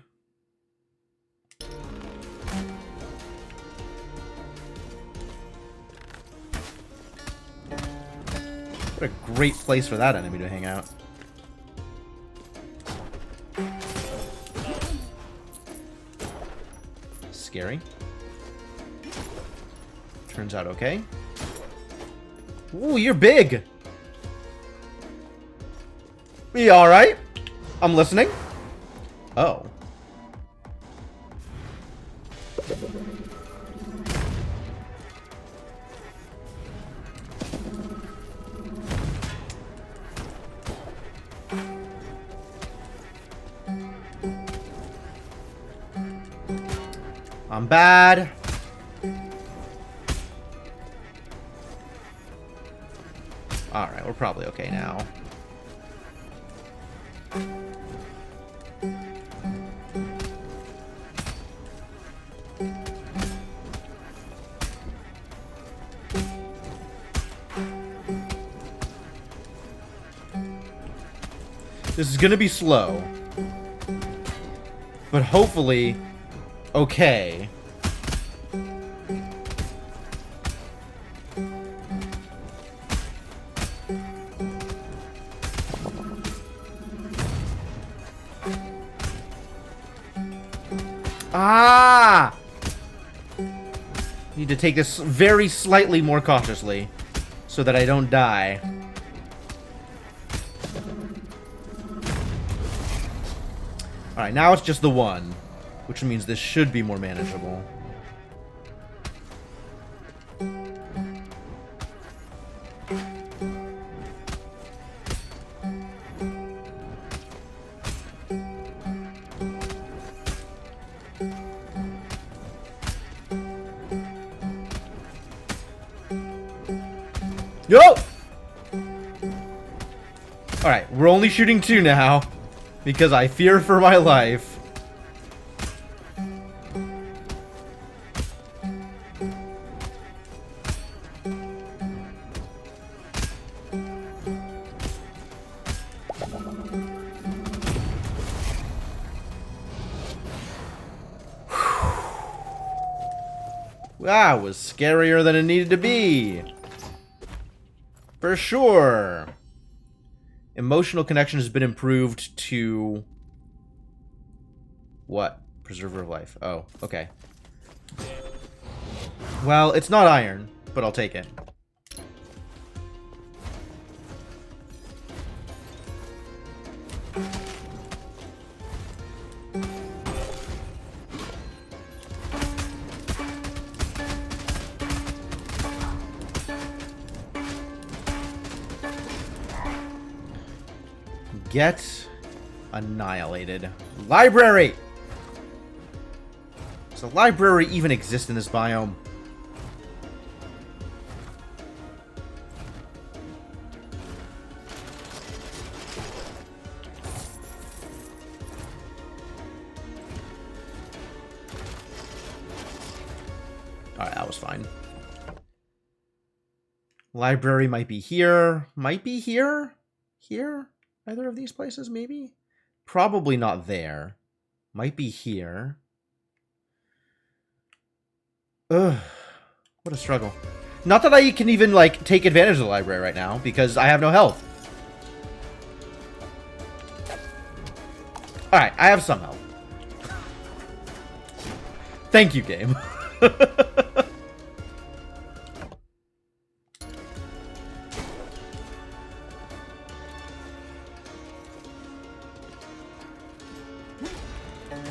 What a great place for that enemy to hang out. Scary. Turns out okay. Ooh, you're big! You alright? I'm listening. Oh. I'm bad. Alright, we're probably okay now. This is gonna be slow. But hopefully, okay. Ah! Need to take this very slightly more cautiously so that I don't die. Alright, now it's just the one, which means this should be more manageable. Yo! Alright, we're only shooting 2 now. Because I fear for my life. That was scarier than it needed to be. For sure. Emotional connection has been improved to... What? Preserver of life. Oh, okay. Well, it's not iron, but I'll take it. Get annihilated. Library! Does a library even exist in this biome? Alright, that was fine. Library might be here. Might be here? Here? Either of these places, maybe? Probably not there. Might be here. Ugh. What a struggle. Not that I can even, like, take advantage of the library right now, because I have no health. Alright, I have some health. Thank you, game.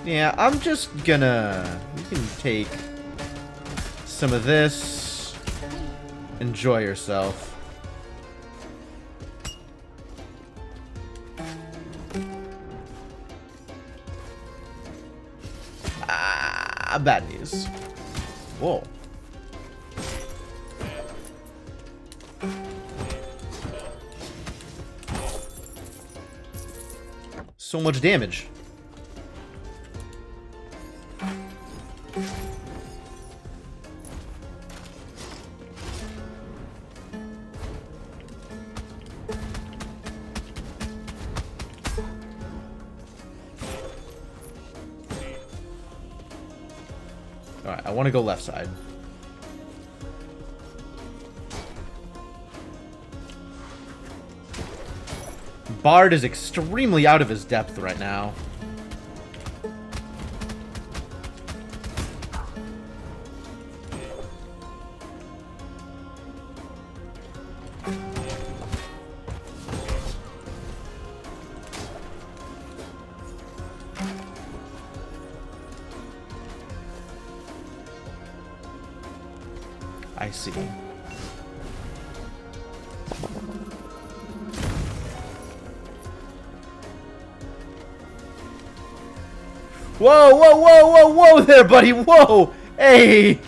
Yeah, I'm just gonna... You can take some of this. Enjoy yourself. Ah, bad news. Whoa. So much damage. Alright, I want to go left side. Bard is extremely out of his depth right now. I see. Whoa, whoa, whoa, whoa, whoa there, buddy, whoa! Hey!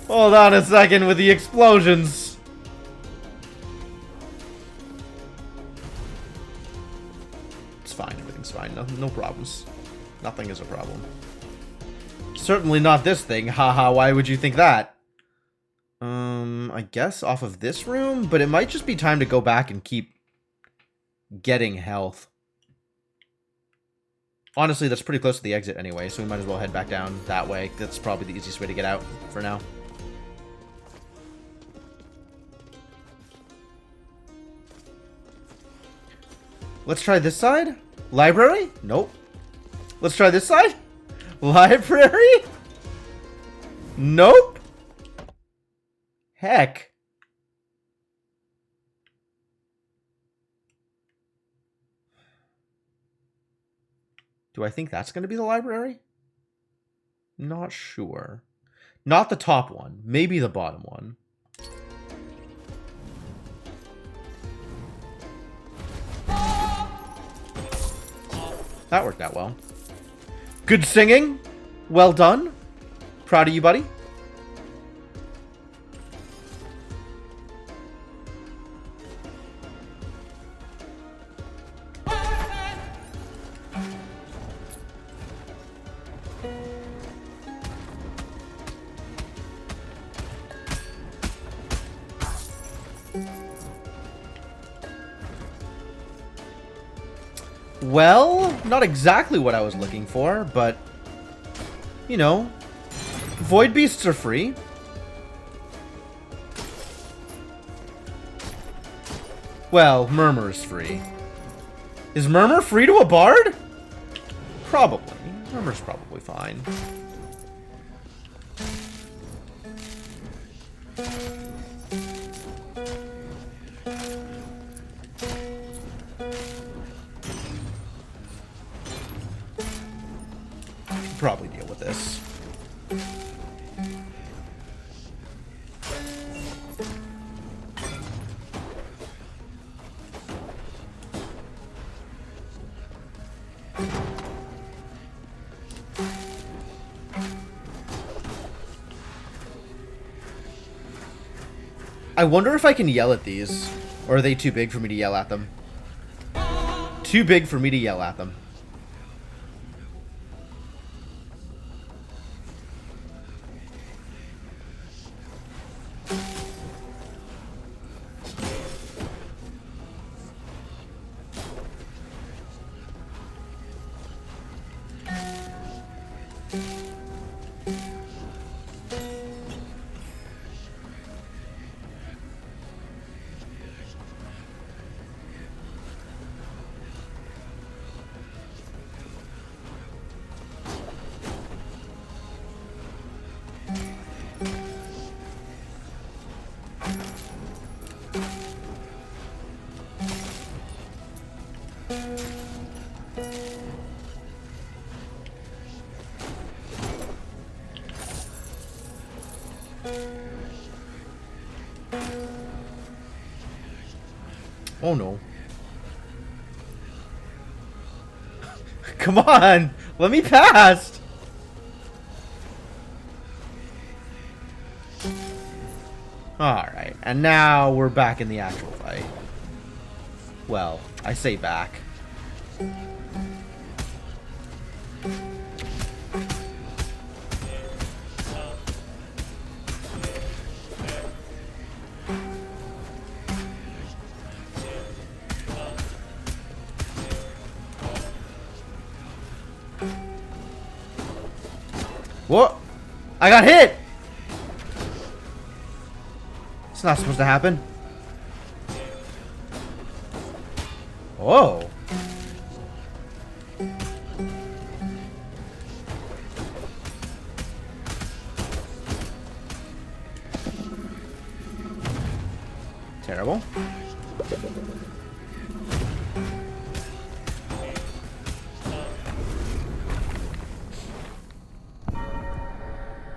Hold on a second with the explosions. It's fine, everything's fine, no problems. Nothing is a problem. Certainly not this thing, haha, why would you think that? I guess off of this room, but it might just be time to go back and keep getting health. Honestly, that's pretty close to the exit anyway, so we might as well head back down that way. That's probably the easiest way to get out for now. Let's try this side. Library? Nope. Let's try this side. Library? Nope. Heck. Do I think that's going to be the library? Not sure. Not the top one. Maybe the bottom one. That worked out well. Good singing. Well done. Proud of you, buddy. Well, not exactly what I was looking for, but, you know, Void Beasts are free. Well, Murmur's free. Is Murmur free to a bard? Probably. Murmur's probably fine. Probably deal with this. I wonder if I can yell at these. Or are they too big for me to yell at them? Too big for me to yell at them. Oh no. Come on! Let me pass! Alright, and now we're back in the actual fight. Well, I say back. What? I got hit! It's not supposed to happen. Whoa. Terrible.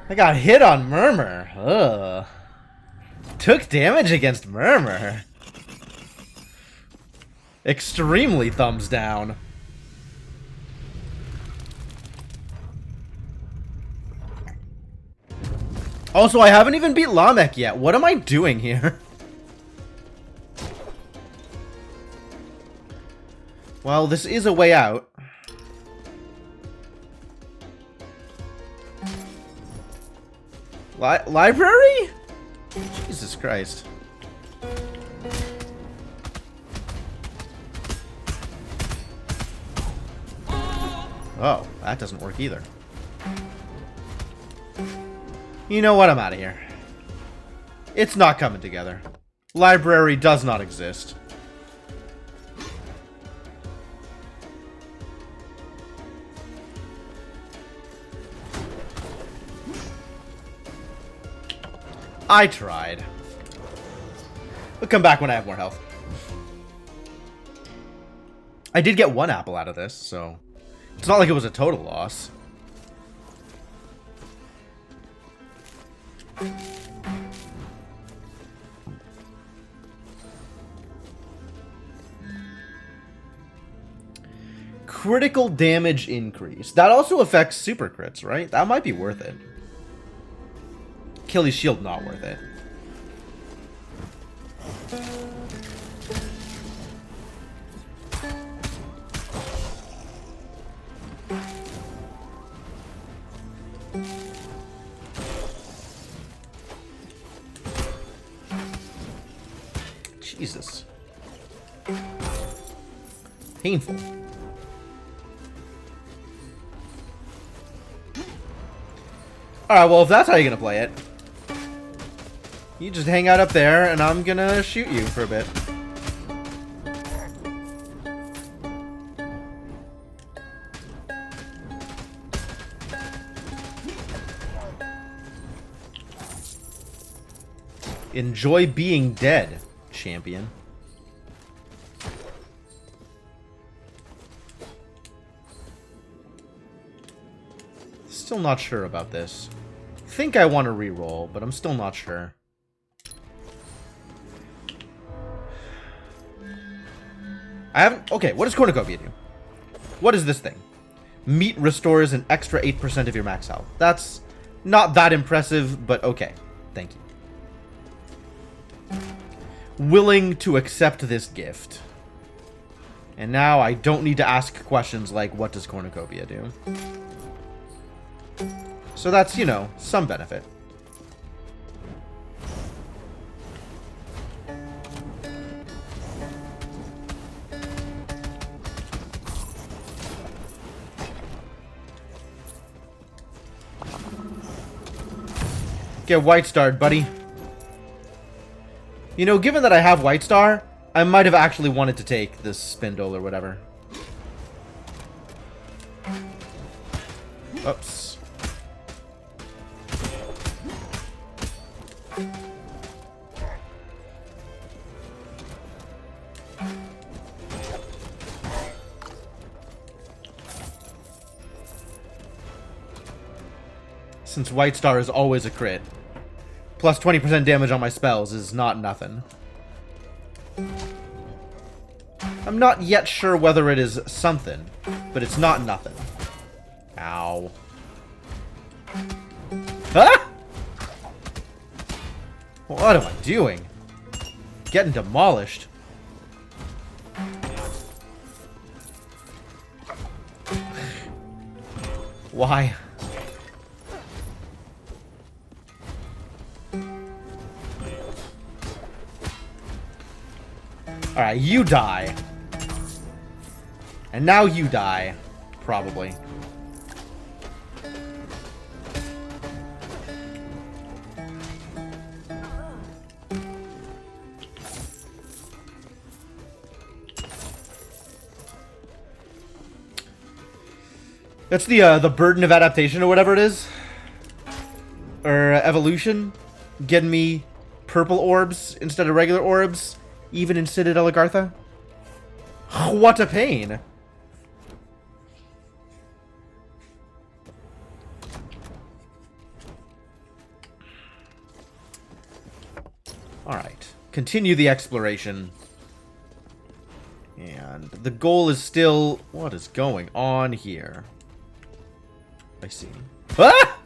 I got hit on Murmur. Ugh. Took damage against Murmur. Extremely thumbs down. Also, I haven't even beat Lamek yet. What am I doing here? Well, this is a way out. Library? Jesus Christ. Oh, that doesn't work either. You know what? I'm out of here. It's not coming together. Library does not exist. I tried. We'll come back when I have more health. I did get one apple out of this, so it's not like it was a total loss. Critical damage increase. That also affects super crits, right? That might be worth it. Achilles shield, not worth it. Jesus. Painful. Alright, well, if that's how you're gonna play it, you just hang out up there, and I'm gonna shoot you for a bit. Enjoy being dead, champion. Still not sure about this. Think I want to reroll, but I'm still not sure. I haven't... Okay, what does Cornucopia do? What is this thing? Meat restores an extra 8% of your max health. That's not that impressive, but okay. Thank you. Willing to accept this gift. And now I don't need to ask questions like, what does Cornucopia do? So that's, you know, some benefit. Get White Starred, buddy. You know, given that I have White Star, I might have actually wanted to take this spindle or whatever. Oops. Since White Star is always a crit. Plus 20% damage on my spells is not nothing. I'm not yet sure whether it is something, but it's not nothing. Ow. Ah! What am I doing? Getting demolished. Why? Alright, you die. And now you die. Probably. That's the burden of adaptation or whatever it is. Or evolution. Getting me purple orbs instead of regular orbs. Even in Citadel Agartha? What a pain! Alright. Continue the exploration. And the goal is still... What is going on here? I see. Ah!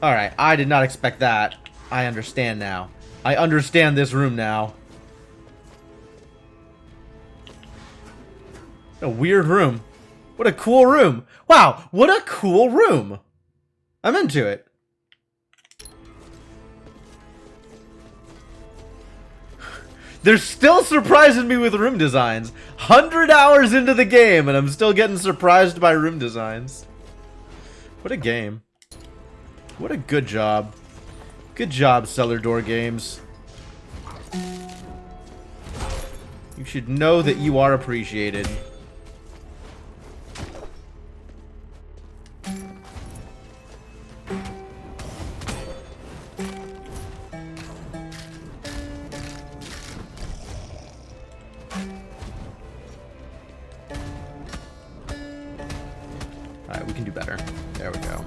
Alright, I did not expect that. I understand now. I understand this room now. A weird room. What a cool room. Wow, what a cool room. I'm into it. They're still surprising me with room designs. 100 hours into the game and I'm still getting surprised by room designs. What a game. What a good job. Good job, Cellar Door Games. You should know that you are appreciated. Alright, we can do better. There we go.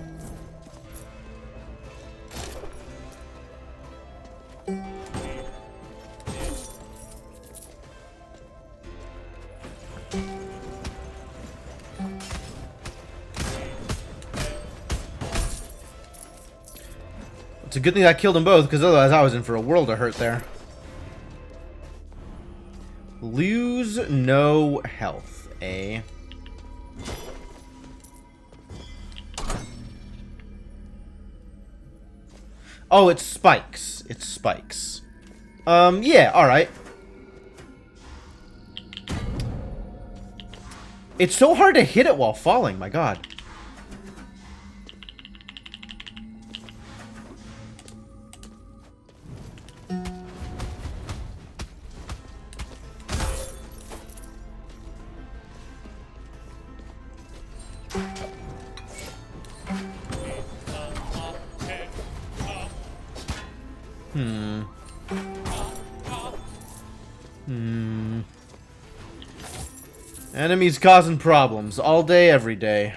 It's a good thing I killed them both, because otherwise I was in for a world of hurt there. Lose no health, eh? Oh, it's spikes. It's spikes. Yeah, alright. It's so hard to hit it while falling, my god. Enemies causing problems all day, every day.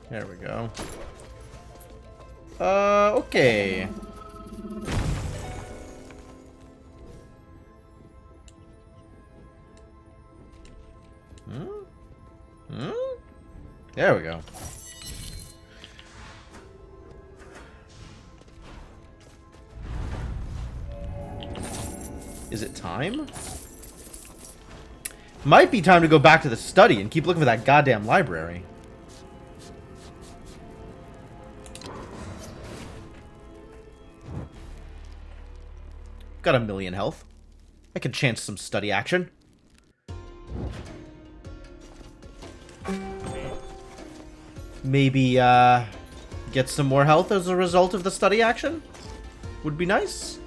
There we go. Okay. There we go. Is it time? Might be time to go back to the study and keep looking for that goddamn library. Got 1,000,000 health. I could chance some study action. Maybe, get some more health as a result of the study action? Would be nice.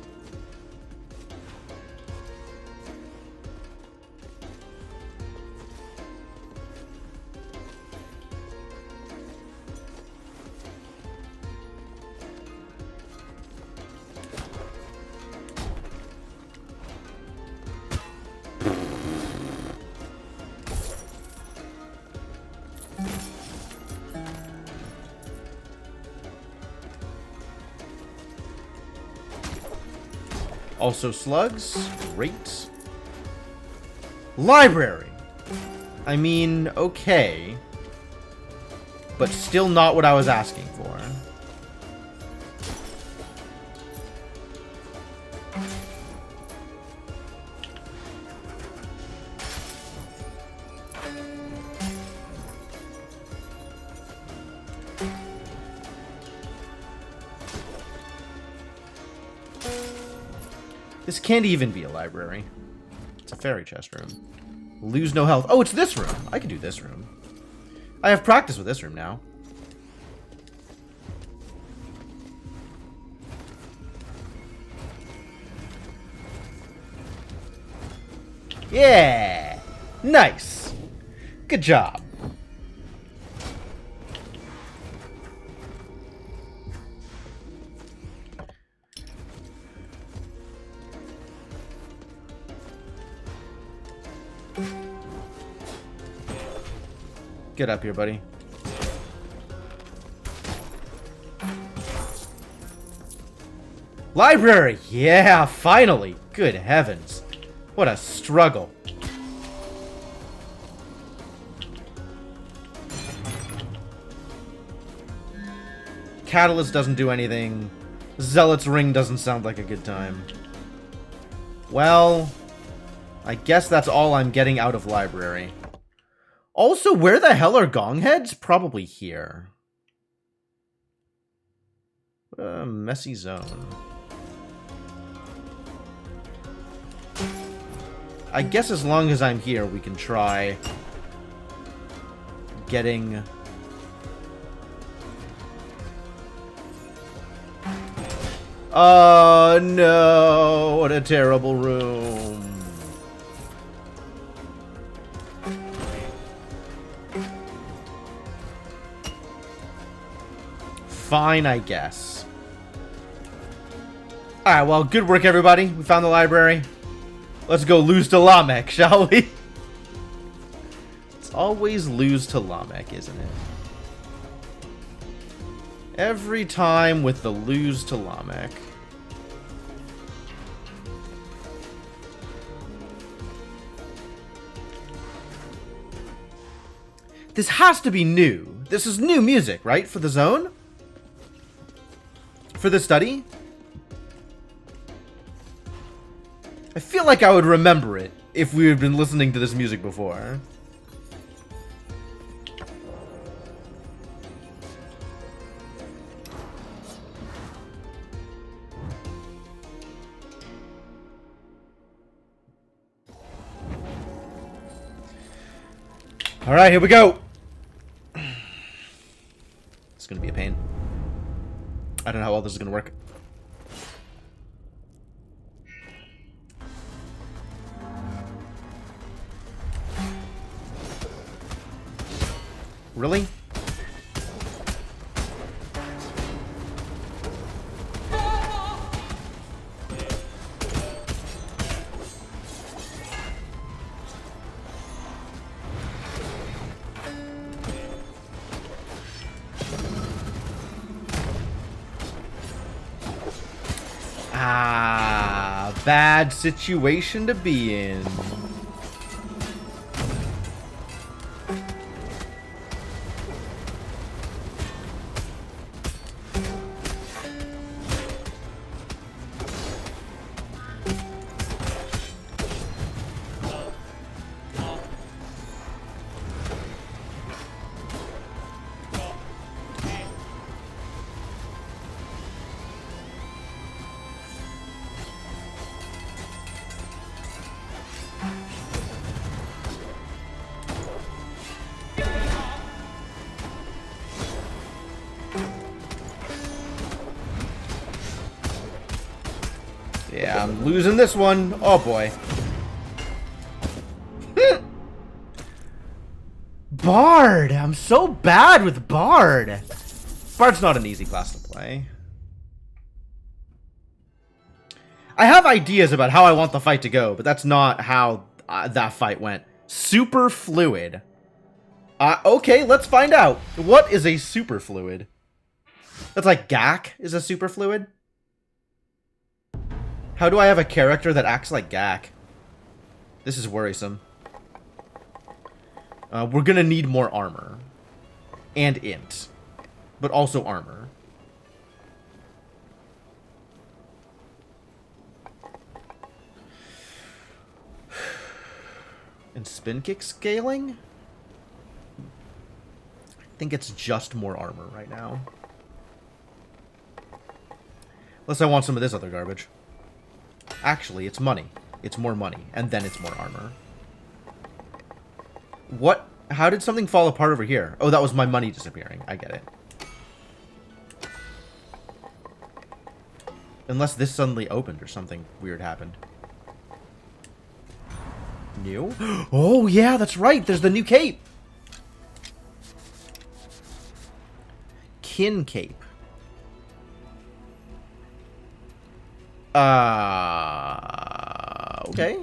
Also slugs. Great. Library! I mean, okay. But still not what I was asking for. This can't even be a library. It's a fairy chest room. Lose no health. Oh, it's this room. I can do this room. I have practice with this room now. Yeah! Nice! Good job. Get up here, buddy. Library! Yeah, finally! Good heavens. What a struggle. Catalyst doesn't do anything. Zealot's Ring doesn't sound like a good time. Well, I guess that's all I'm getting out of library. Also, where the hell are gong heads? Probably here. What a messy zone. I guess as long as I'm here, we can try getting... Oh no, what a terrible room. Fine, I guess. Alright, well, good work, everybody. We found the library. Let's go lose to Lamek, shall we? It's always lose to Lamek, isn't it? Every time with the lose to Lamek. This has to be new. This is new music, right? For the zone? For the study? I feel like I would remember it if we had been listening to this music before. Alright, here we go. It's gonna be a pain. I don't know how well this is gonna work. Really? Ah, bad situation to be in. Yeah, I'm losing this one. Oh, boy. Bard! I'm so bad with Bard. Bard's not an easy class to play. I have ideas about how I want the fight to go, but that's not how that fight went. Super fluid. Okay, let's find out. What is a super fluid? That's like Gak is a super fluid? How do I have a character that acts like Gak? This is worrisome. We're gonna need more armor. And int. But also armor. And spin kick scaling? I think it's just more armor right now. Unless I want some of this other garbage. Actually, it's money. It's more money. And then it's more armor. What? How did something fall apart over here? Oh, that was my money disappearing. I get it. Unless this suddenly opened or something weird happened. New? Oh, yeah, that's right. There's the new cape. Kin cape. Okay.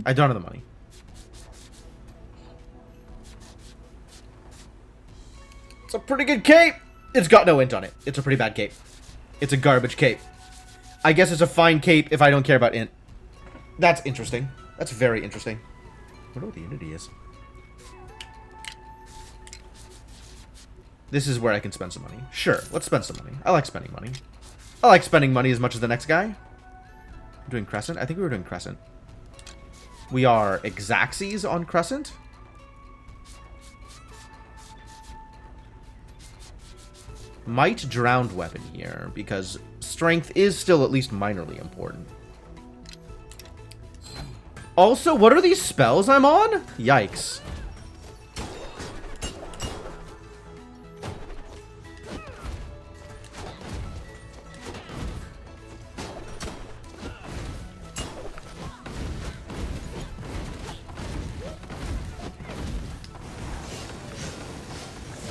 I don't have the money. It's a pretty good cape. It's got no int on it. It's a pretty bad cape. It's a garbage cape. I guess it's a fine cape if I don't care about int. That's interesting. That's very interesting. I wonder what the unity is. This is where I can spend some money. Sure, let's spend some money. I like spending money. I like spending money as much as the next guy. We're doing Crescent? I think we were doing Crescent. We are Exaxes on Crescent. Might drowned weapon here, because strength is still at least minorly important. Also, what are these spells I'm on? Yikes.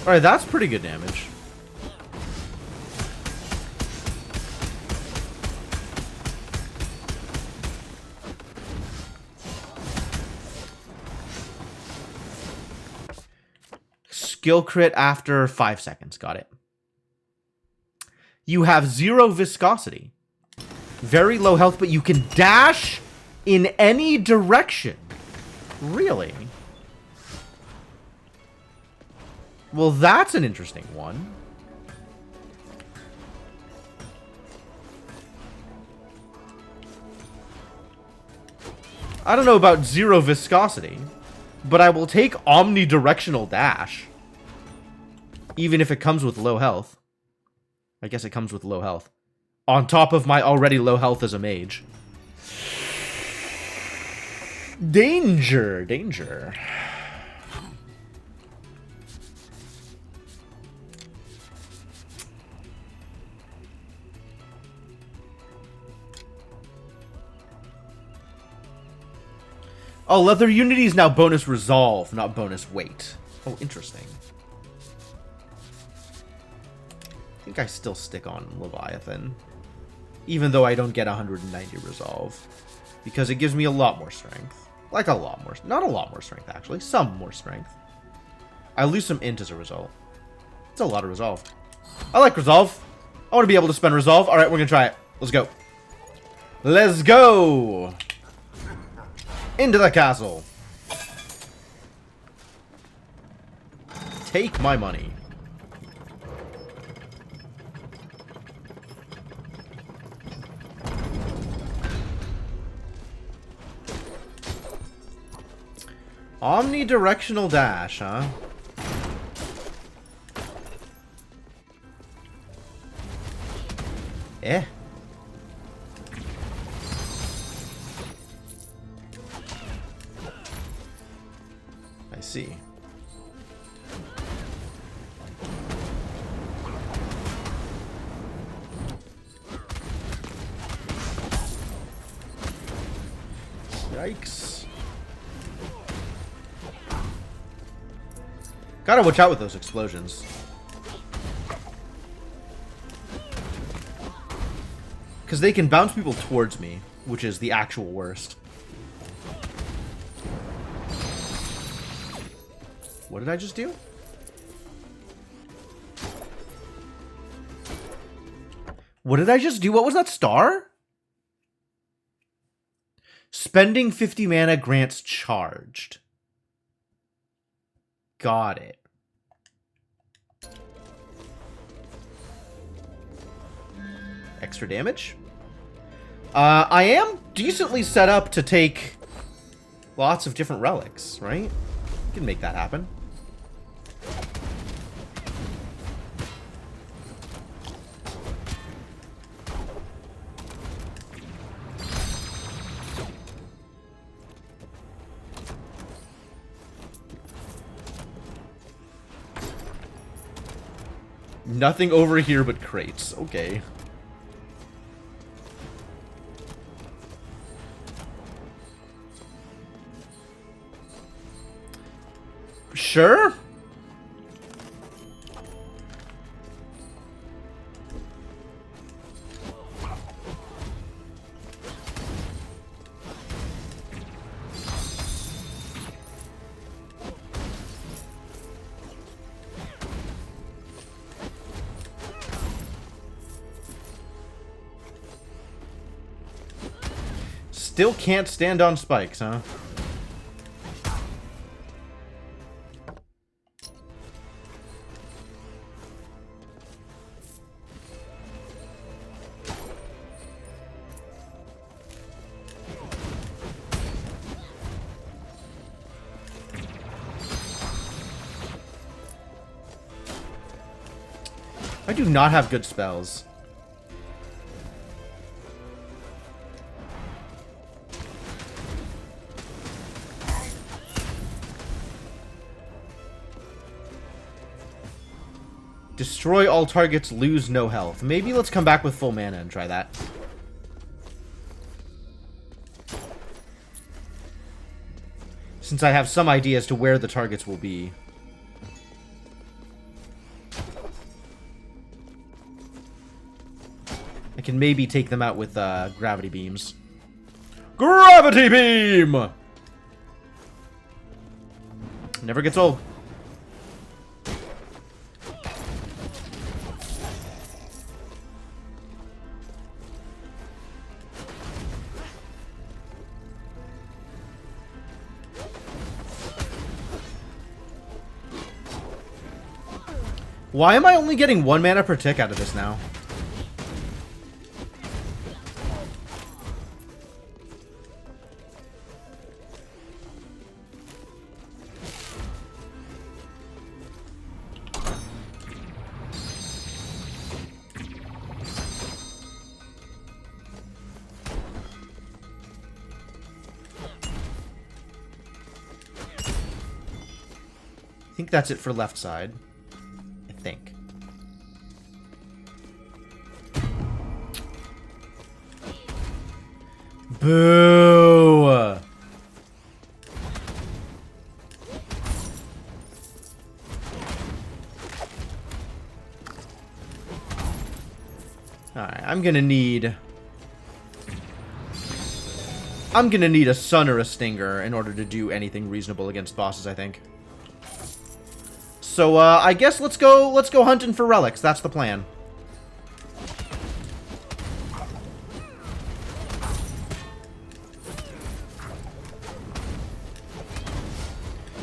Alright, that's pretty good damage. Skill crit after 5 seconds. Got it. You have 0 viscosity. Very low health, but you can dash in any direction. Really? Well, that's an interesting one. I don't know about 0 viscosity, but I will take omnidirectional dash. Even if it comes with low health. I guess it comes with low health. On top of my already low health as a mage. Danger, danger. Oh, Leather Unity is now bonus resolve, not bonus weight. Oh, interesting. I think I still stick on Leviathan. Even though I don't get 190 resolve. Because it gives me a lot more strength. Like a lot more. Not a lot more strength, actually. Some more strength. I lose some int as a result. It's a lot of resolve. I like resolve. I want to be able to spend resolve. Alright, we're going to try it. Let's go. Let's go! Into the castle. Take my money. Omnidirectional dash, huh? Eh. I see. Yikes. Gotta watch out with those explosions. Because they can bounce people towards me, which is the actual worst. What did I just do? What did I just do? What was that star? Spending 50 mana grants charged. Got it. Extra damage? I am decently set up to take lots of different relics, right? Can make that happen. Nothing over here but crates. Okay. Sure. Still can't stand on spikes, huh? I do not have good spells. Destroy all targets, lose no health. Maybe let's come back with full mana and try that. Since I have some idea as to where the targets will be. I can maybe take them out with gravity beams. Gravity beam! Never gets old. Why am I only getting 1 mana per tick out of this now? I think that's it for left side. Think. Boo! Alright, I'm gonna need a Sun or a Stinger in order to do anything reasonable against bosses, I think. So, I guess let's go hunting for relics. That's the plan.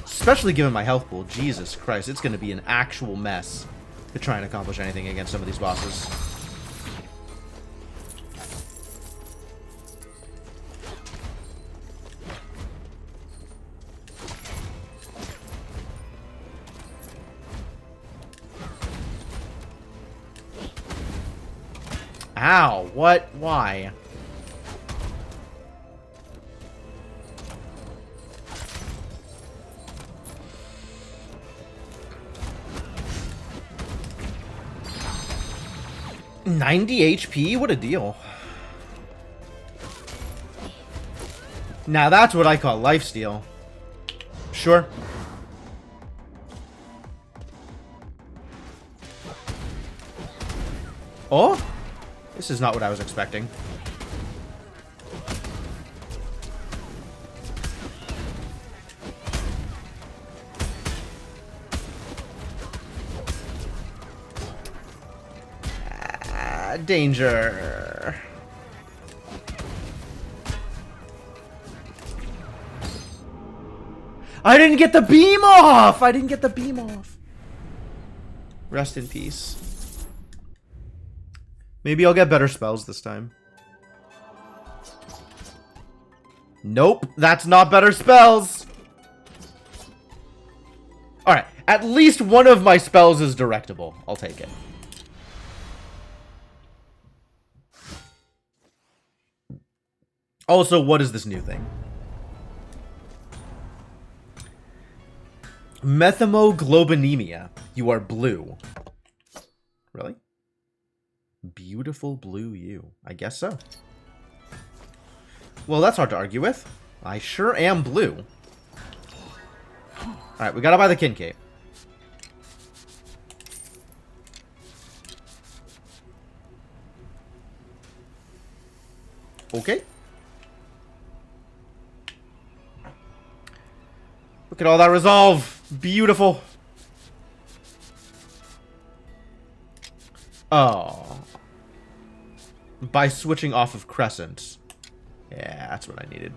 Especially given my health pool. Jesus Christ, it's gonna be an actual mess to try and accomplish anything against some of these bosses. Ow, what? Why? $90 HP? What a deal. Now that's what I call lifesteal. Sure. Oh? This is not what I was expecting. Danger. I didn't get the beam off! I didn't get the beam off. Rest in peace. Maybe I'll get better spells this time. Nope, that's not better spells. Alright, at least one of my spells is directable. I'll take it. Also, what is this new thing? Methemoglobinemia. You are blue. Really? Beautiful blue you. I guess so. Well, that's hard to argue with. I sure am blue. Alright, we gotta buy the Kin Cape. Okay. Look at all that resolve. Beautiful. Oh. By switching off of Crescent. Yeah, that's what I needed.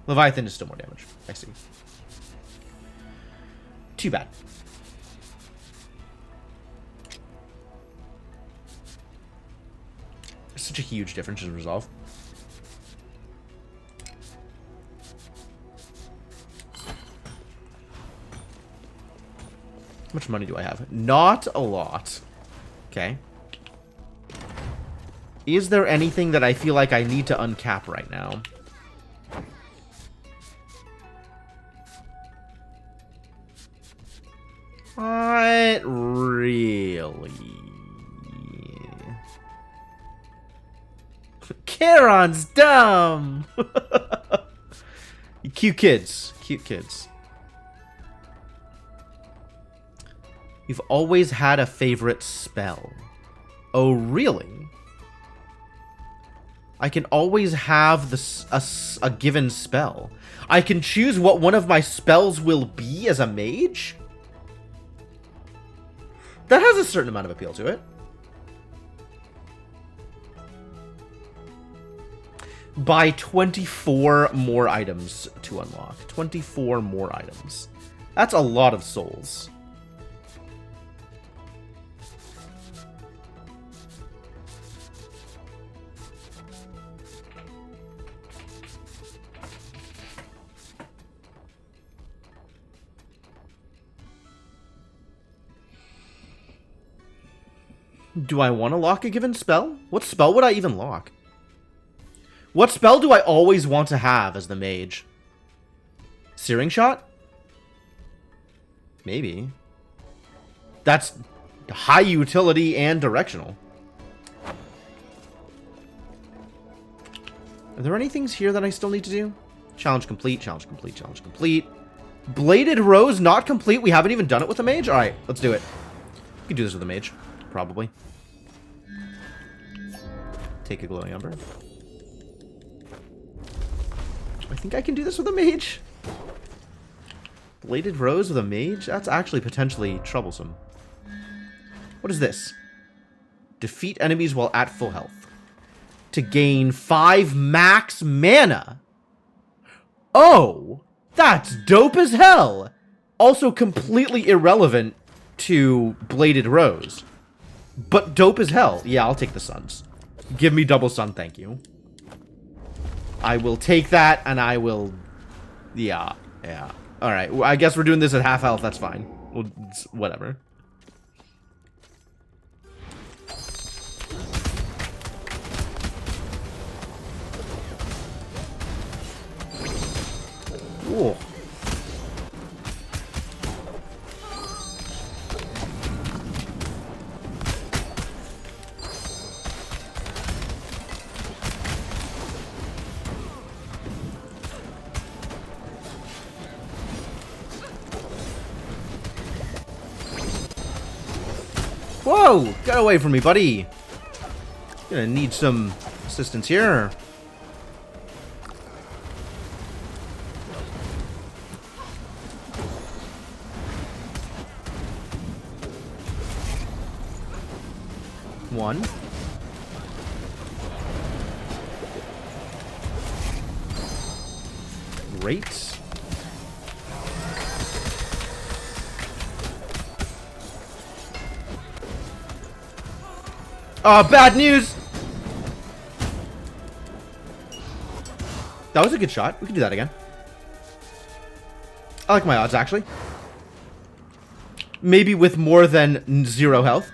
Leviathan is still more damage. I see. Too bad. Such a huge difference in resolve. How much money do I have? Not a lot. Okay. Is there anything that I feel like I need to uncap right now? Not really. Charon's dumb! Cute kids. Cute kids. You've always had a favorite spell. Oh, really? I can always have a given spell. I can choose what one of my spells will be as a mage? That has a certain amount of appeal to it. Buy 24 more items to unlock. 24 more items. That's a lot of souls. Do I want to lock a given spell? What spell would I even lock? What spell do I always want to have as the mage? Searing Shot? Maybe. That's high utility and directional. Are there any things here that I still need to do? Challenge complete, challenge complete, challenge complete. Bladed Rose not complete. We haven't even done it with the mage? Alright, let's do it. You can do this with a mage, probably. Take a glowing umber. I think I can do this with a mage. Bladed Rose with a mage? That's actually potentially troublesome. What is this? Defeat enemies while at full health. To gain 5 max mana. Oh, that's dope as hell. Also completely irrelevant to Bladed Rose. But dope as hell. Yeah, I'll take the suns. Give me double sun, thank you. I will take that, and I will... Yeah. Alright, well, I guess we're doing this at half health, that's fine. Well, whatever. Ooh. Whoa! Get away from me, buddy! Gonna need some assistance here. One. Great. Bad news! That was a good shot. We can do that again. I like my odds, actually. Maybe with more than 0 health.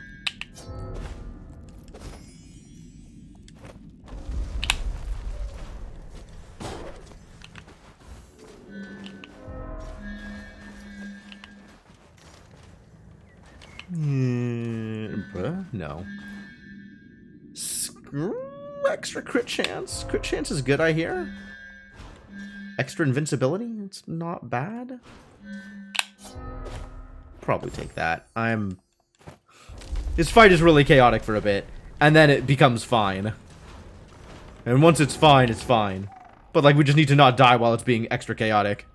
No. Extra crit chance. Crit chance is good, I hear. Extra invincibility? It's not bad. Probably take that. This fight is really chaotic for a bit, and then it becomes fine. And once it's fine, it's fine. But, like, we just need to not die while it's being extra chaotic.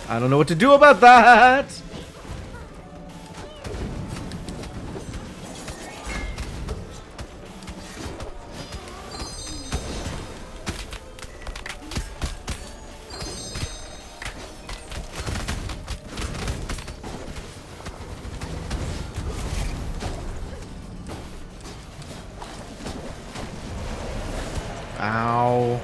I don't know what to do about that! Ow.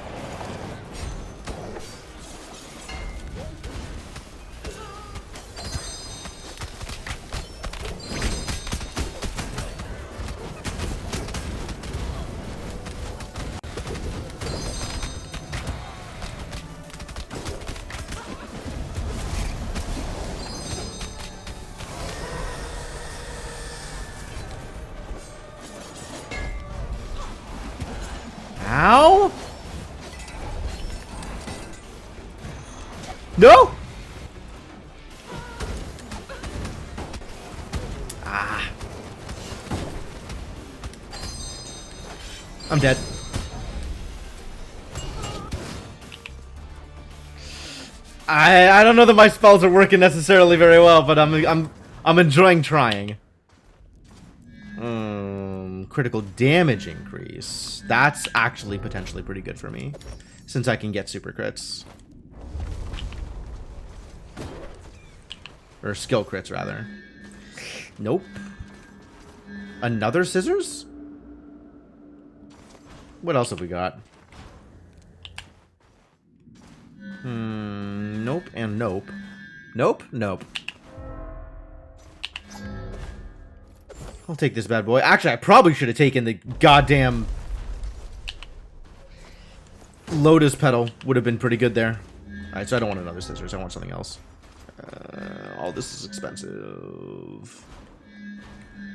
Ow! No! Ah. I'm dead. I don't know that my spells are working necessarily very well, but I'm enjoying trying. Critical damage increase. That's actually potentially pretty good for me, since I can get super crits. Or skill crits, rather. Nope. Another scissors? What else have we got? Nope and nope. Nope, nope. I'll take this bad boy. Actually, I probably should have taken the goddamn Lotus Petal. Would have been pretty good there. Alright, so I don't want another scissors. I want something else. All this is expensive.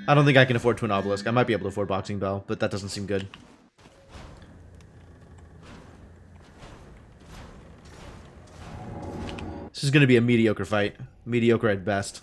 I don't think I can afford Twin Obelisk. I might be able to afford Boxing Bell, but that doesn't seem good. This is going to be a mediocre fight. Mediocre at best.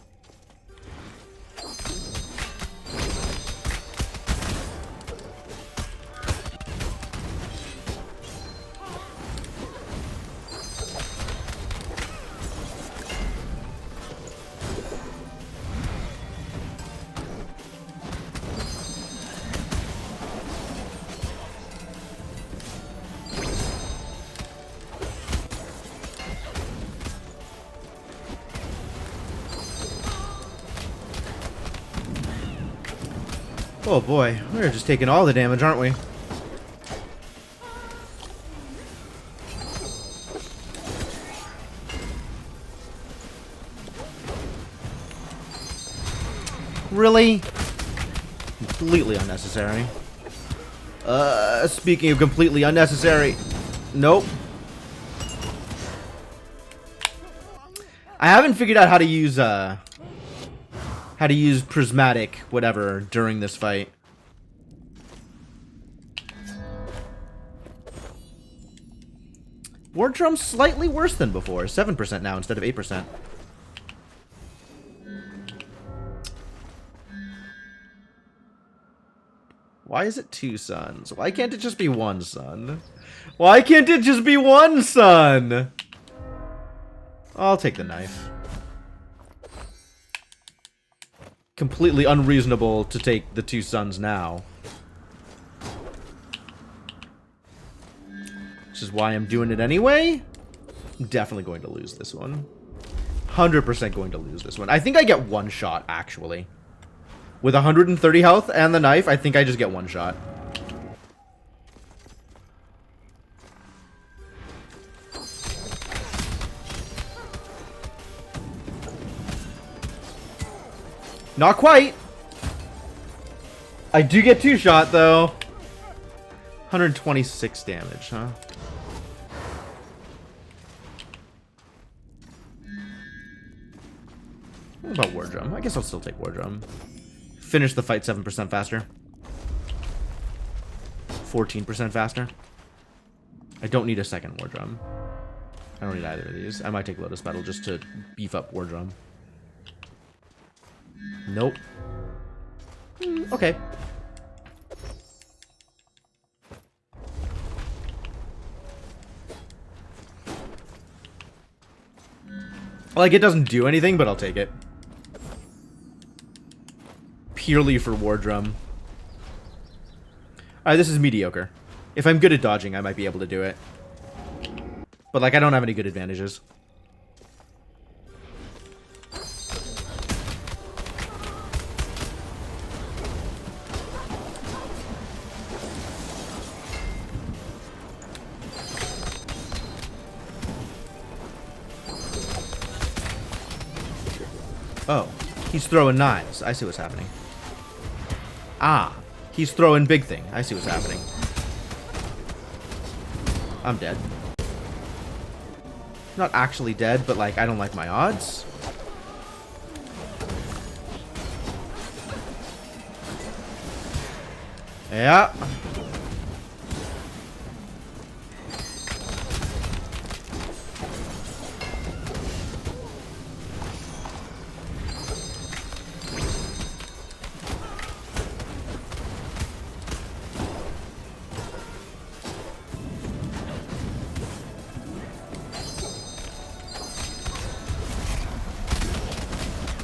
Oh boy, we're just taking all the damage, aren't we? Really? Completely unnecessary. Speaking of completely unnecessary. Nope. I haven't figured out how to use prismatic whatever during this fight. War Drum's slightly worse than before. 7% now instead of 8%. Why is it 2 suns? Why can't it just be 1 sun? Why can't it just be 1 sun? I'll take the knife. Completely unreasonable to take the 2 suns now. Which is why I'm doing it anyway. I'm definitely going to lose this one. 100% going to lose this one. I think I get 1 shot, actually. With 130 health and the knife, I think I just get 1 shot. Not quite. I do get 2 shot, though. 126 damage, huh? What about War Drum? I guess I'll still take War Drum. Finish the fight 7% faster. 14% faster. I don't need a second War Drum. I don't need either of these. I might take Lotus Battle just to beef up War Drum. Nope. Okay. Like, it doesn't do anything, but I'll take it. Purely for War Drum. Alright, this is mediocre. If I'm good at dodging, I might be able to do it. But, like, I don't have any good advantages. Oh, he's throwing knives. I see what's happening. Ah, he's throwing big thing. I see what's happening. I'm dead. Not actually dead, but like, I don't like my odds. Yeah.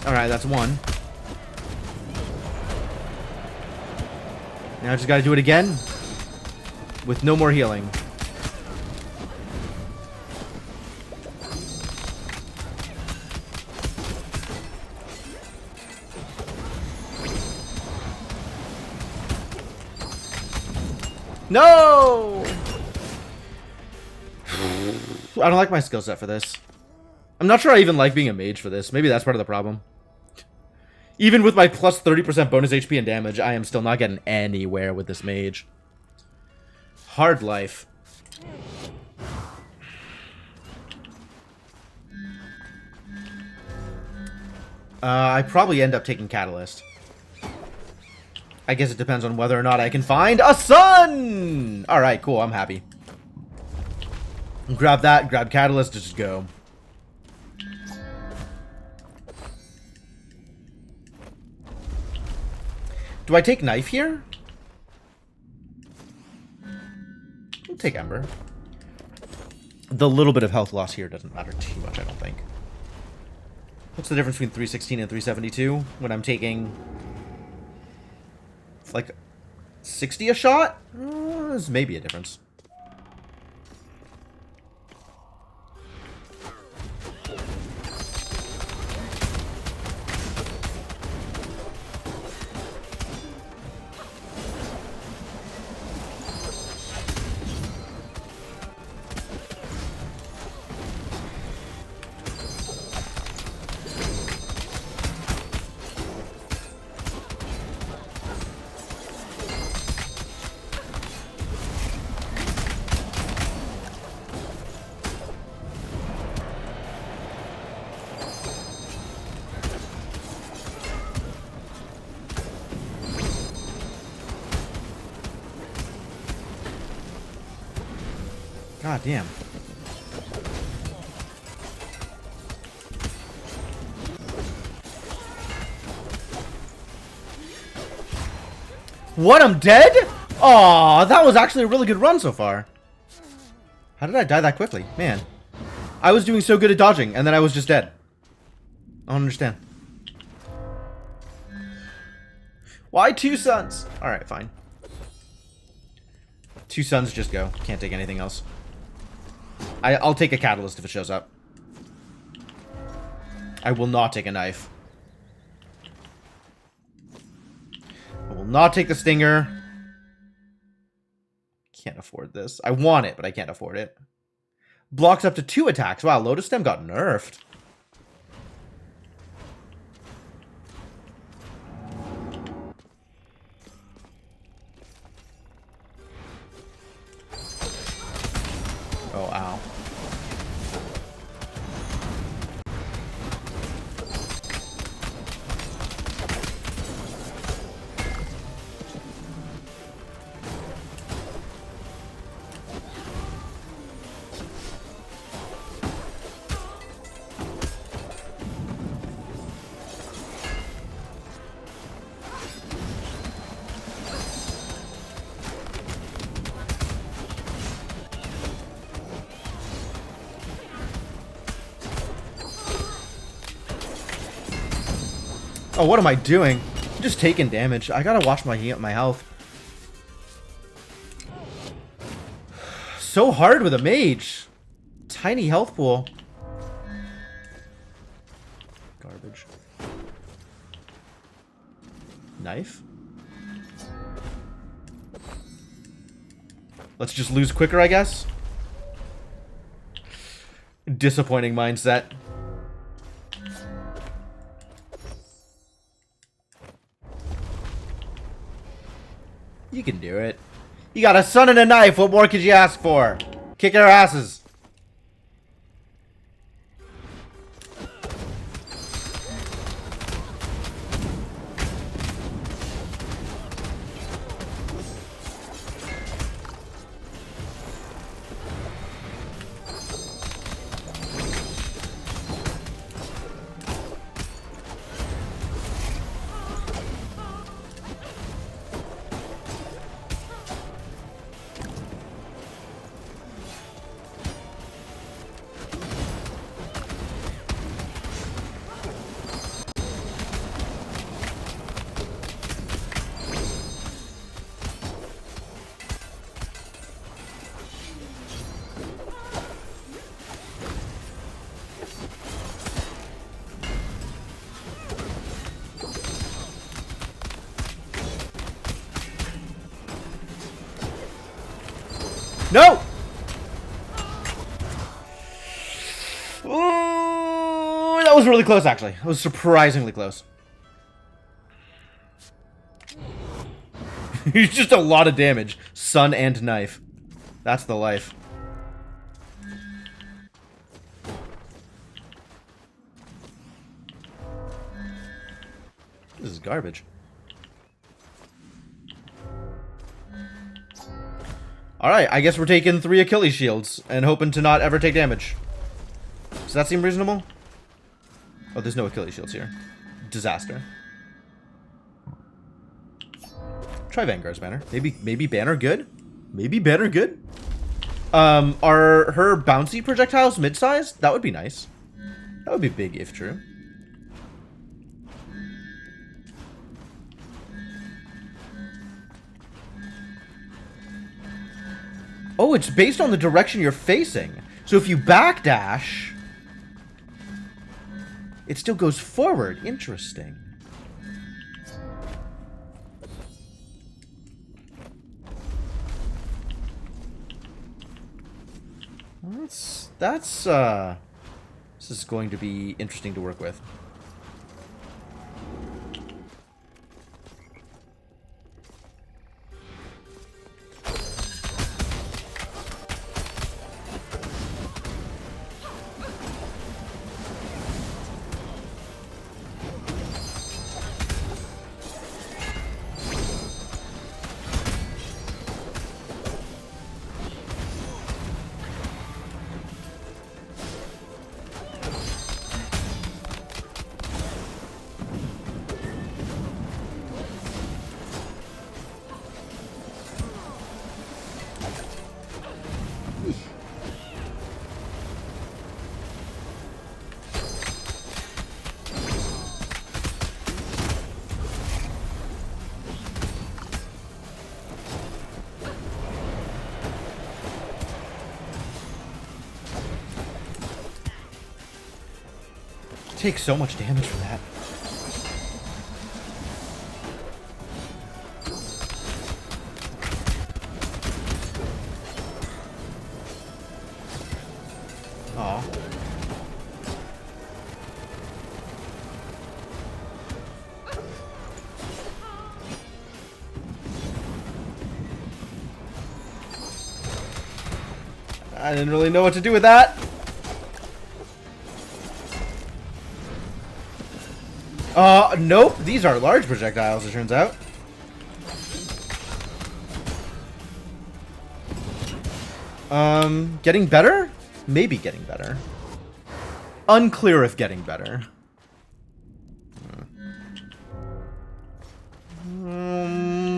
Alright, that's 1. Now I just gotta do it again. With no more healing. No! I don't like my skill set for this. I'm not sure I even like being a mage for this. Maybe that's part of the problem. Even with my plus 30% bonus HP and damage, I am still not getting anywhere with this mage. Hard life. I probably end up taking Catalyst. I guess it depends on whether or not I can find a sun! Alright, cool, I'm happy. Grab that, grab Catalyst, just go. Do I take Knife here? I'll take Ember. The little bit of health loss here doesn't matter too much, I don't think. What's the difference between 316 and 372 when I'm taking... like 60 a shot? There's maybe a difference. God damn. What? I'm dead? Aw, that was actually a really good run so far. How did I die that quickly? Man. I was doing so good at dodging, and then I was just dead. I don't understand. Why 2 suns? Alright, fine. 2 suns, just go. Can't take anything else. I'll take a Catalyst if it shows up. I will not take a Knife. I will not take the Stinger. Can't afford this. I want it, but I can't afford it. Blocks up to 2 attacks. Wow, Lotus Stem got nerfed. Oh, ow. Oh, what am I doing? I'm just taking damage. I gotta watch my health. So hard with a mage. Tiny health pool. Garbage. Knife? Let's just lose quicker, I guess. Disappointing mindset. You can do it. You got a sun and a knife. What more could you ask for? Kick our asses. No! Ooh, that was really close, actually. It was surprisingly close. It's just a lot of damage. Sun and knife. That's the life. This is garbage. Alright, I guess we're taking 3 Achilles shields and hoping to not ever take damage. Does that seem reasonable? Oh, there's no Achilles shields here. Disaster. Try Vanguard's banner. Maybe banner good? Maybe banner good? Are her bouncy projectiles mid-sized? That would be nice. That would be big if true. Oh, it's based on the direction you're facing. So if you backdash, it still goes forward. Interesting. That's this is going to be interesting to work with. Take so much damage from that. Aw. I didn't really know what to do with that. Nope. These are large projectiles, it turns out. Getting better? Maybe getting better. Unclear if getting better.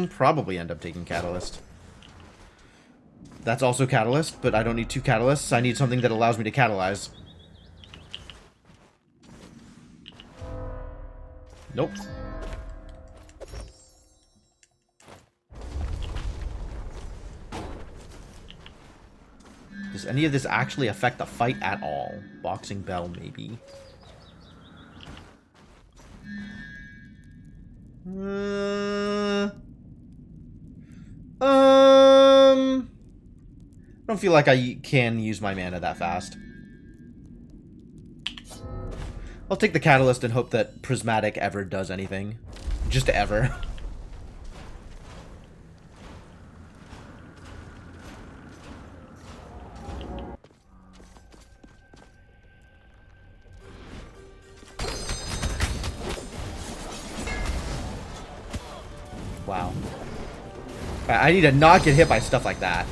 Probably end up taking Catalyst. That's also Catalyst, but I don't need 2 Catalysts. I need something that allows me to catalyze. Nope. Does any of this actually affect the fight at all? Boxing Bell, maybe. I don't feel like I can use my mana that fast. I'll take the Catalyst and hope that Prismatic ever does anything. Just ever. Wow. I need to not get hit by stuff like that.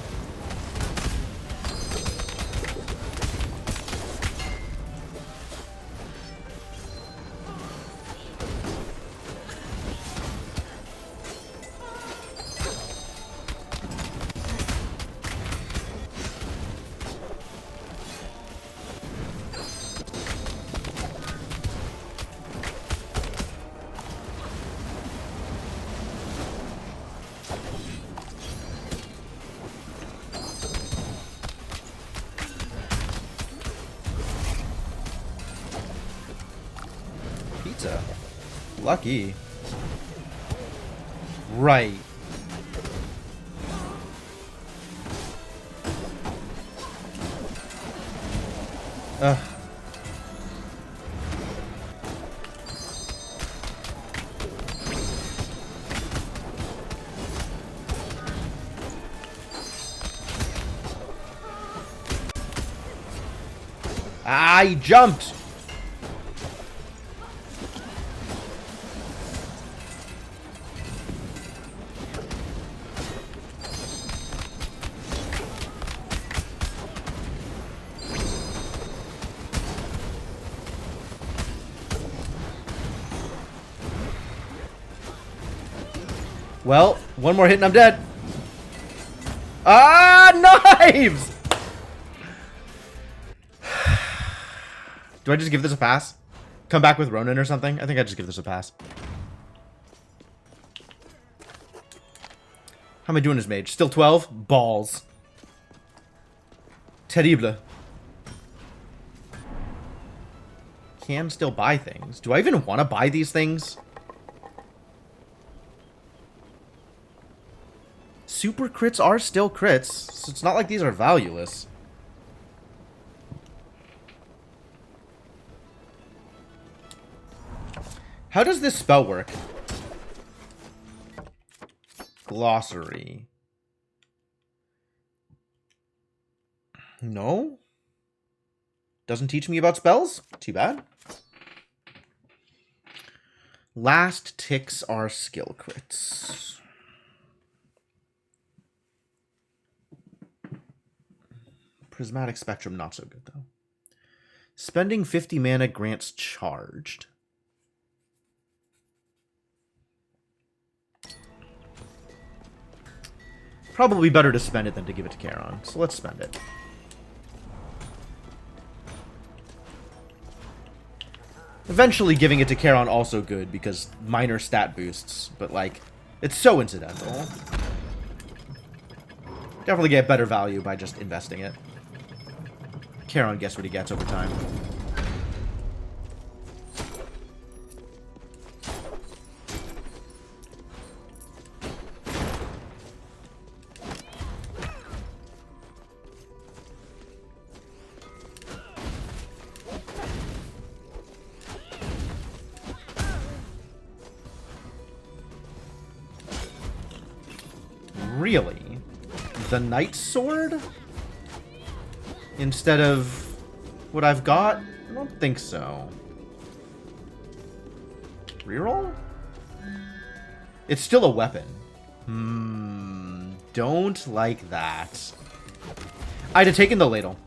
Pizza. Lucky. Right. Ugh. Ah, he jumped! Well, one more hit and I'm dead. Ah, knives! Do I just give this a pass? Come back with Ronin or something? I think I just give this a pass. How am I doing as mage? Still 12? Balls. Terrible. Can still buy things. Do I even want to buy these things? Super crits are still crits, so it's not like these are valueless. How does this spell work? Glossary. No? Doesn't teach me about spells? Too bad. Last ticks are skill crits. Prismatic Spectrum, not so good, though. Spending 50 mana grants charged. Probably better to spend it than to give it to Charon, so let's spend it. Eventually giving it to Charon also good, because minor stat boosts, but like, it's so incidental. Definitely get better value by just investing it. Charon gets what he gets over time. Really? The Knight Sword? Instead of what I've got? I don't think so. Reroll? It's still a weapon. Don't like that. I'd have taken the ladle.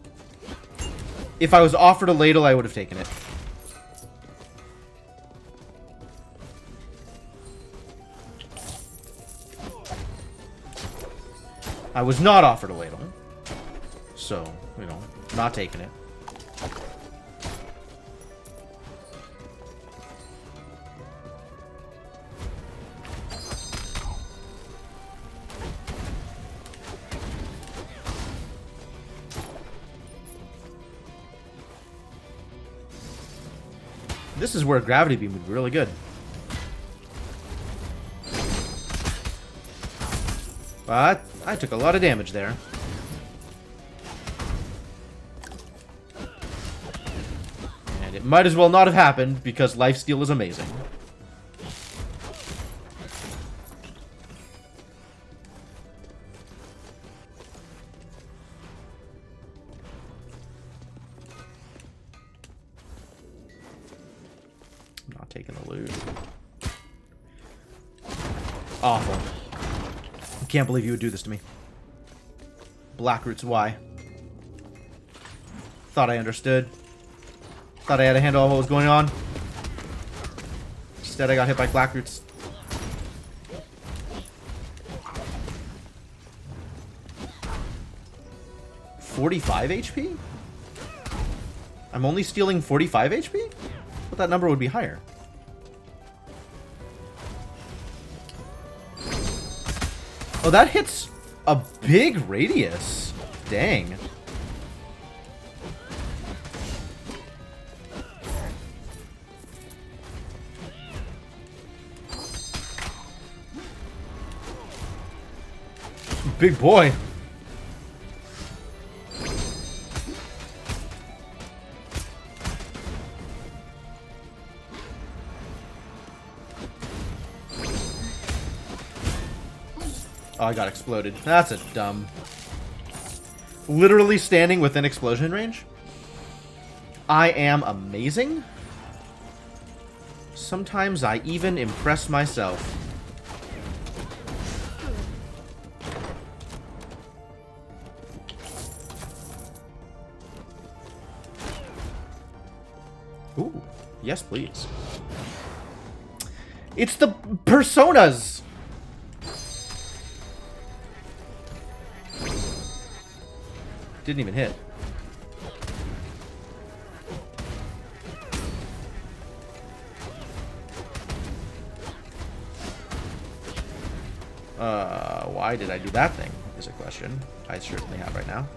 If I was offered a ladle, I would have taken it. I was not offered a ladle. So, you know, not taking it. This is where Gravity Beam would be really good. But I took a lot of damage there. And it might as well not have happened because lifesteal is amazing. I'm not taking the loot. Awful. Can't believe you would do this to me. Blackroot's why. Thought I understood. Thought I had a handle on what was going on. Instead I got hit by Blackroots. $45 HP? I'm only stealing 45 HP? But that number would be higher. Oh, that hits a big radius. Dang. Big boy. Oh, I got exploded. That's a dumb. Literally standing within explosion range? I am amazing. Sometimes I even impress myself. Ooh, yes please. It's the personas! Didn't even hit. Why did I do that thing? Is a question I certainly have right now.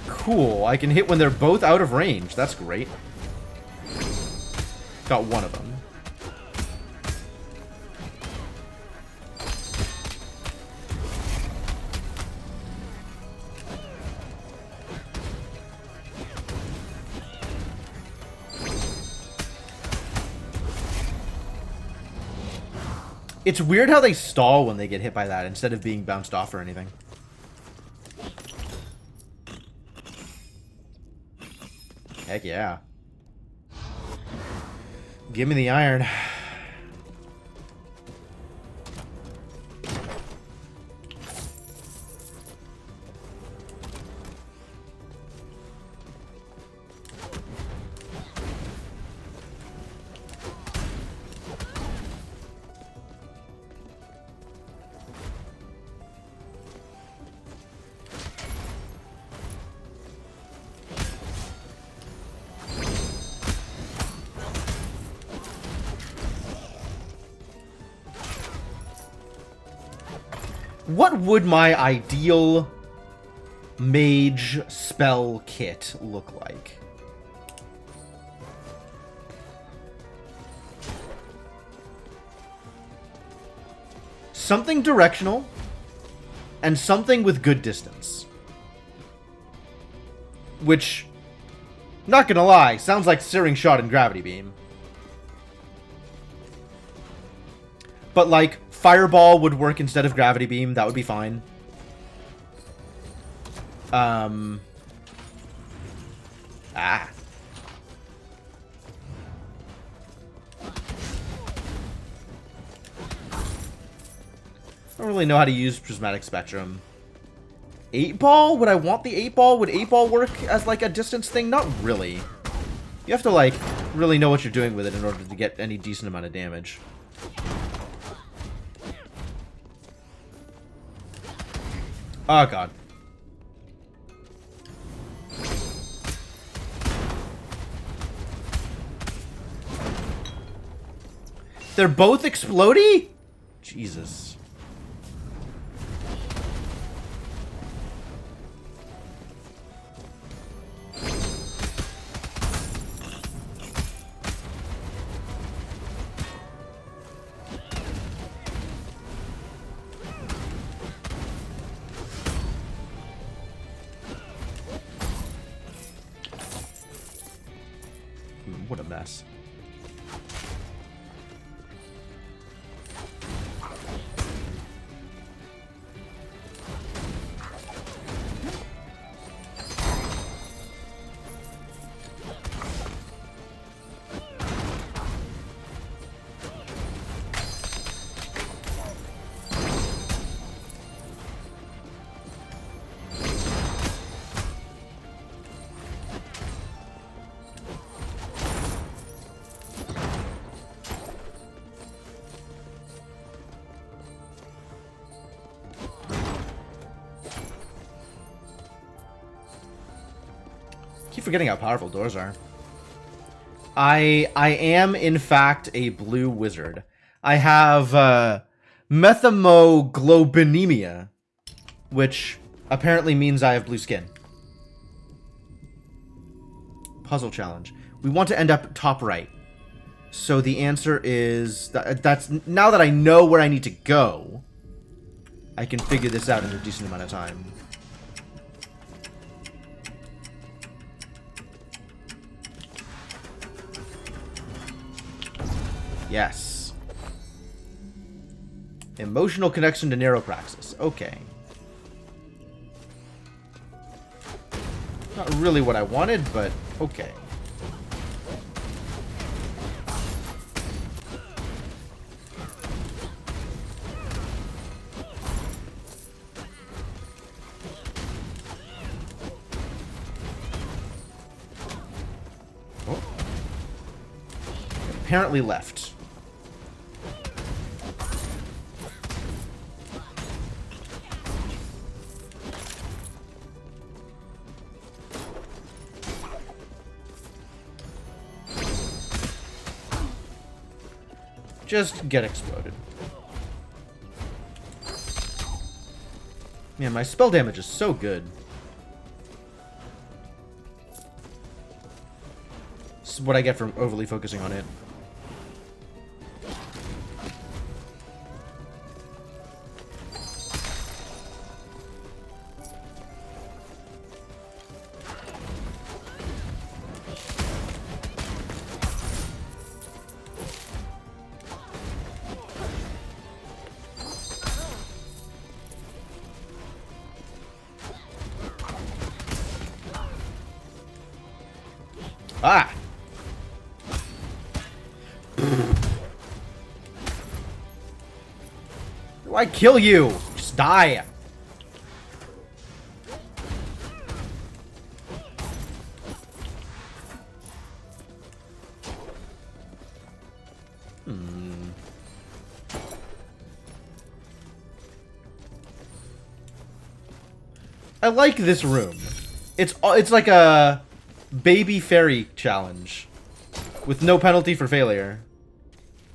Cool, I can hit when they're both out of range. That's great. Got one of them. It's weird how they stall when they get hit by that instead of being bounced off or anything. Heck yeah. Give me the iron. What would my ideal mage spell kit look like? Something directional and something with good distance. Which, not gonna lie, sounds like Searing Shot and Gravity Beam. But like, Fireball would work instead of Gravity Beam. That would be fine. I don't really know how to use Prismatic Spectrum. 8-Ball? Would I want the 8-Ball? Would 8-Ball work as like a distance thing? Not really. You have to like really know what you're doing with it in order to get any decent amount of damage. Oh, God. They're both explodey? Jesus. What a mess. Keep forgetting how powerful doors are. I am in fact a blue wizard. I have methemoglobinemia, which apparently means I have blue skin. Puzzle challenge. We want to end up top right. So the answer is that's now that I know where I need to go, I can figure this out in a decent amount of time. Yes. Emotional connection to Neuropraxis. Okay. Not really what I wanted, but okay. Oh. Apparently left. Just get exploded. Man, my spell damage is so good. This is what I get from overly focusing on it. Ah! Why kill you? Just die. I like this room. It's like a baby fairy challenge with no penalty for failure,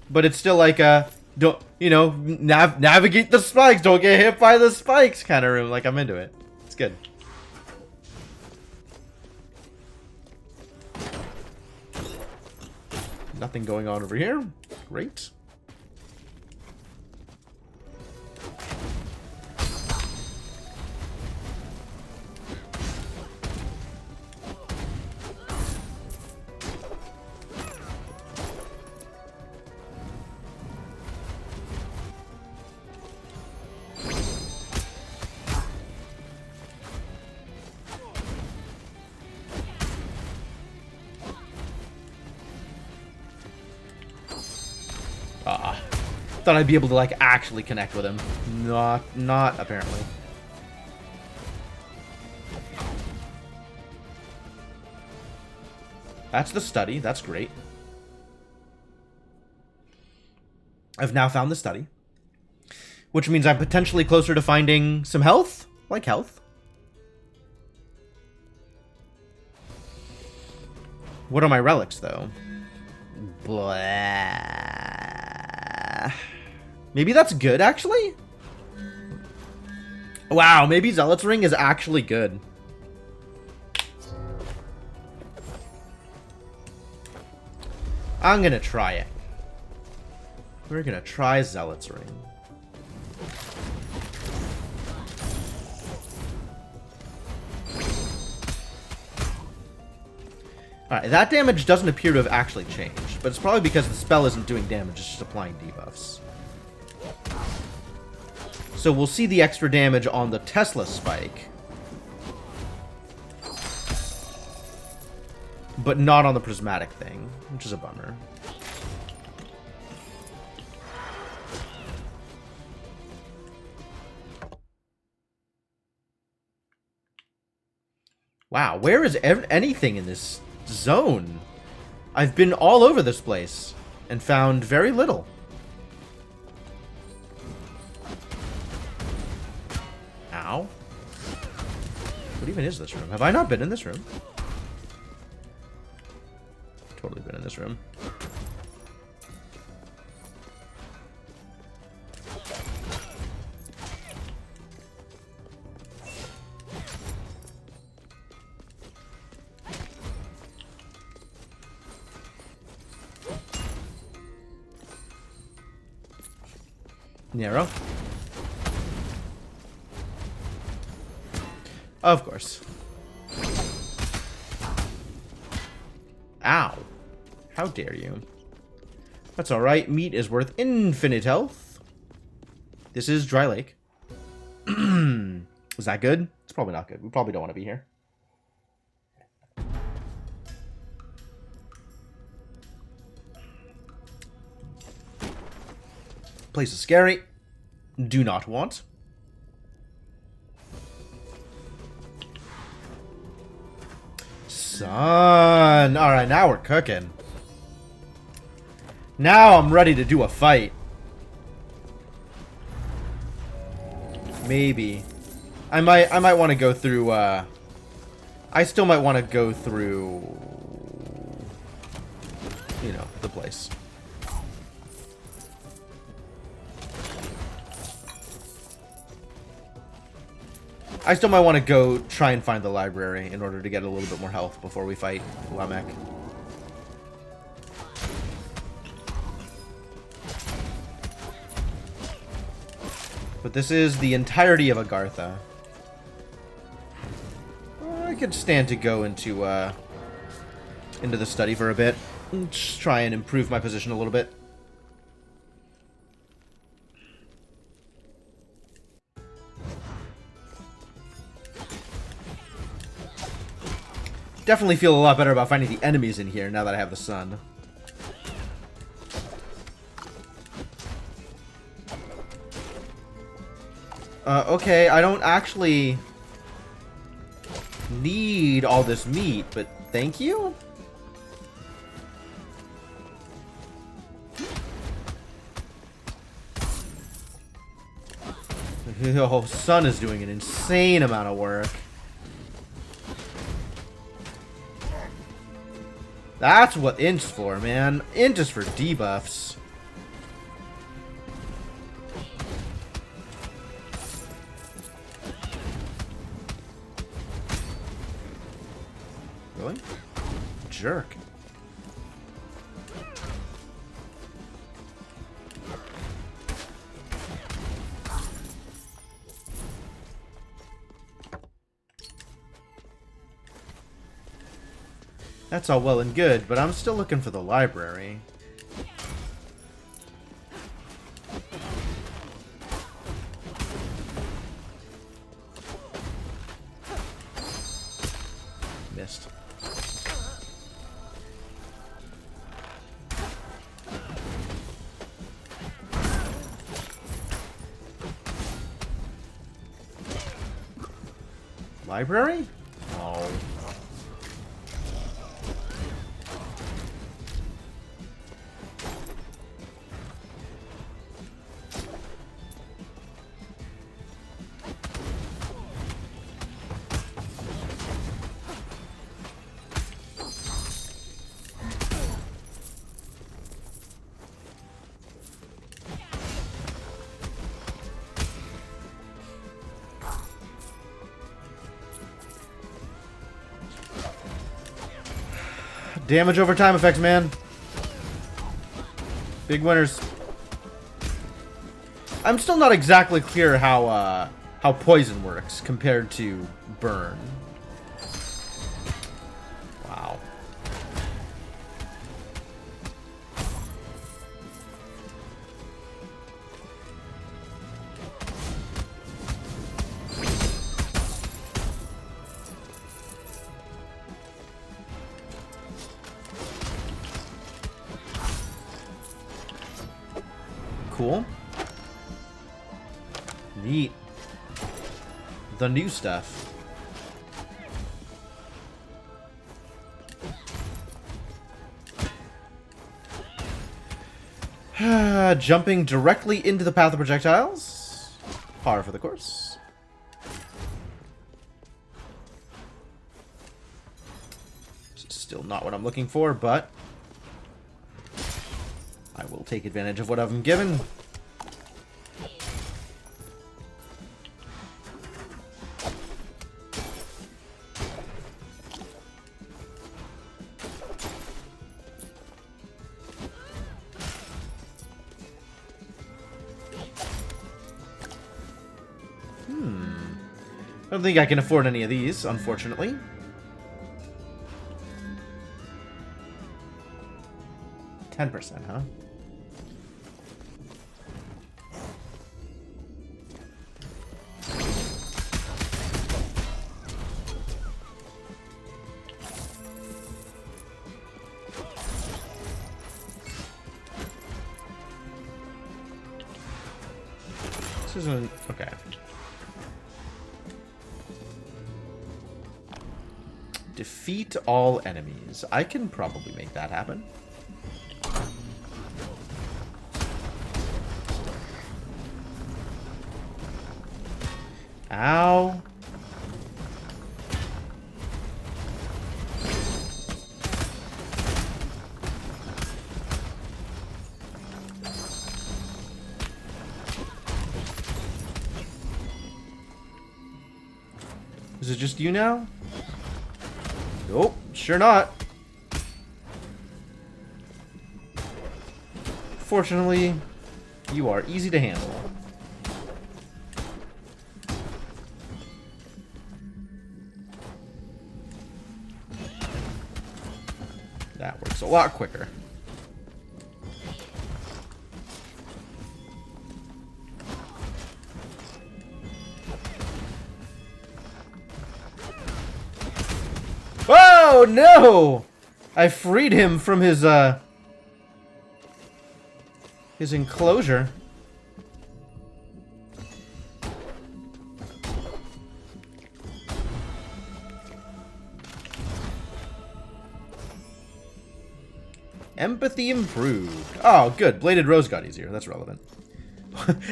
but it's still like a don't navigate the spikes, don't get hit by the spikes kind of room. Like, I'm into it. It's good. Nothing going on over here. Great. Thought I'd be able to, like, actually connect with him. Not apparently. That's the study. That's great. I've now found the study, which means I'm potentially closer to finding some health. Like health. What are my relics, though? Blah. Maybe that's good, actually? Wow, maybe Zealot's Ring is actually good. I'm gonna try it. We're gonna try Zealot's Ring. Alright, that damage doesn't appear to have actually changed, but it's probably because the spell isn't doing damage, it's just applying debuffs. So we'll see the extra damage on the Tesla spike, but not on the prismatic thing, which is a bummer. Wow, where is anything in this zone? I've been all over this place and found very little. Ow. What even is this room? Have I not been in this room? Totally been in this room. Nero. Of course. Ow. How dare you. That's alright. Meat is worth infinite health. This is Dry Lake. Is that good? It's probably not good. We probably don't want to be here. Place is scary. Do not want. Sun. Alright, now we're cooking. Now I'm ready to do a fight. Maybe. I might want to go through, I still might want to go through, you know, the place. I still might want to go try and find the library in order to get a little bit more health before we fight Lamek. But this is the entirety of Agartha. I could stand to go into the study for a bit. Just try and improve my position a little bit. Definitely feel a lot better about finding the enemies in here now that I have the sun. Okay, I don't actually need all this meat, but thank you? Oh, Sun is doing an insane amount of work. That's what Int's for, man. Int is for debuffs. Really? Jerk. That's all well and good, but I'm still looking for the library. Missed. Library? Oh. Damage over time effects, man. Big winners. I'm still not exactly clear how poison works compared to burn. Wow. Cool. Neat. The new stuff. Jumping directly into the path of projectiles. Par for the course. This is still not what I'm looking for, but I will take advantage of what I've been given. I don't think I can afford any of these, unfortunately. %, huh? This isn't... okay. Defeat all enemies. I can probably make that happen. Ow. Is it just you now? Nope, sure not. Fortunately, you are easy to handle. That works a lot quicker. Oh no! I freed him from his enclosure. Empathy improved. Oh, good. Bladed Rose got easier. That's relevant.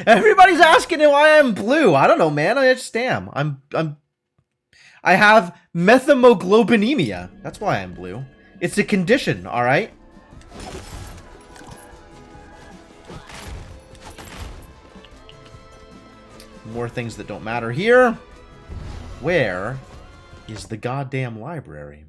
Everybody's asking why I'm blue. I don't know, man. I just am. I have methemoglobinemia. That's why I'm blue. It's a condition, alright? More things that don't matter here. Where is the goddamn library?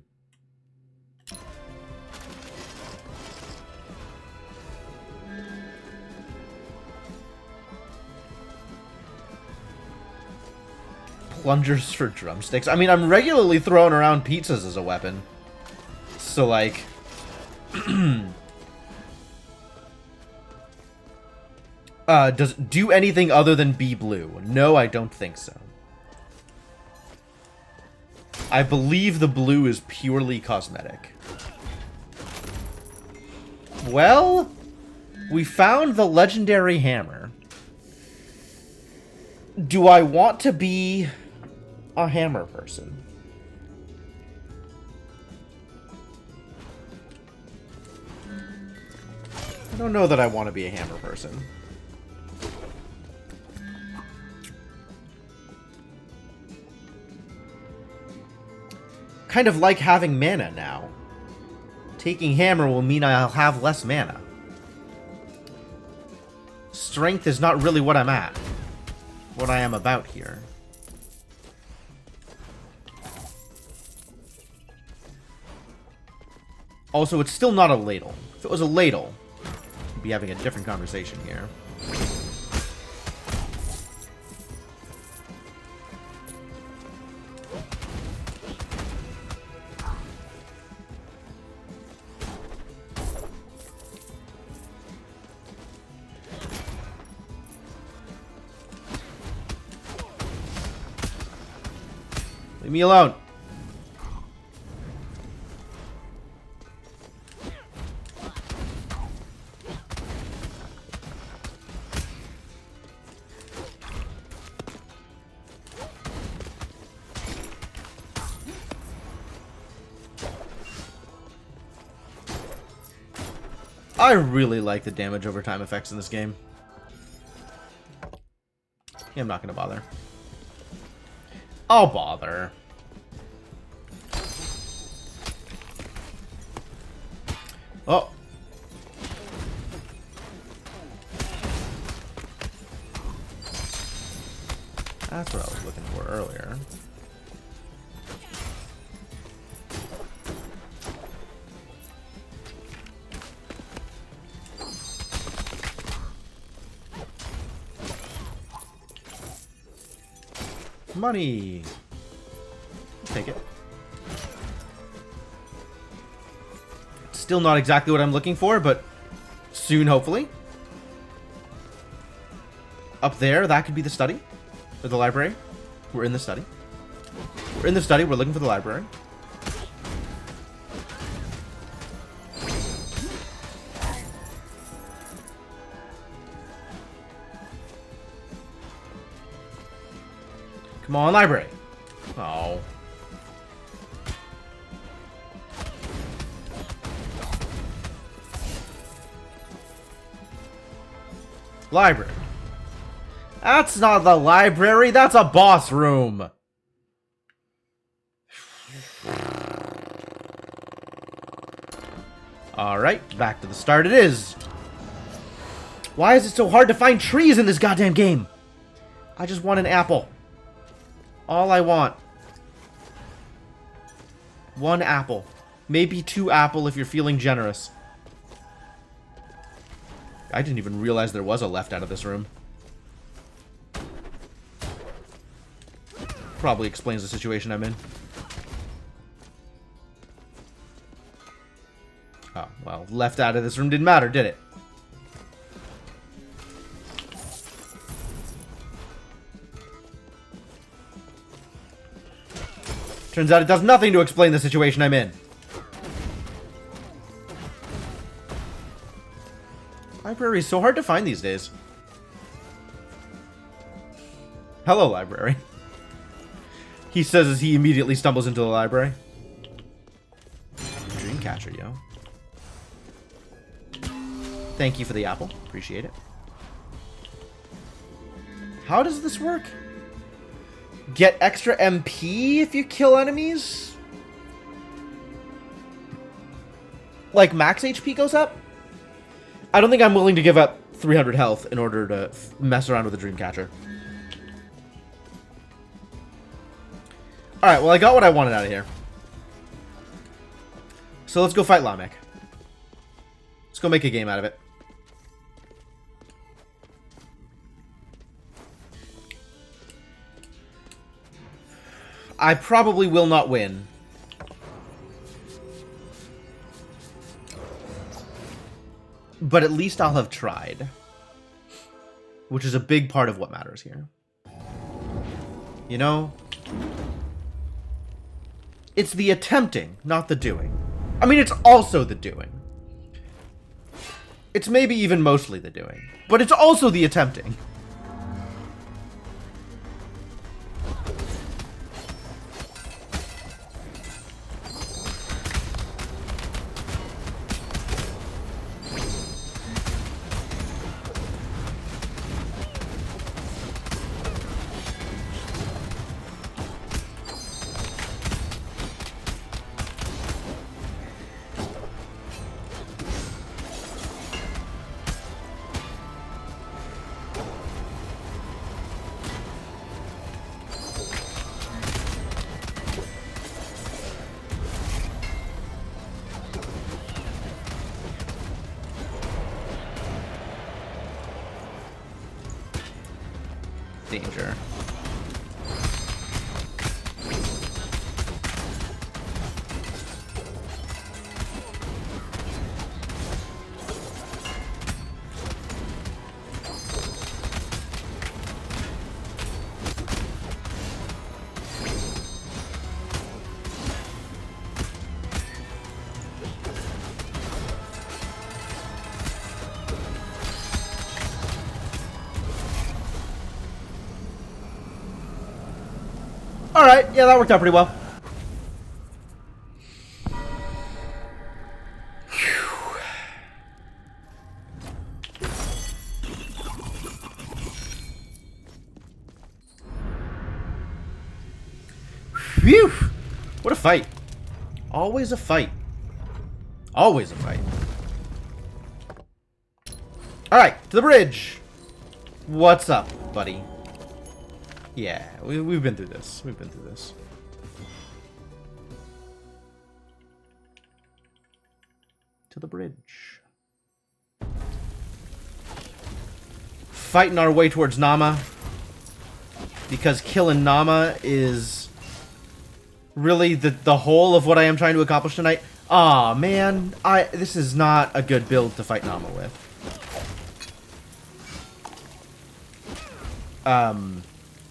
Plungers for drumsticks. I mean, I'm regularly throwing around pizzas as a weapon. So, like... does do anything other than be blue? No, I don't think so. I believe the blue is purely cosmetic. Well, we found the legendary hammer. Do I want to be a hammer person? I don't know that I want to be a hammer person. Kind of like having mana now. Taking hammer will mean I'll have less mana. Strength is not really what I'm at. What I am about here. Also, it's still not a ladle. If it was a ladle, we'd be having a different conversation here. Leave me alone. I really like the damage over time effects in this game. Yeah, I'm not gonna bother. I'll bother. Oh. That's what I was looking for earlier. Money. Take it. Still not exactly what I'm looking for, but soon, hopefully. Up there, that could be the study. Or the library. We're in the study. We're in the study. We're looking for the library. Come on, library. Oh. Library. That's not the library, that's a boss room. Alright, back to the start it is. Why is it so hard to find trees in this goddamn game? I just want an apple. All I want. One apple. Maybe 2 apple if you're feeling generous. I didn't even realize there was a left out of this room. Probably explains the situation I'm in. Oh, well, left out of this room didn't matter, did it? Turns out it does nothing to explain the situation I'm in. Library is so hard to find these days. Hello, library. He says as he immediately stumbles into the library. Dreamcatcher, yo. Thank you for the apple. Appreciate it. How does this work? Get extra MP if you kill enemies? Like max HP goes up? I don't think I'm willing to give up 300 health in order to mess around with the Dreamcatcher. Alright, well I got what I wanted out of here. So let's go fight Lamek. Let's go make a game out of it. I probably will not win. But at least I'll have tried. Which is a big part of what matters here. You know? It's the attempting, not the doing. I mean, it's also the doing. It's maybe even mostly the doing. But it's also the attempting. Danger. Alright, yeah, that worked out pretty well. Phew! What a fight. Always a fight. Always a fight. Alright, to the bridge. What's up, buddy? Yeah, we've been through this. We've been through this. To the bridge. Fighting our way towards Nama. Because killing Nama is really the whole of what I am trying to accomplish tonight. Aw, man. This is not a good build to fight Nama with.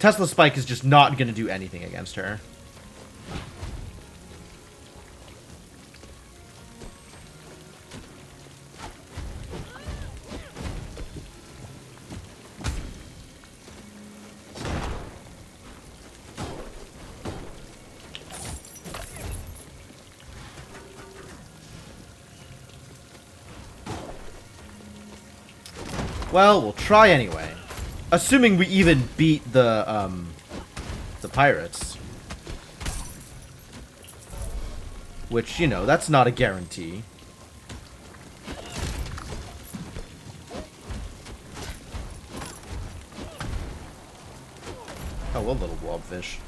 Tesla Spike is just not going to do anything against her. Well, we'll try anyway. Assuming we even beat the pirates. Which, you know, that's not a guarantee. Oh, a little blobfish.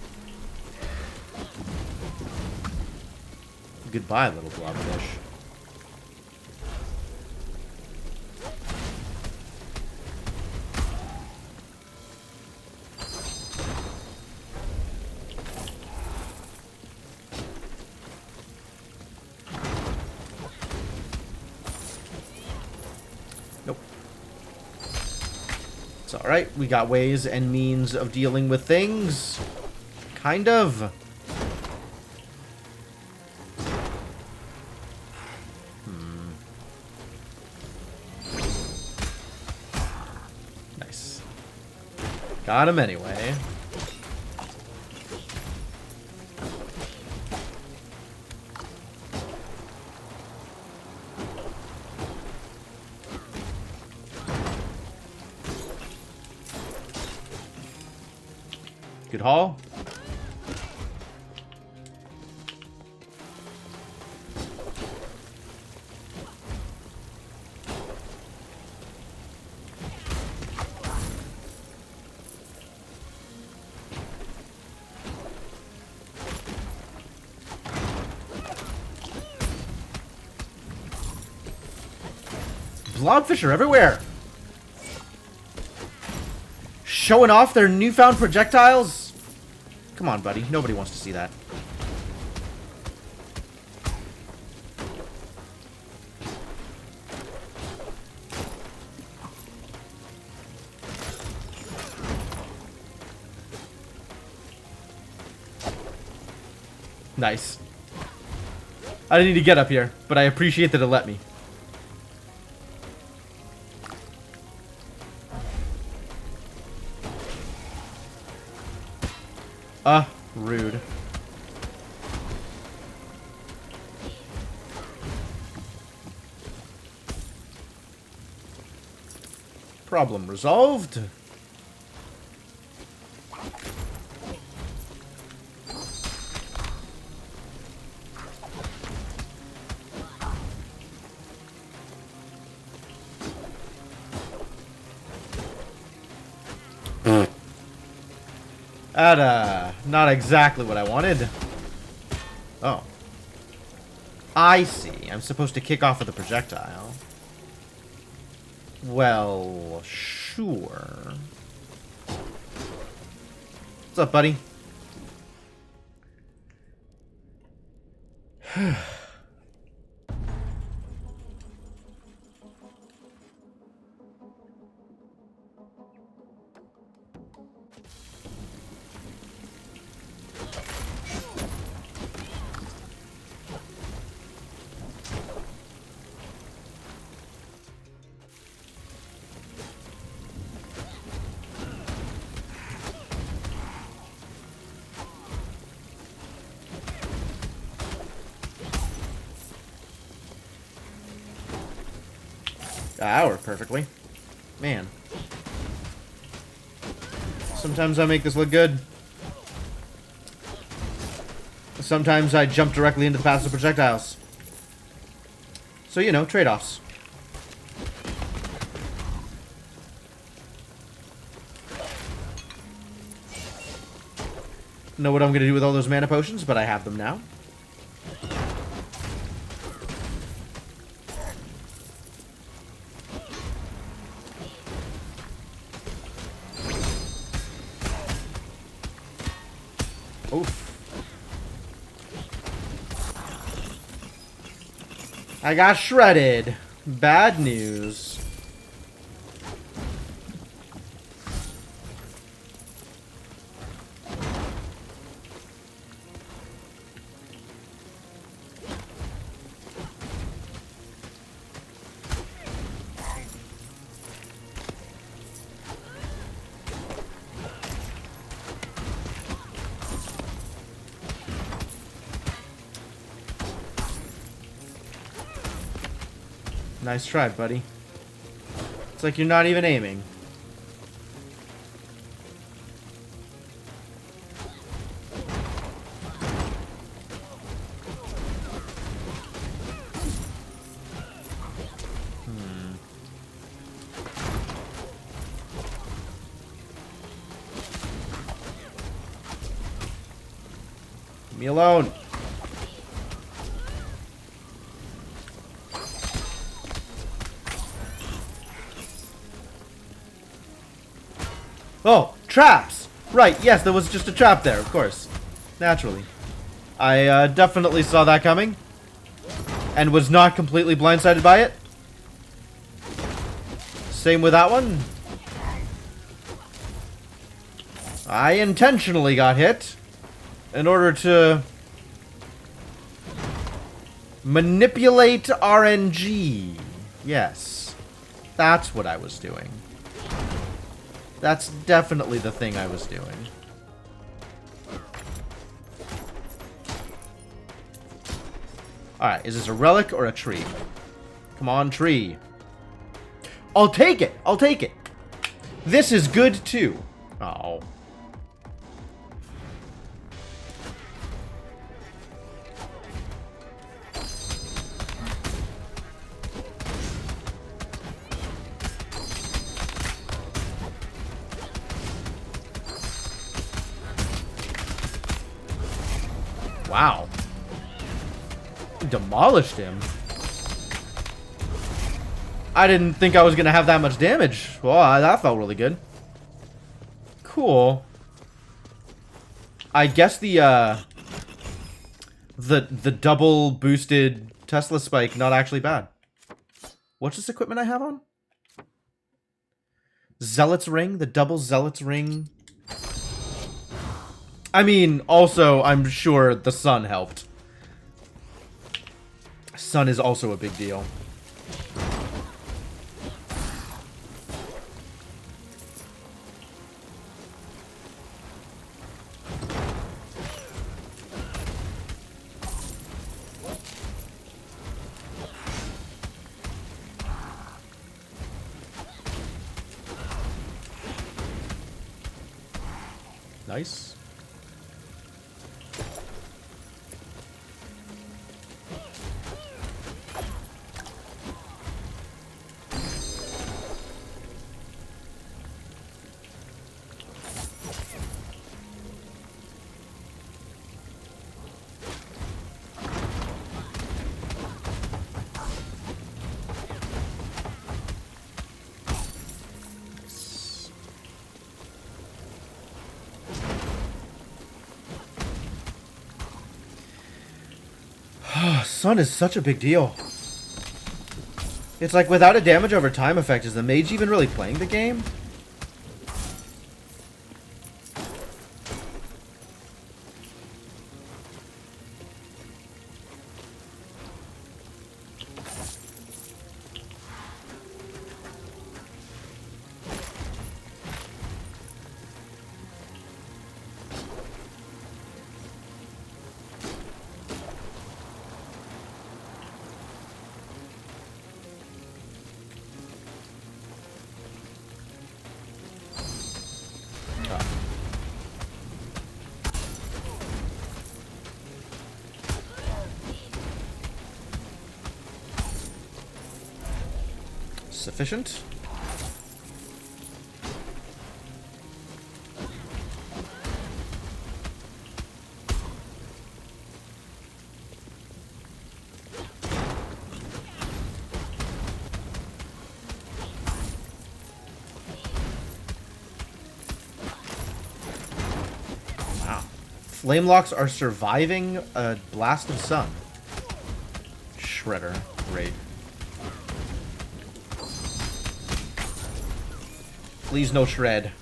Goodbye, little blobfish. Nope. It's alright. We got ways and means of dealing with things. Kind of. Nice. Got him anyway. Good haul. Blobfish are everywhere. Showing off their newfound projectiles? Come on, buddy. Nobody wants to see that. Nice. I didn't need to get up here, but I appreciate that it let me. Rude. Problem resolved. Not exactly what I wanted. Oh. I see. I'm supposed to kick off with a projectile. Well, sure. What's up, buddy? That worked perfectly. Man. Sometimes I make this look good. Sometimes I jump directly into the paths of projectiles. So, you know, trade-offs. Know what I'm going to do with all those mana potions, but I have them now. Oof. I got shredded. Bad news. Nice try, buddy. It's like you're not even aiming. Leave me alone. Oh, traps! Right, yes, there was just a trap there, of course. Naturally. I definitely saw that coming. And was not completely blindsided by it. Same with that one. I intentionally got hit in order to manipulate RNG. Yes, that's what I was doing. That's definitely the thing I was doing. Alright, is this a relic or a tree? Come on, tree. I'll take it! I'll take it! This is good, too. Oh. Wow. Demolished him. I didn't think I was gonna have that much damage. Well, that felt really good. Cool. I guess the double boosted Tesla spike not actually bad. What's this equipment I have on? Zealot's ring, the double Zealot's ring. I mean, also, I'm sure the sun helped. Sun is also a big deal. Nice. Sun is such a big deal. It's like without a damage over time effect, is the mage even really playing the game? Sufficient? Wow. Flame locks are surviving a blast of sun. Shredder. Great. Please no shred.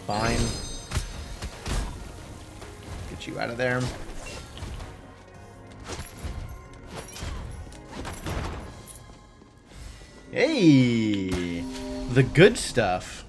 Fine. you out of there. Hey, the good stuff.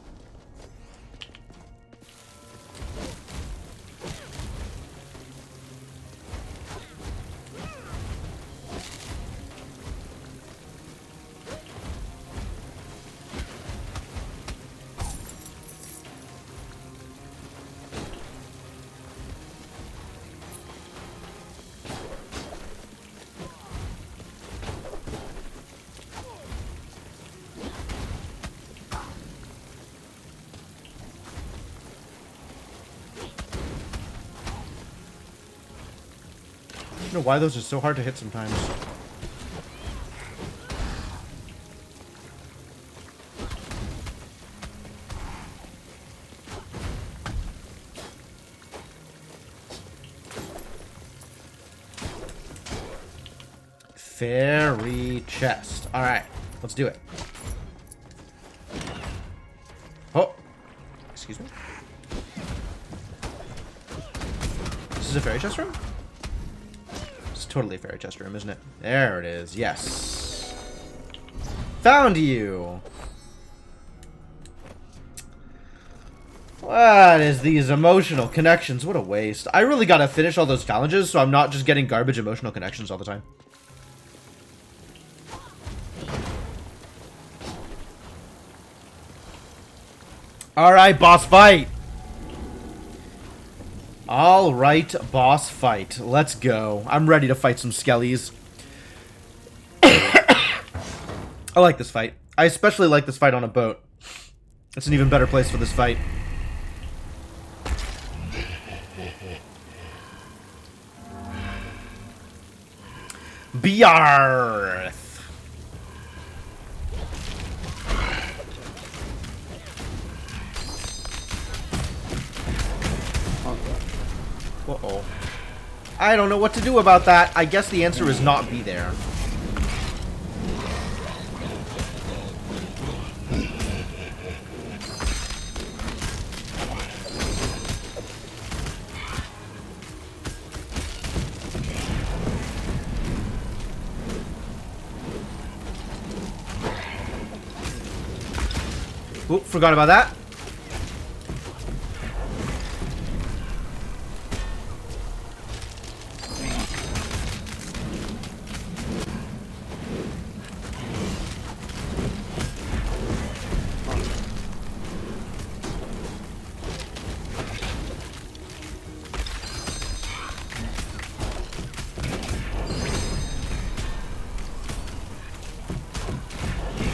I don't know why those are so hard to hit sometimes. Fairy chest. Alright, let's do it. Oh, excuse me. This is a fairy chest room? It's totally a fairy chest room, isn't it? There it is, yes. Found you! What is these emotional connections? What a waste. I really gotta finish all those challenges so I'm not just getting garbage emotional connections all the time. Alright, boss fight! Alright, boss fight. Let's go. I'm ready to fight some skellies. I like this fight. I especially like this fight on a boat. It's an even better place for this fight. Bjarth! Uh-oh. I don't know what to do about that. I guess the answer is not be there. Oop, forgot about that.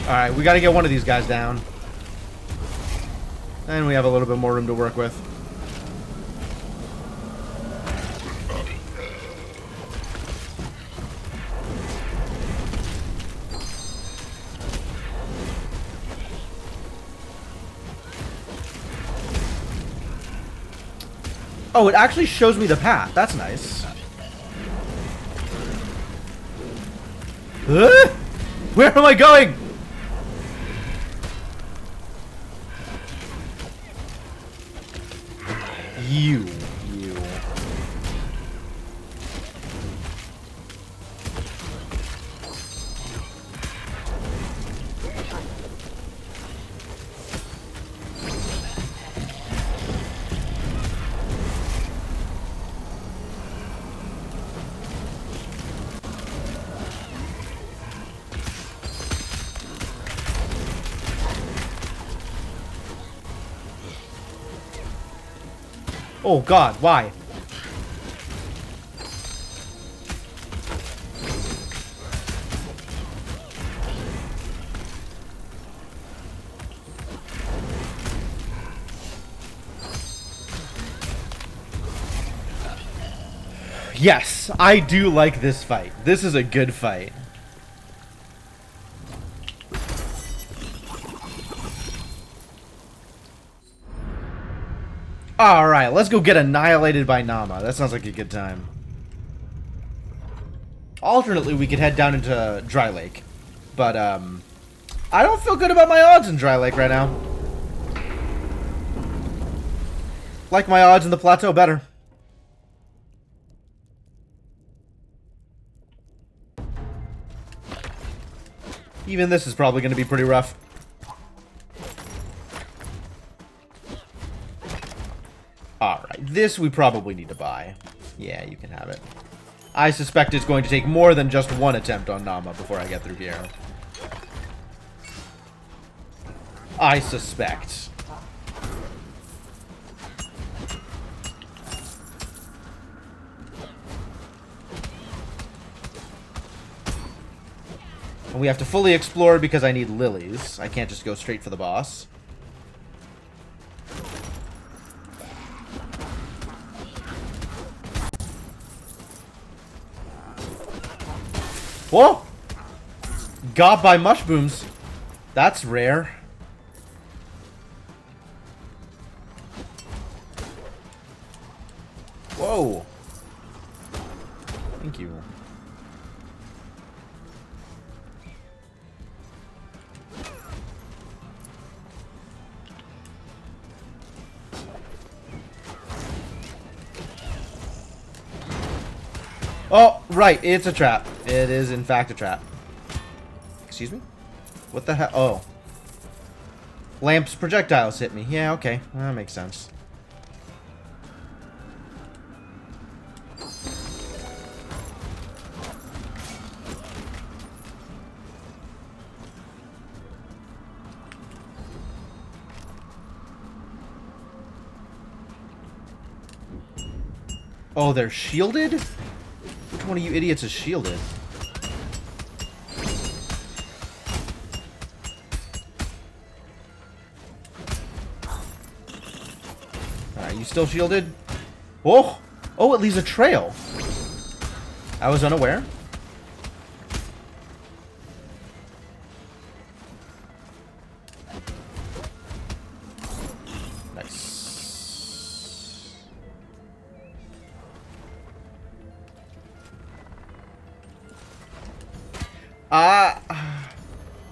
Alright, we gotta get one of these guys down. And we have a little bit more room to work with. Oh, it actually shows me the path. That's nice. Huh? Where am I going? You. Oh God, why? Yes, I do like this fight. This is a good fight. Alright, let's go get annihilated by Nama. That sounds like a good time. Alternately, we could head down into Dry Lake. But, I don't feel good about my odds in Dry Lake right now. Like my odds in the plateau better. Even this is probably going to be pretty rough. Alright, this we probably need to buy. Yeah, you can have it. I suspect it's going to take more than just one attempt on Nama before I get through here. I suspect. And we have to fully explore because I need lilies. I can't just go straight for the boss. Whoa! Got by mushrooms. That's rare. Whoa. Thank you. Oh, right. It's a trap. It is, in fact, a trap. Excuse me? What the hell? Oh. Lamp's projectiles hit me. Yeah, okay. That makes sense. Oh, they're shielded? Which one of you idiots is shielded? Alright, you still shielded? Oh! Oh, it leaves a trail. I was unaware. Nice.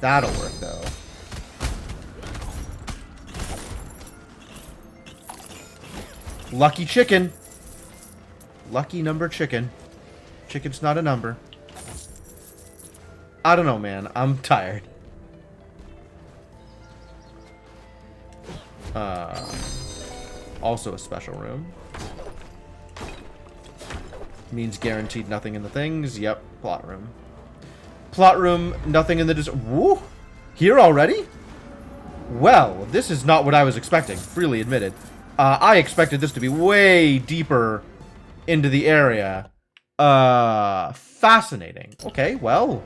That'll work, though. Lucky chicken. Lucky number chicken. Chicken's not a number. I don't know, man. I'm tired. Also a special room. Means guaranteed nothing in the things. Yep, plot room. Plot room, nothing in the woo! Here already? Well, this is not what I was expecting, freely admitted. I expected this to be way deeper into the area. Fascinating. Okay, well.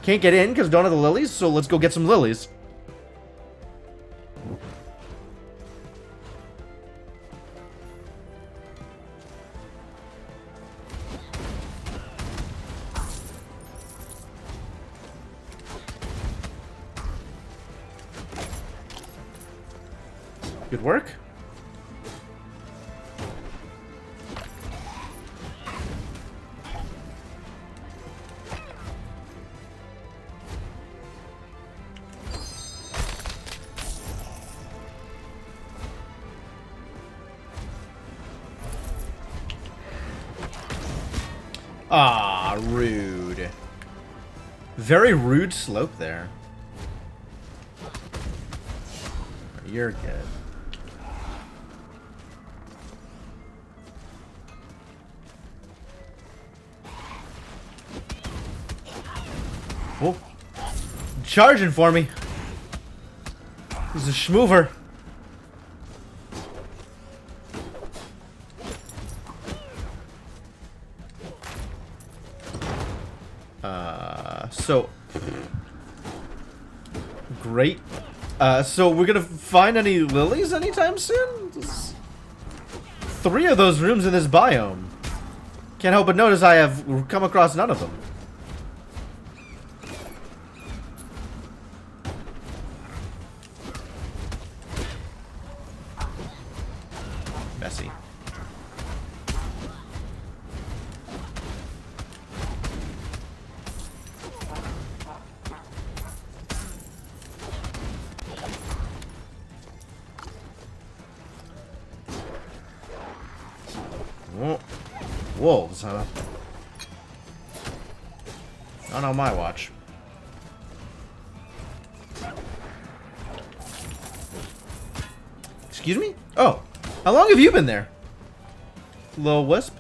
Can't get in because don't have the lilies, so let's go get some lilies. Good work. Ah, rude. Very rude slope there. You're good. Oh. Charging for me. He's a schmoover. So great. So we're gonna find any lilies anytime soon? There's 3 of those rooms in this biome. Can't help but notice I have come across none of them. Messy. Wolves, huh? Not on my watch. Excuse me? Oh. How long have you been there? Little wisp?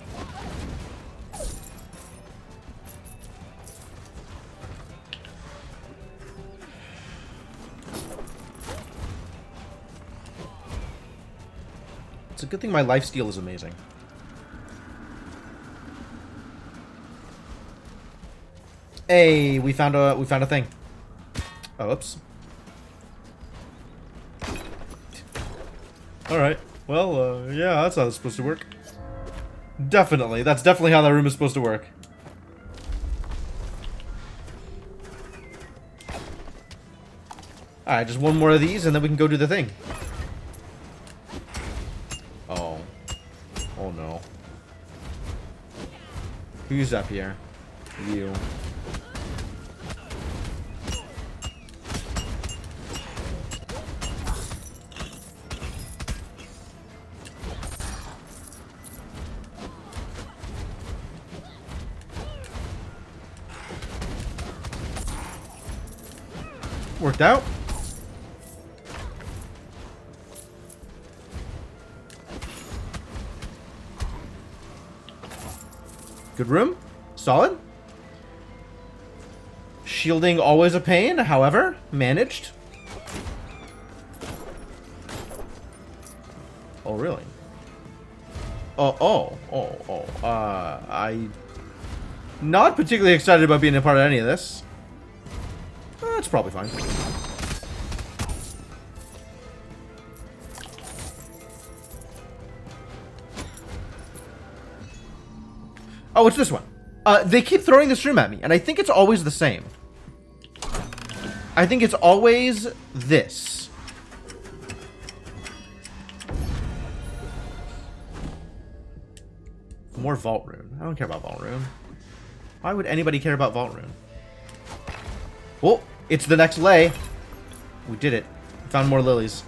It's a good thing my lifesteal is amazing. Hey, we found a thing. Oh, oops. Alright. Well, yeah, that's how it's supposed to work. Definitely. That's definitely how that room is supposed to work. Alright, just one more of these and then we can go do the thing. Oh. Oh no. Who's up here? You. Worked out. Good room. Solid. Shielding always a pain, however, managed. Oh, really? I'm not particularly excited about being a part of any of this. That's probably fine. Oh, it's this one. They keep throwing this room at me, and I think it's always the same. I think it's always this. More Vault Rune. I don't care about Vault Rune. Why would anybody care about Vault Rune? Oh, it's the next lay. We did it. We found more lilies.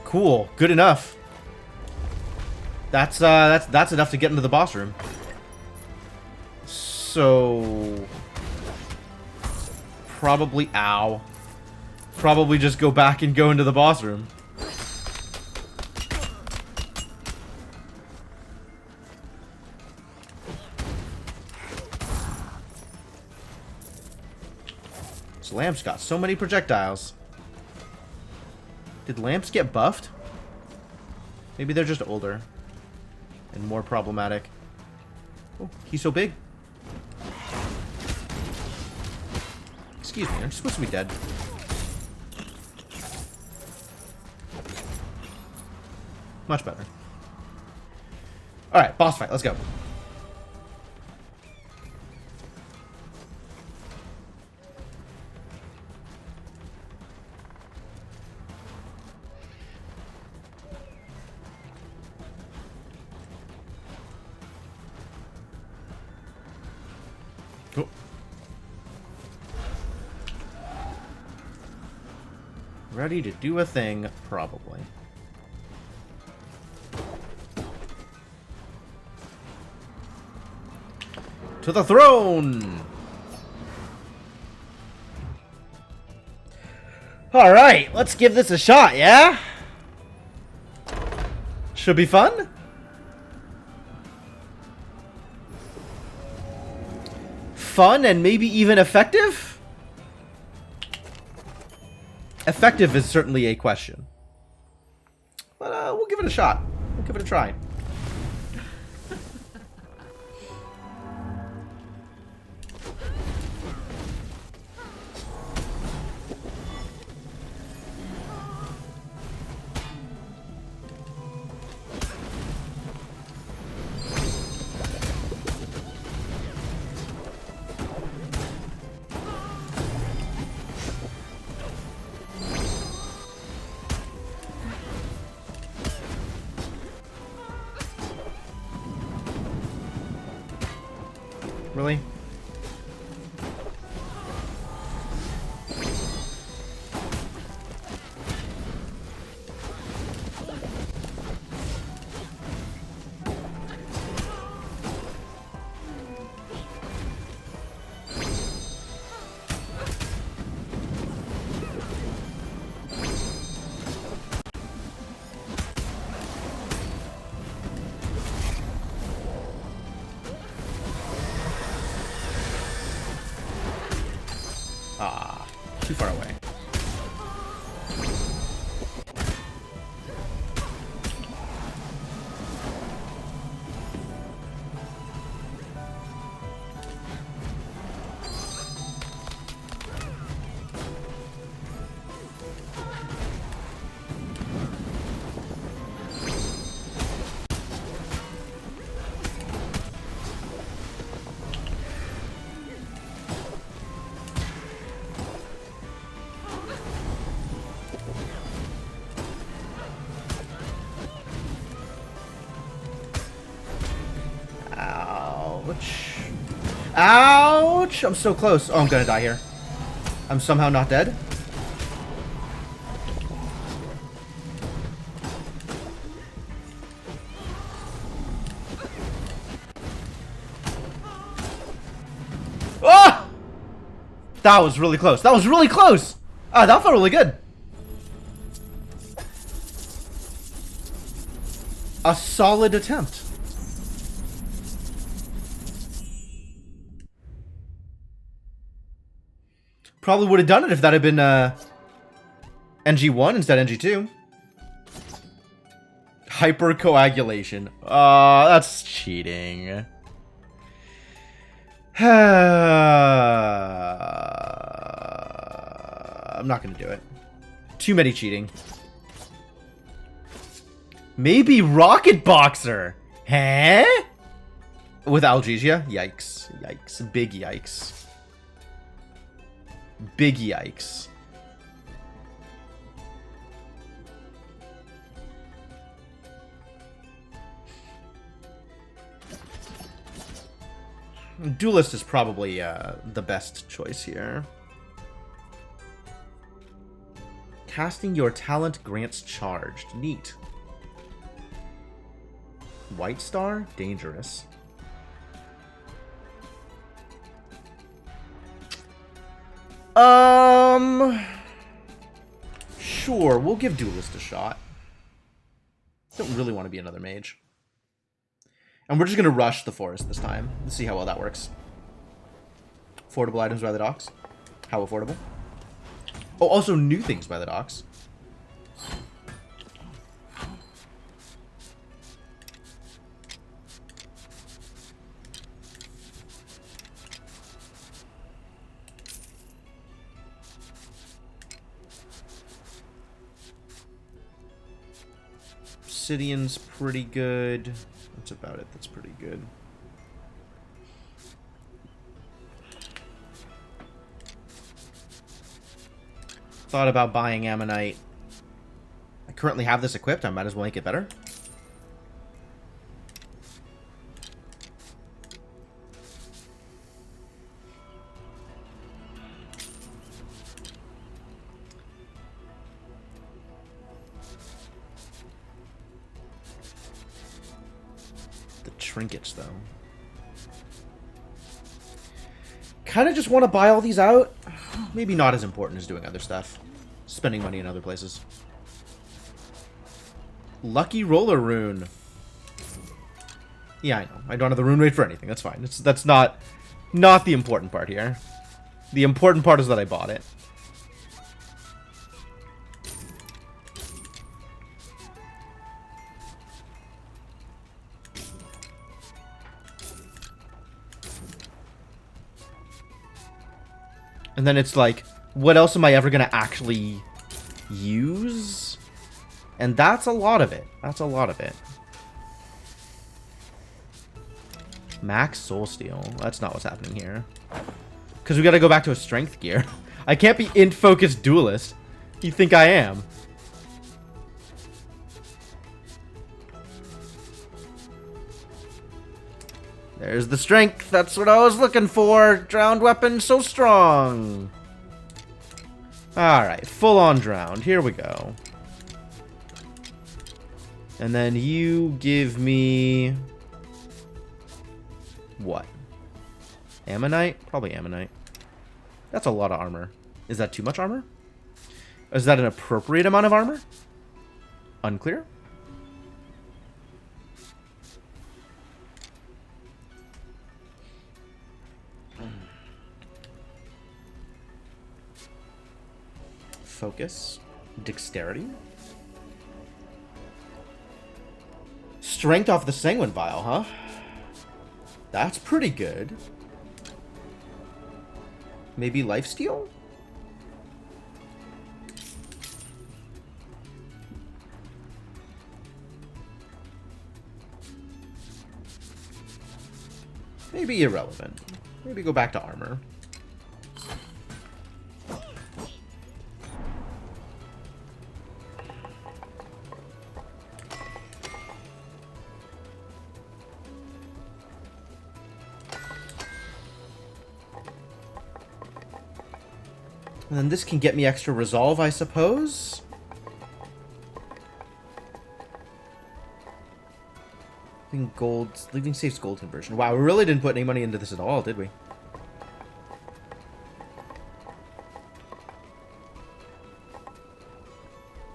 Cool. Good enough. That's enough to get into the boss room. So probably probably just go back and go into the boss room. This lamp's got so many projectiles. Did lamps get buffed? Maybe they're just older and more problematic. Oh, he's so big. Excuse me, aren't you supposed to be dead? Much better. Alright, boss fight, let's go. Cool. Ready to do a thing, probably. To the throne! Alright, let's give this a shot, yeah? Should be fun? Fun and maybe even effective? Effective is certainly a question. But we'll give it a shot. We'll give it a try. Ah, too far away. Ouch. Ouch! I'm so close. Oh, I'm gonna die here. I'm somehow not dead. Oh! That was really close. That was really close! Ah, that felt really good. A solid attempt. Probably would have done it if that had been NG1 instead of NG2. Hypercoagulation. That's cheating. I'm not gonna do it. Too many cheating. Maybe Rocket Boxer. Huh? With Algesia? Yikes. Yikes. Big yikes. Big yikes. Duelist is probably the best choice here. Casting your talent grants charged. Neat. White Star? Dangerous. Sure, we'll give Duelist a shot. Don't really want to be another mage. And we're just going to rush the forest this time. Let's see how well that works. Affordable items by the docks. How affordable? Oh, also new things by the docks. Obsidian's pretty good. That's about it. That's pretty good. Thought about buying Ammonite. I currently have this equipped. I might as well make it better. Trinkets, though. Kind of just want to buy all these out. Maybe not as important as doing other stuff. Spending money in other places. Lucky Roller Rune. Yeah, I know. I don't have the rune rate for anything. That's fine. That's not the important part here. The important part is that I bought it. And then it's like, what else am I ever going to actually use? And that's a lot of it. That's a lot of it. Max Soul Steel. That's not what's happening here. Because we got to go back to a strength gear. I can't be int-focused duelist. You think I am? There's the strength. That's what I was looking for. Drowned weapon, so strong. Alright, full on drowned. Here we go. And then you give me... what? Ammonite? Probably Ammonite. That's a lot of armor. Is that too much armor? Is that an appropriate amount of armor? Unclear? Focus. Dexterity. Strength off the Sanguine Vial, huh? That's pretty good. Maybe Lifesteal? Maybe irrelevant. Maybe go back to armor. And then this can get me extra resolve, I suppose. Leaving safe's gold conversion. Wow, we really didn't put any money into this at all, did we?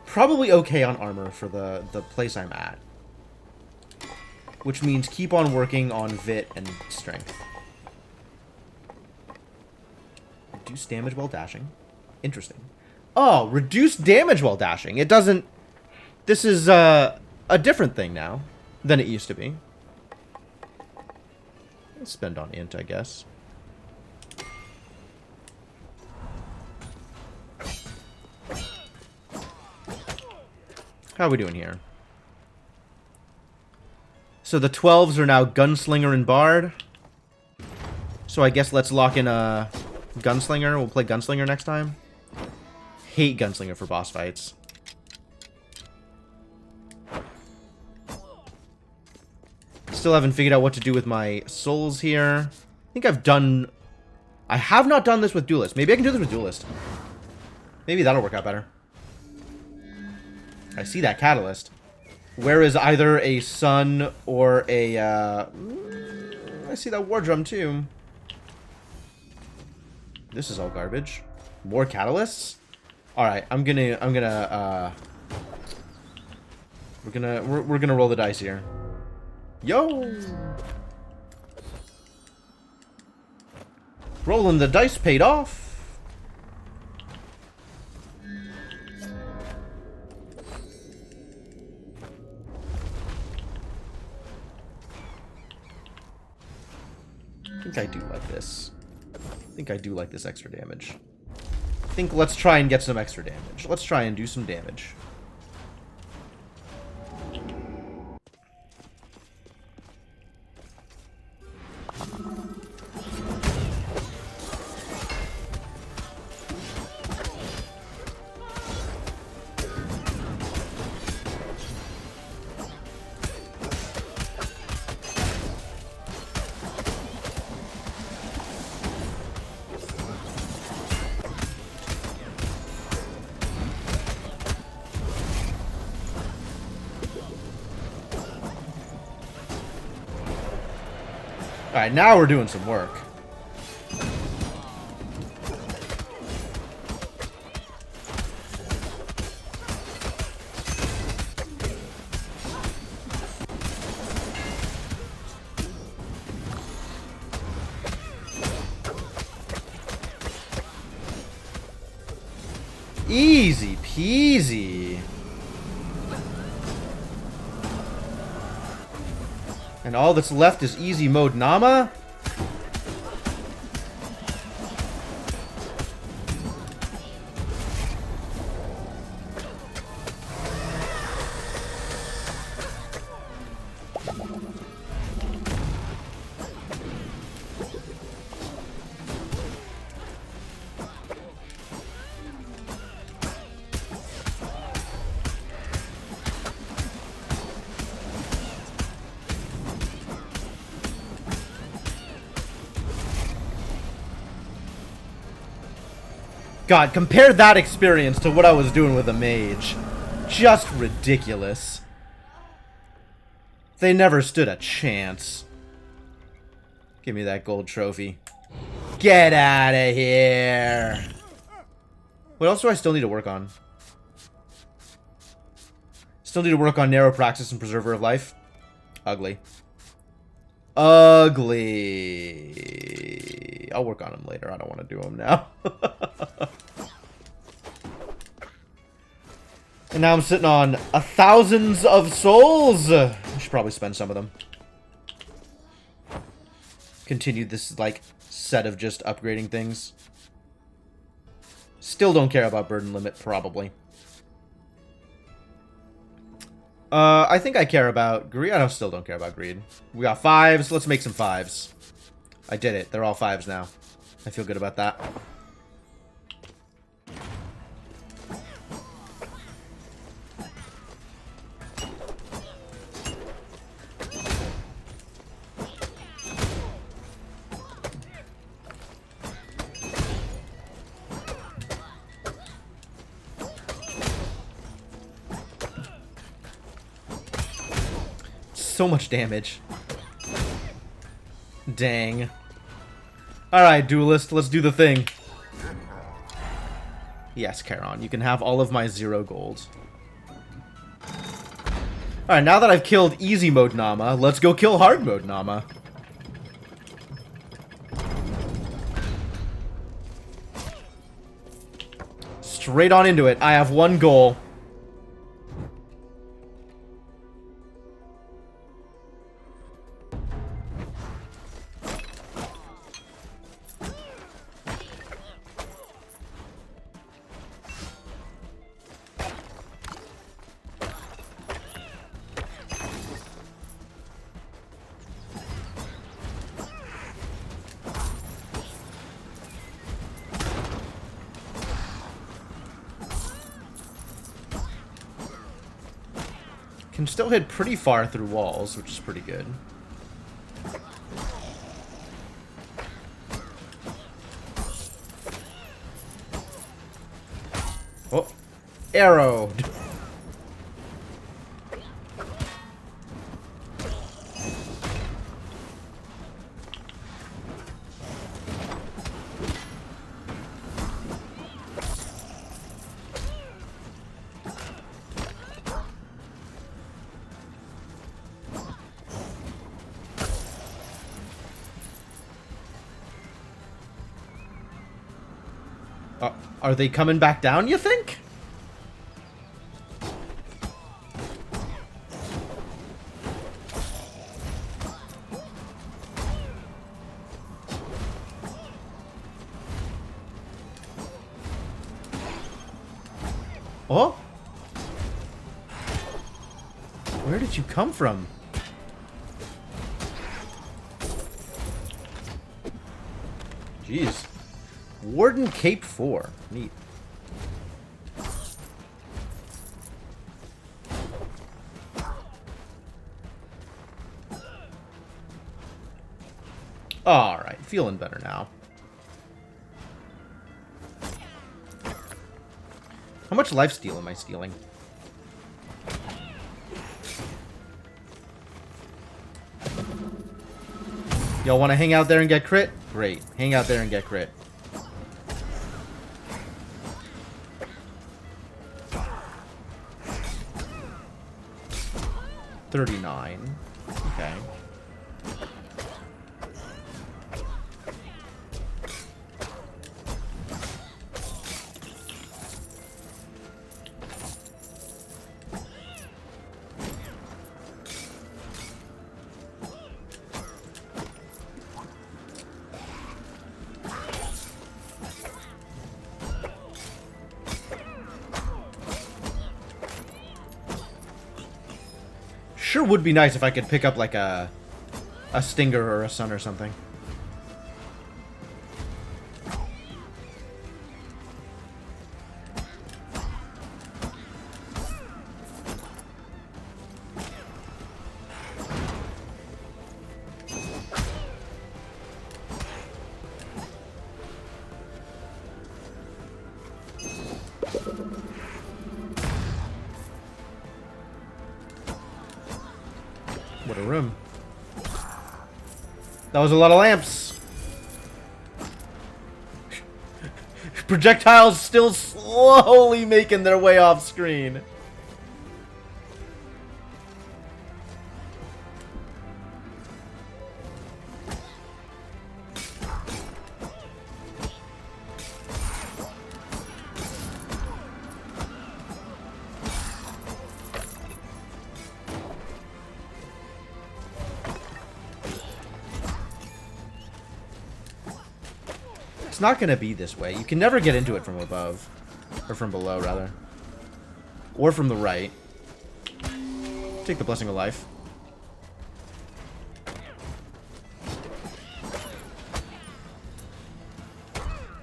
Probably okay on armor for the place I'm at. Which means keep on working on Vit and strength. Reduce damage while dashing. Interesting. Oh, reduce damage while dashing. It doesn't... This is a different thing now than it used to be. Let's spend on int, I guess. How are we doing here? So the 12s are now Gunslinger and Bard. So I guess let's lock in a Gunslinger. We'll play Gunslinger next time. Hate Gunslinger for boss fights. Still haven't figured out what to do with my souls here. I think I've done... I have not done this with Duelist. Maybe I can do this with Duelist. Maybe that'll work out better. I see that Catalyst. Where is either a Sun or a... I see that War Drum too. This is all garbage. More Catalysts? Alright, we're gonna roll the dice here. Yo! Rolling the dice paid off. I think I do like this. I think I do like this extra damage. I think let's try and get some extra damage. Let's try and do some damage. Alright, now we're doing some work. Easy peasy. And all that's left is easy mode Nama? God, compare that experience to what I was doing with a mage. Just ridiculous. They never stood a chance. Give me that gold trophy. Get out of here. What else do I still need to work on? Still need to work on Narrow Praxis and Preserver of Life. Ugly. Ugly. I'll work on them later. I don't want to do them now. And now I'm sitting on thousands of souls. I should probably spend some of them. Continue this, like, set of just upgrading things. Still don't care about burden limit, probably. I think I care about greed. I still don't care about greed. We got 5s. Let's make some 5s. I did it. They're all 5s now. I feel good about that. So much damage. Dang. Alright, duelist, let's do the thing. Yes, Charon, you can have all of my 0 gold. Alright, now that I've killed easy mode Nama, let's go kill hard mode Nama. Straight on into it. I have one goal. Can still hit pretty far through walls, which is pretty good. Oh, arrowed. Are they coming back down, you think? Oh? Where did you come from? Jeez. Warden Cape 4. Neat. Alright, feeling better now. How much lifesteal am I stealing? Y'all want to hang out there and get crit? Great. Hang out there and get crit. $39. Okay. Sure would be nice if I could pick up like a stinger or a sun or something. What a room. That was a lot of lamps. Projectiles still slowly making their way off screen. not going to be this way. You can never get into it from above. Or from below, rather. Or from the right. Take the Blessing of Life.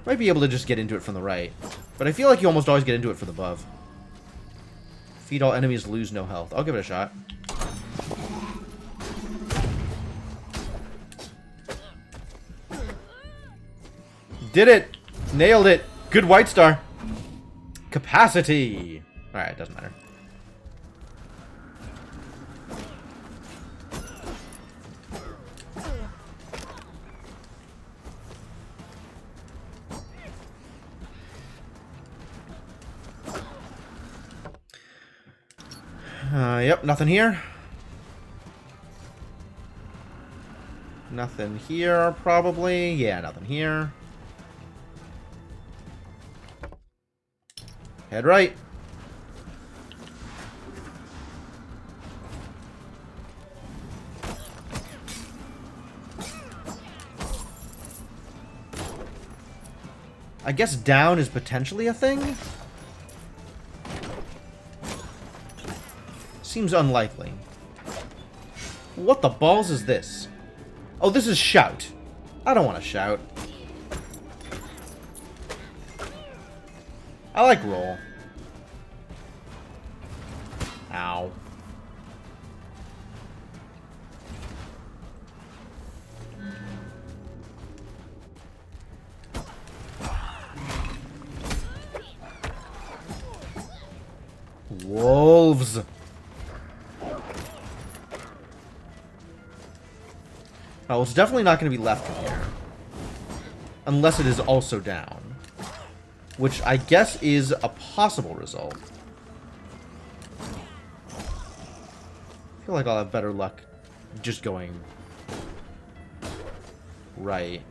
Might be able to just get into it from the right. But I feel like you almost always get into it from above. Defeat all enemies, lose no health. I'll give it a shot. Did it! Nailed it! Good White Star! Capacity! Alright, doesn't matter. Yep, nothing here. Nothing here, probably. Yeah, nothing here. Head right. I guess down is potentially a thing? Seems unlikely. What the balls is this? Oh, this is shout. I don't want to shout. I like roll. Ow. Wolves. Oh, it's definitely not going to be left from here. Unless it is also down. Which I guess is a possible result. I feel like I'll have better luck just going right.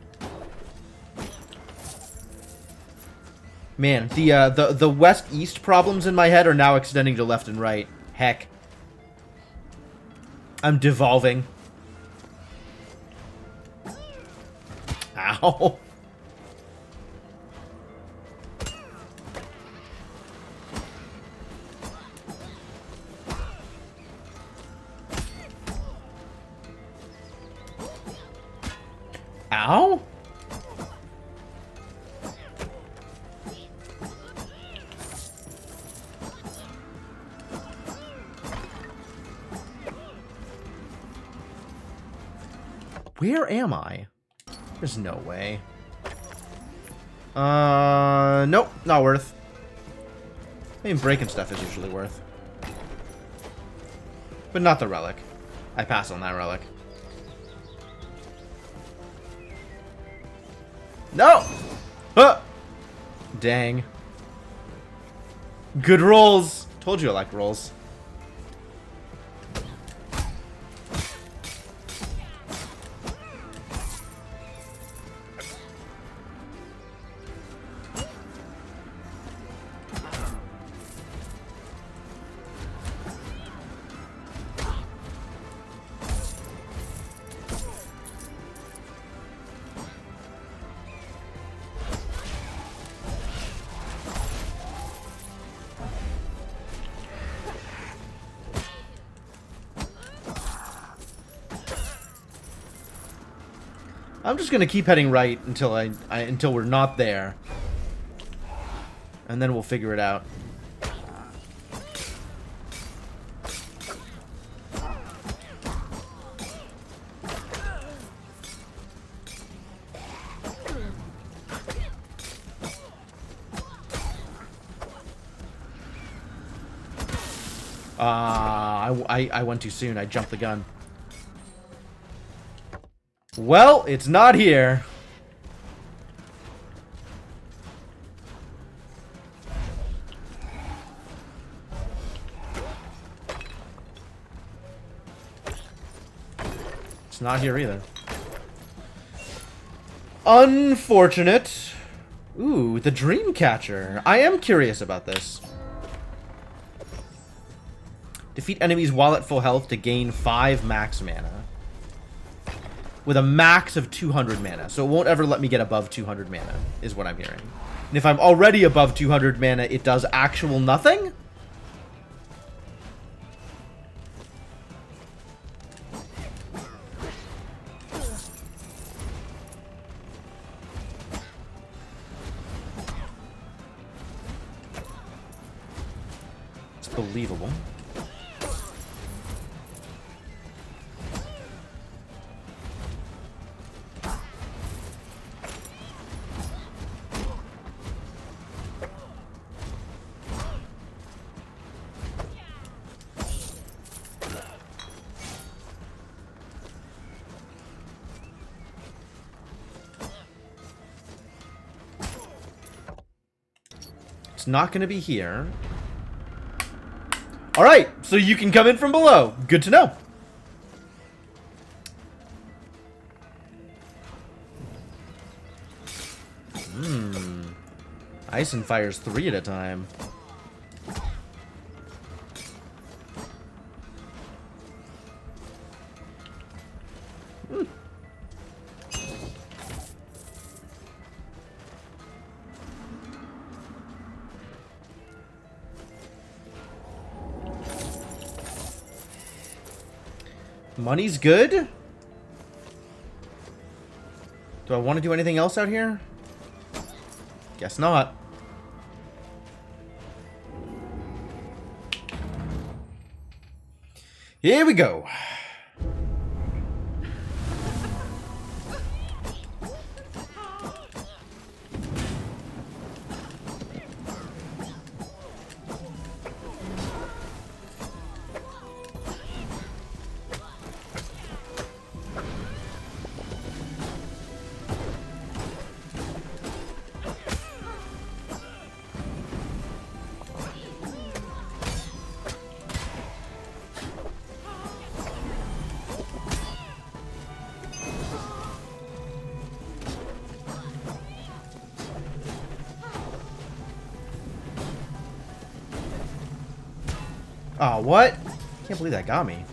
Man, the west-east problems in my head are now extending to left and right. Heck. I'm devolving. Ow. Ow? Where am I? There's no way. Nope, not worth. I mean, breaking stuff is usually worth. But not the relic. I pass on that relic. No! Huh! Dang. Good rolls! Told you I like rolls. I'm just gonna keep heading right until until we're not there, and then we'll figure it out. I went too soon. I jumped the gun. Well, it's not here. It's not here either. Unfortunate. Ooh, the Dreamcatcher. I am curious about this. Defeat enemies while at full health to gain 5 max mana. with a max of 200 mana. So it won't ever let me get above 200 mana, is what I'm hearing. And if I'm already above 200 mana, it does actual nothing? It's believable. It's not going to be here. Alright, so you can come in from below. Good to know. Ice and Fire's 3 at a time. Money's good? Do I want to do anything else out here? Guess not. Here we go. Oh, what? Can't believe that got me.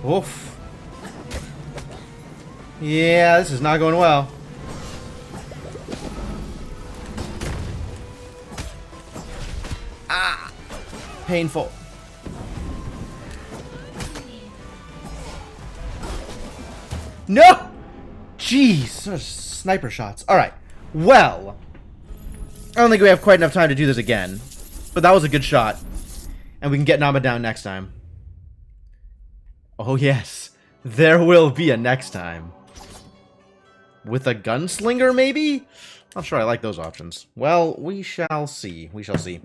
Oof. Yeah, this is not going well. Ah! Painful. No! Jeez, those sniper shots. Alright. Well, I don't think we have quite enough time to do this again. But that was a good shot. And we can get Nama down next time. Oh yes, there will be a next time. With a gunslinger, maybe? Not sure I like those options. Well, we shall see. We shall see.